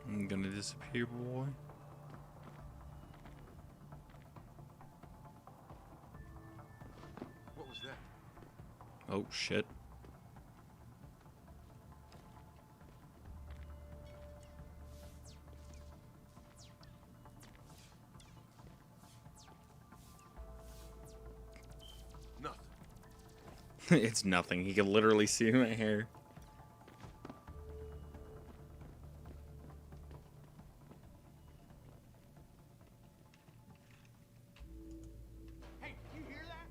I'm gonna disappear, boy. What was that? Oh, shit. Nothing. It's nothing. He can literally see my hair. Hey, you hear that?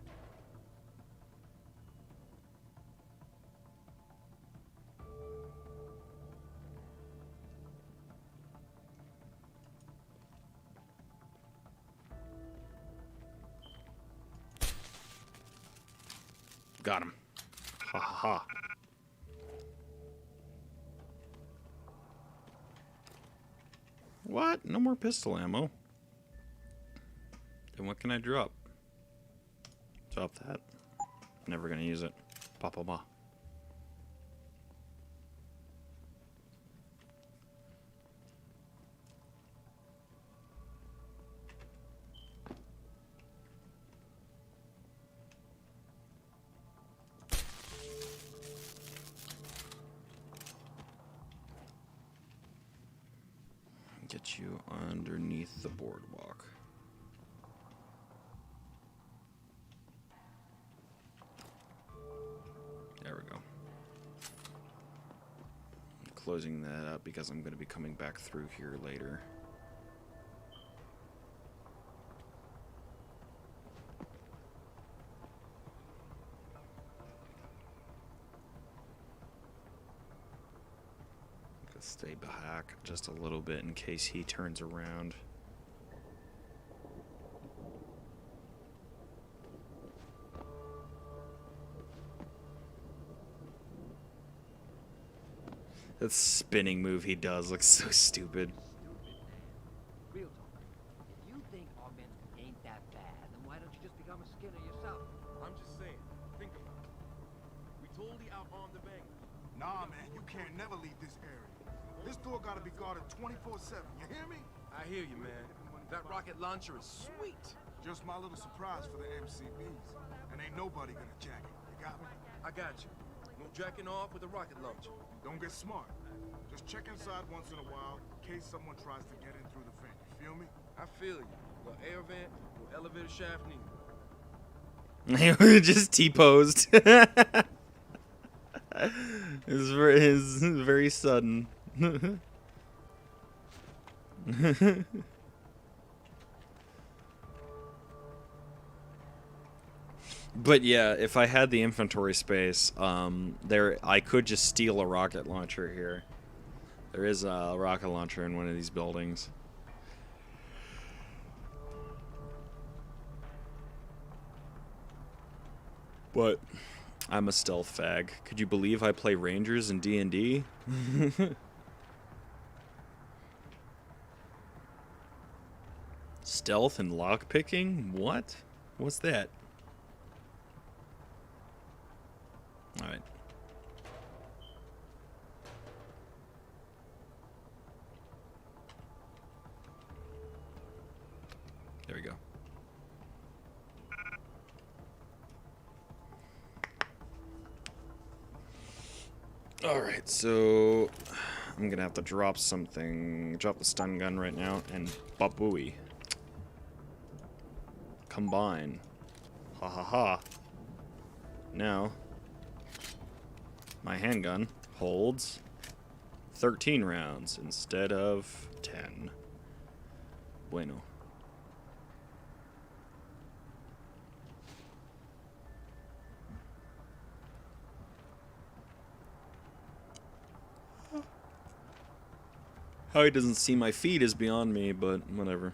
Got him. Ha ha ha. What? No more pistol ammo. Then what can I drop? Drop that. Never gonna use it. Pa pa pa. Get you underneath the boardwalk. There we go. I'm closing that up because I'm going to be coming back through here later. Stay back just a little bit in case he turns around. That spinning move he does looks so stupid. Real talk. If you think augmented ain't that bad, then why don't you just become a skinner yourself? I'm just saying. Think about it. We totally out-armed the bangers. Nah, man, you can't never leave this area. This door gotta be guarded 24/7, you hear me? I hear you, man. That rocket launcher is sweet. Just my little surprise for the MCBs. And ain't nobody gonna jack it, you got me? I got you. No jacking off with a rocket launcher. Don't get smart. Just check inside once in a while in case someone tries to get in through the vent, you feel me? I feel you. No air vent, no elevator shaft neither. Just T-posed. It's very sudden. But yeah, if I had the inventory space, I could just steal a rocket launcher here. There is a rocket launcher in one of these buildings. But I'm a stealth fag. Could you believe I play Rangers in D&D? Stealth and lockpicking? What? What's that? Alright. There we go. Alright, so I'm gonna have to drop something. Drop the stun gun right now and babooey. Combine. Ha ha ha. Now, my handgun holds 13 rounds instead of 10. Bueno. How he doesn't see my feet is beyond me, but whatever.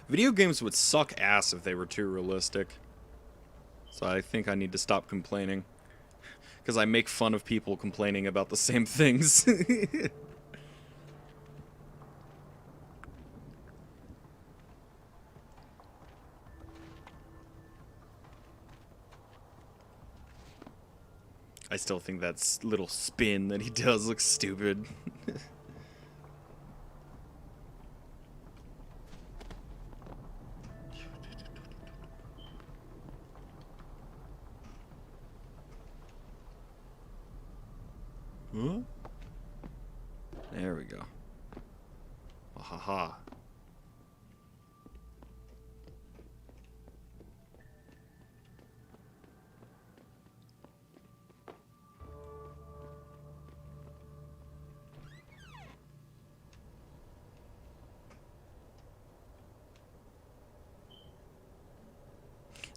Video games would suck ass if they were too realistic. So I think I need to stop complaining. Because I make fun of people complaining about the same things. I still think that little spin that he does looks stupid. Huh? There we go. Ha ha.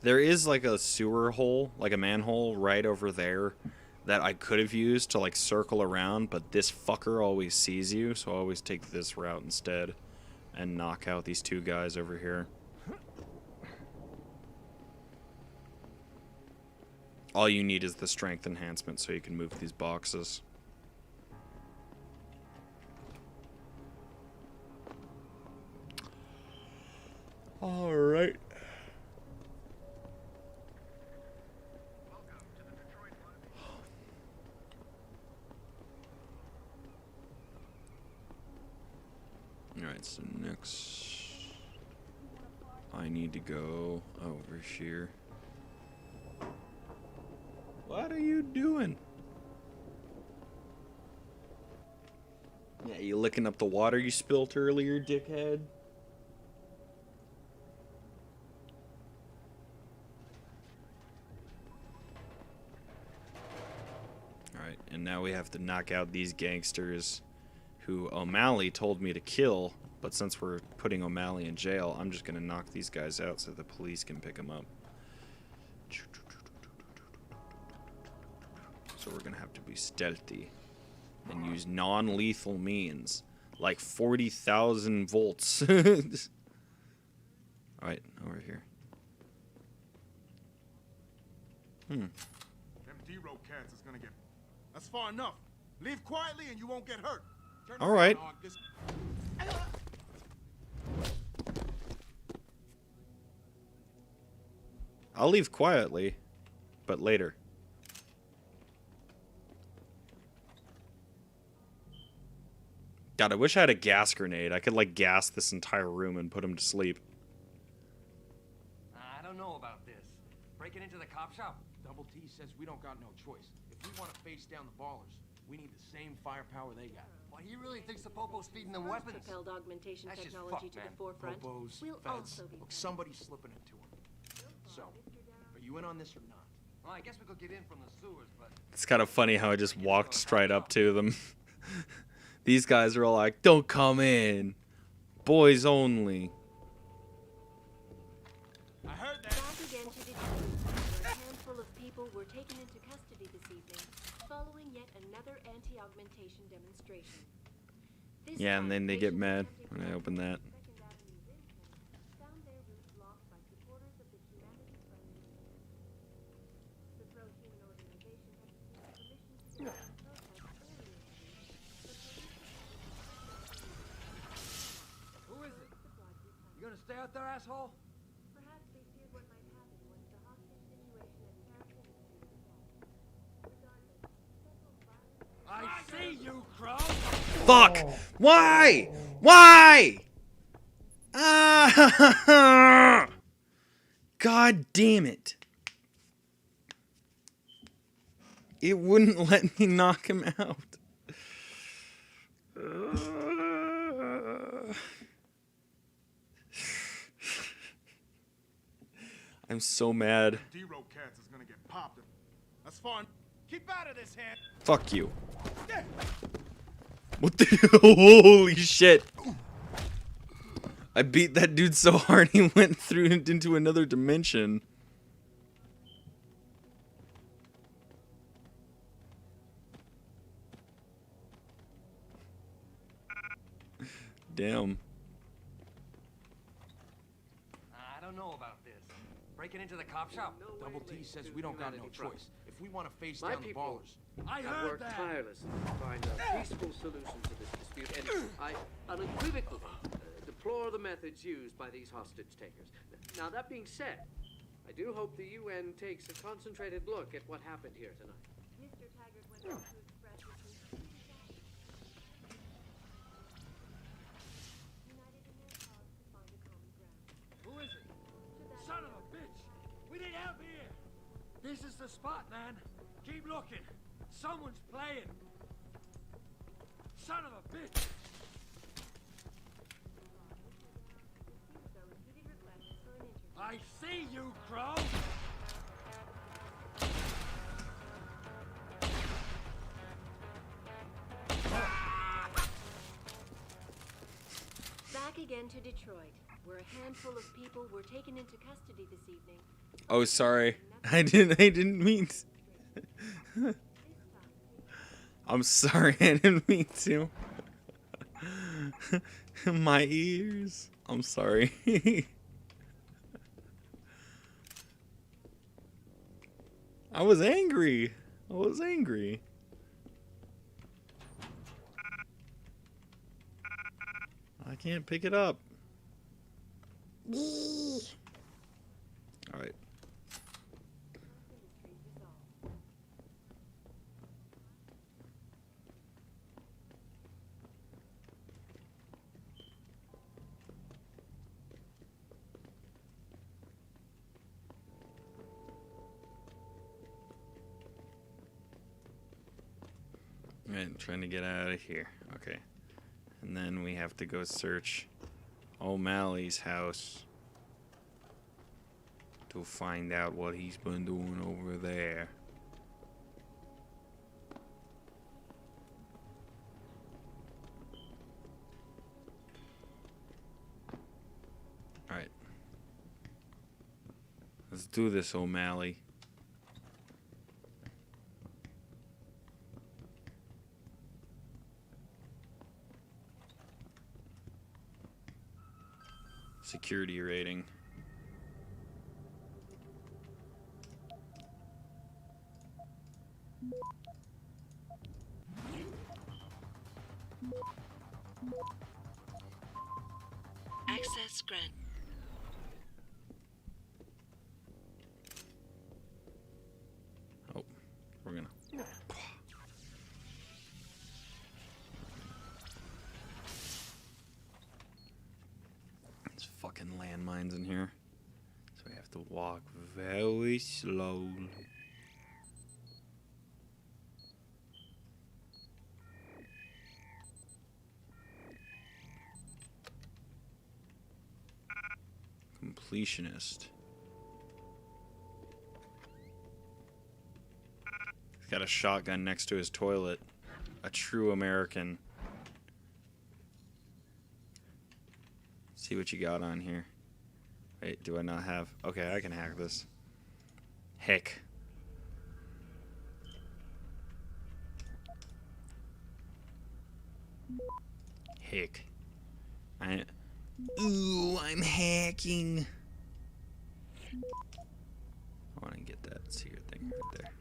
There is like a sewer hole, like a manhole right over there that I could have used to like circle around, but this fucker always sees you, so I always take this route instead and knock out these two guys over here. All you need is the strength enhancement so you can move these boxes. All right. Alright, so next I need to go over here. What are you doing? Yeah, you licking up the water you spilt earlier, dickhead? Alright, and now we have to knock out these gangsters who O'Malley told me to kill, but since we're putting O'Malley in jail, I'm just gonna knock these guys out so the police can pick them up. So we're gonna have to be stealthy and use non-lethal means, like 40,000 volts. Alright, over here. Them D-row cats is gonna get... That's far enough. Leave quietly and you won't get hurt. All right. I'll leave quietly, but later. God, I wish I had a gas grenade. I could, like, gas this entire room and put him to sleep. I don't know about this. Breaking into the cop shop? Double T says we don't got no choice. If we want to face down the ballers, we need the same firepower they got. Why, he really thinks the Popo's feeding them weapons? Propelled augmentation That's just technology fucked, to man. the forefront. Popos, We'll feds. also be Look, somebody's slipping it to him. So, are you in on this or not? Well, I guess we could get in from the sewers, but... It's kind of funny how I just walked straight up to them. These guys are all like, don't come in. Boys only. I heard that. Back again to the news. A handful of people were taken into custody this evening, following yet another anti-augmentation demonstration. This Yeah, and then they get patients mad attempting when I open that. Second Avenue Vinton found their route blocked by supporters of the humanity-friendly movement. The pro-human organization had received permission to conduct protests earlier this week, but police Who is it? You gonna stay out there, asshole? perhaps they feared what might happen once the hostage situation at Sarah Industries is regardless, several violent... I see you, Crow! Fuck! Why? Why? Ah! God damn it. It wouldn't let me knock him out. I'm so mad. D-row cats is gonna get popped. That's far. Keep out of this, hand. Fuck you. What the? Holy shit. I beat that dude so hard he went through into another dimension. Damn. I don't know about this. Breaking into the cop shop? Double T says we don't got no choice. If we want to face My down the people ballers. have worked tirelessly to find a peaceful solution to this dispute, and I unequivocally deplore the methods used by these hostage takers. Now, that being said, I do hope the UN takes a concentrated look at what happened here tonight. Mr. Taggart went on to express his sincere desire. United in their cause to find a common ground. Who is it? Son of a bitch! We need help here! This is the spot, man. Keep looking. Someone's playing. Son of a bitch! I see you, Crow! Back again to Detroit, where a handful of people were taken into custody this evening. Oh, sorry. I didn't mean to. I'm sorry. I didn't mean to. My ears. I'm sorry. I was angry. I was angry. I can't pick it up. All right. Right, I'm trying to get out of here. Okay. And then we have to go search O'Malley's house to find out what he's been doing over there. Alright. Let's do this, O'Malley. Security rating. Access grant. Oh, we're gonna. There's fucking landmines in here, so we have to walk very slowly. Completionist. He's got a shotgun next to his toilet. A true American. See what you got on here. Wait, do I not have? Okay, I can hack this. Heck. Heck. Ooh, I'm hacking. I want to get that secret thing right there.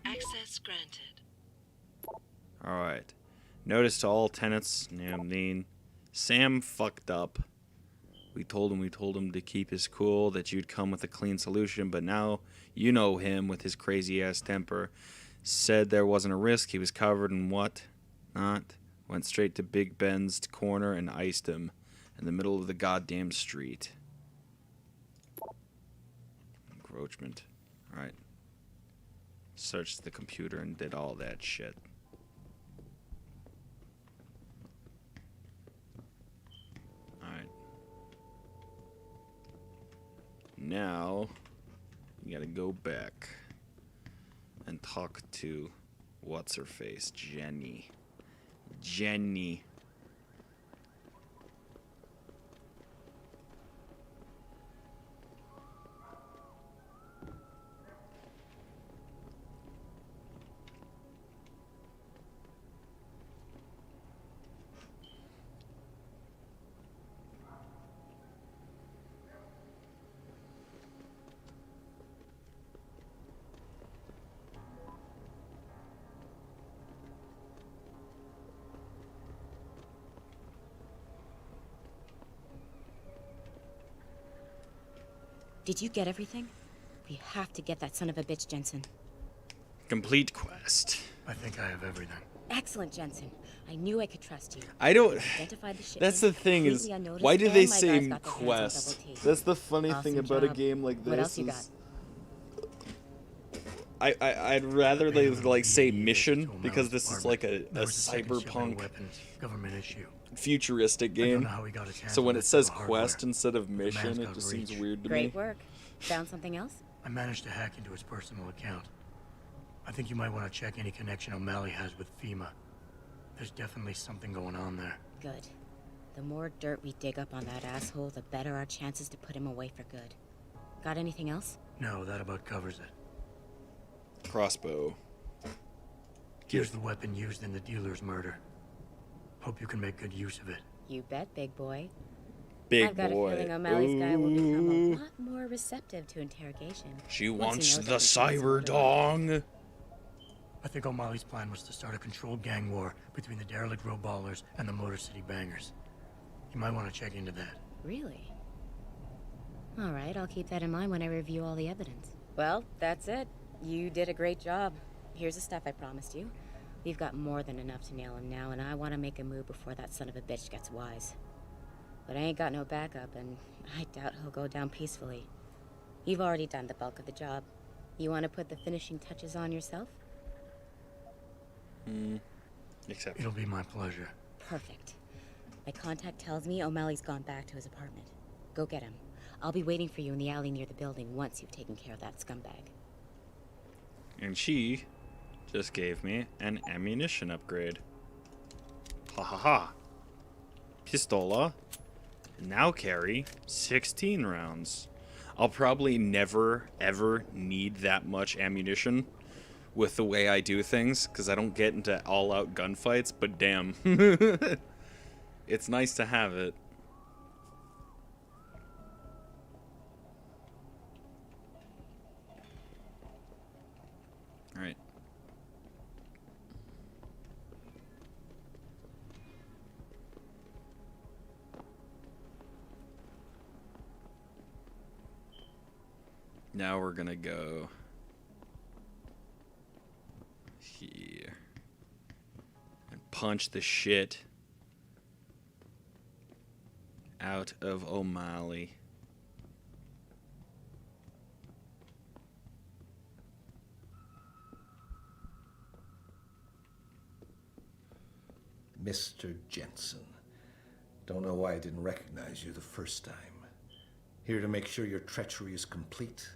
Access granted. Alright. Notice to all tenants, Sam fucked up. We told him to keep his cool, that you'd come with a clean solution, but now you know him with his crazy ass temper. Said there wasn't a risk, he was covered in what not. Went straight to Big Ben's corner and iced him in the middle of the goddamn street. Encroachment. Alright. Searched the computer and did all that shit. Alright. Now, you gotta go back and talk to what's-her-face, Jenny. Jenny. Did you get everything? We have to get that son of a bitch, Jensen. Complete quest. I think I have everything. Excellent, Jensen. I knew I could trust you. I don't. Identified the shipment, That's the thing is, completely unnoticed, why do and they my say guys got their hands on quest? double T. That's the funny Awesome thing about a job. game like this. What else you got? is I'd rather they like say mission, because this is like a cyberpunk government issue. futuristic game. how he got his hands So on when that it says hardware. quest instead of mission, man's it got just seems reach. weird to Great me. work. Found something else? I managed to hack into his personal account. I think you might want to check any connection O'Malley has with FEMA. There's definitely something going on there. Good. The more dirt we dig up on that asshole, the better our chances to put him away for good. Got anything else? No, that about covers it. Crossbow. Here's the weapon used in the dealer's murder. Hope you can make good use of it. You bet, big boy. Big I've got boy. a feeling O'Malley's guy will become a lot more receptive to interrogation. She once he wants knows the that we found some cyber other dong. I think O'Malley's plan was to start a controlled gang war between the derelict road ballers and the Motor City bangers. You might want to check into that. Really? All right, I'll keep that in mind when I review all the evidence. Well, that's it. You did a great job. Here's the stuff I promised you. We've got more than enough to nail him now, and I want to make a move before that son of a bitch gets wise. But I ain't got no backup, and I doubt he'll go down peacefully. You've already done the bulk of the job. You want to put the finishing touches on yourself? Except it'll be my pleasure. Perfect. My contact tells me O'Malley's gone back to his apartment. Go get him. I'll be waiting for you in the alley near the building once you've taken care of that scumbag. And she just gave me an ammunition upgrade. Ha ha ha. Pistola. Now carry 16 rounds. I'll probably never, ever need that much ammunition with the way I do things, because I don't get into all-out gunfights, but damn. It's nice to have it. Alright. Now we're gonna go here and punch the shit out of O'Malley. Mr. Jensen. Don't know why I didn't recognize you the first time. Here to make sure your treachery is complete.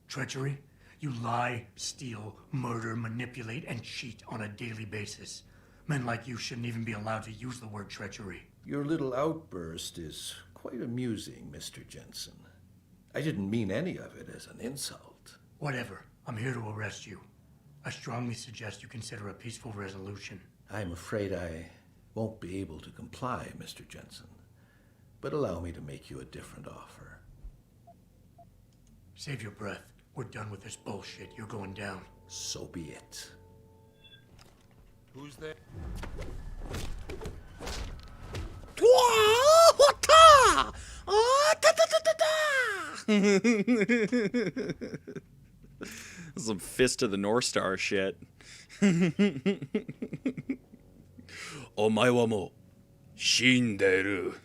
Treachery? You lie, steal, murder, manipulate, and cheat on a daily basis. Men like you shouldn't even be allowed to use the word treachery. Your little outburst is quite amusing, Mr. Jensen. I didn't mean any of it as an insult. Whatever. I'm here to arrest you. I strongly suggest you consider a peaceful resolution. I'm afraid I won't be able to comply, Mr. Jensen. But allow me to make you a different offer. Save your breath. We're done with this bullshit. You're going down. So be it. Who's there? Some Fist of the North Star shit. Omae wa mo shinderu.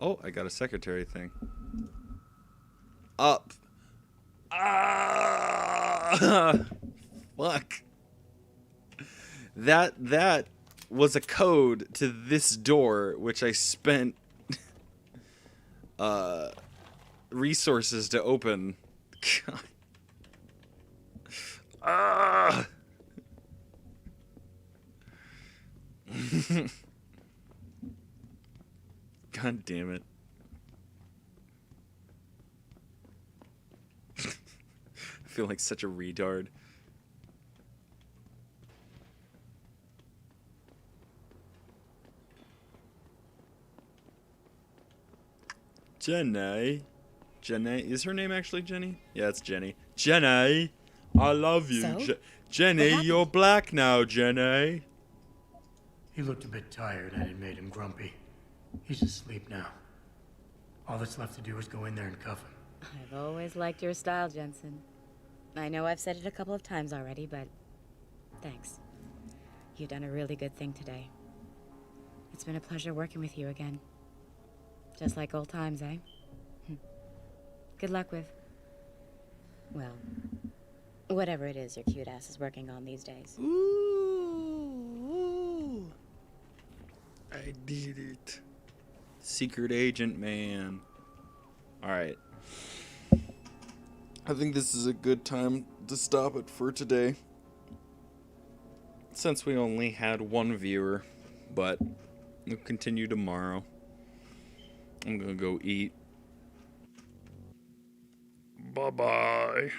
Oh, I got a secretary thing. Up. Ah! Fuck. That was a code to this door, which I spent resources to open. God. Ah! God damn it. I feel like such a retard. Jenny. Jenny. Is her name actually Jenny? Yeah, it's Jenny. Jenny, I love you. So? Jenny, you're black now, Jenny. He looked a bit tired and it made him grumpy. He's asleep now. All that's left to do is go in there and cuff him. I've always liked your style, Jensen. I know I've said it a couple of times already, but thanks. You've done a really good thing today. It's been a pleasure working with you again. Just like old times, eh? Good luck with, well, whatever it is your cute ass is working on these days. Ooh. I did it. Secret agent man. Alright. I think this is a good time to stop it for today. Since we only had one viewer, but we'll continue tomorrow. I'm gonna go eat. Bye-bye.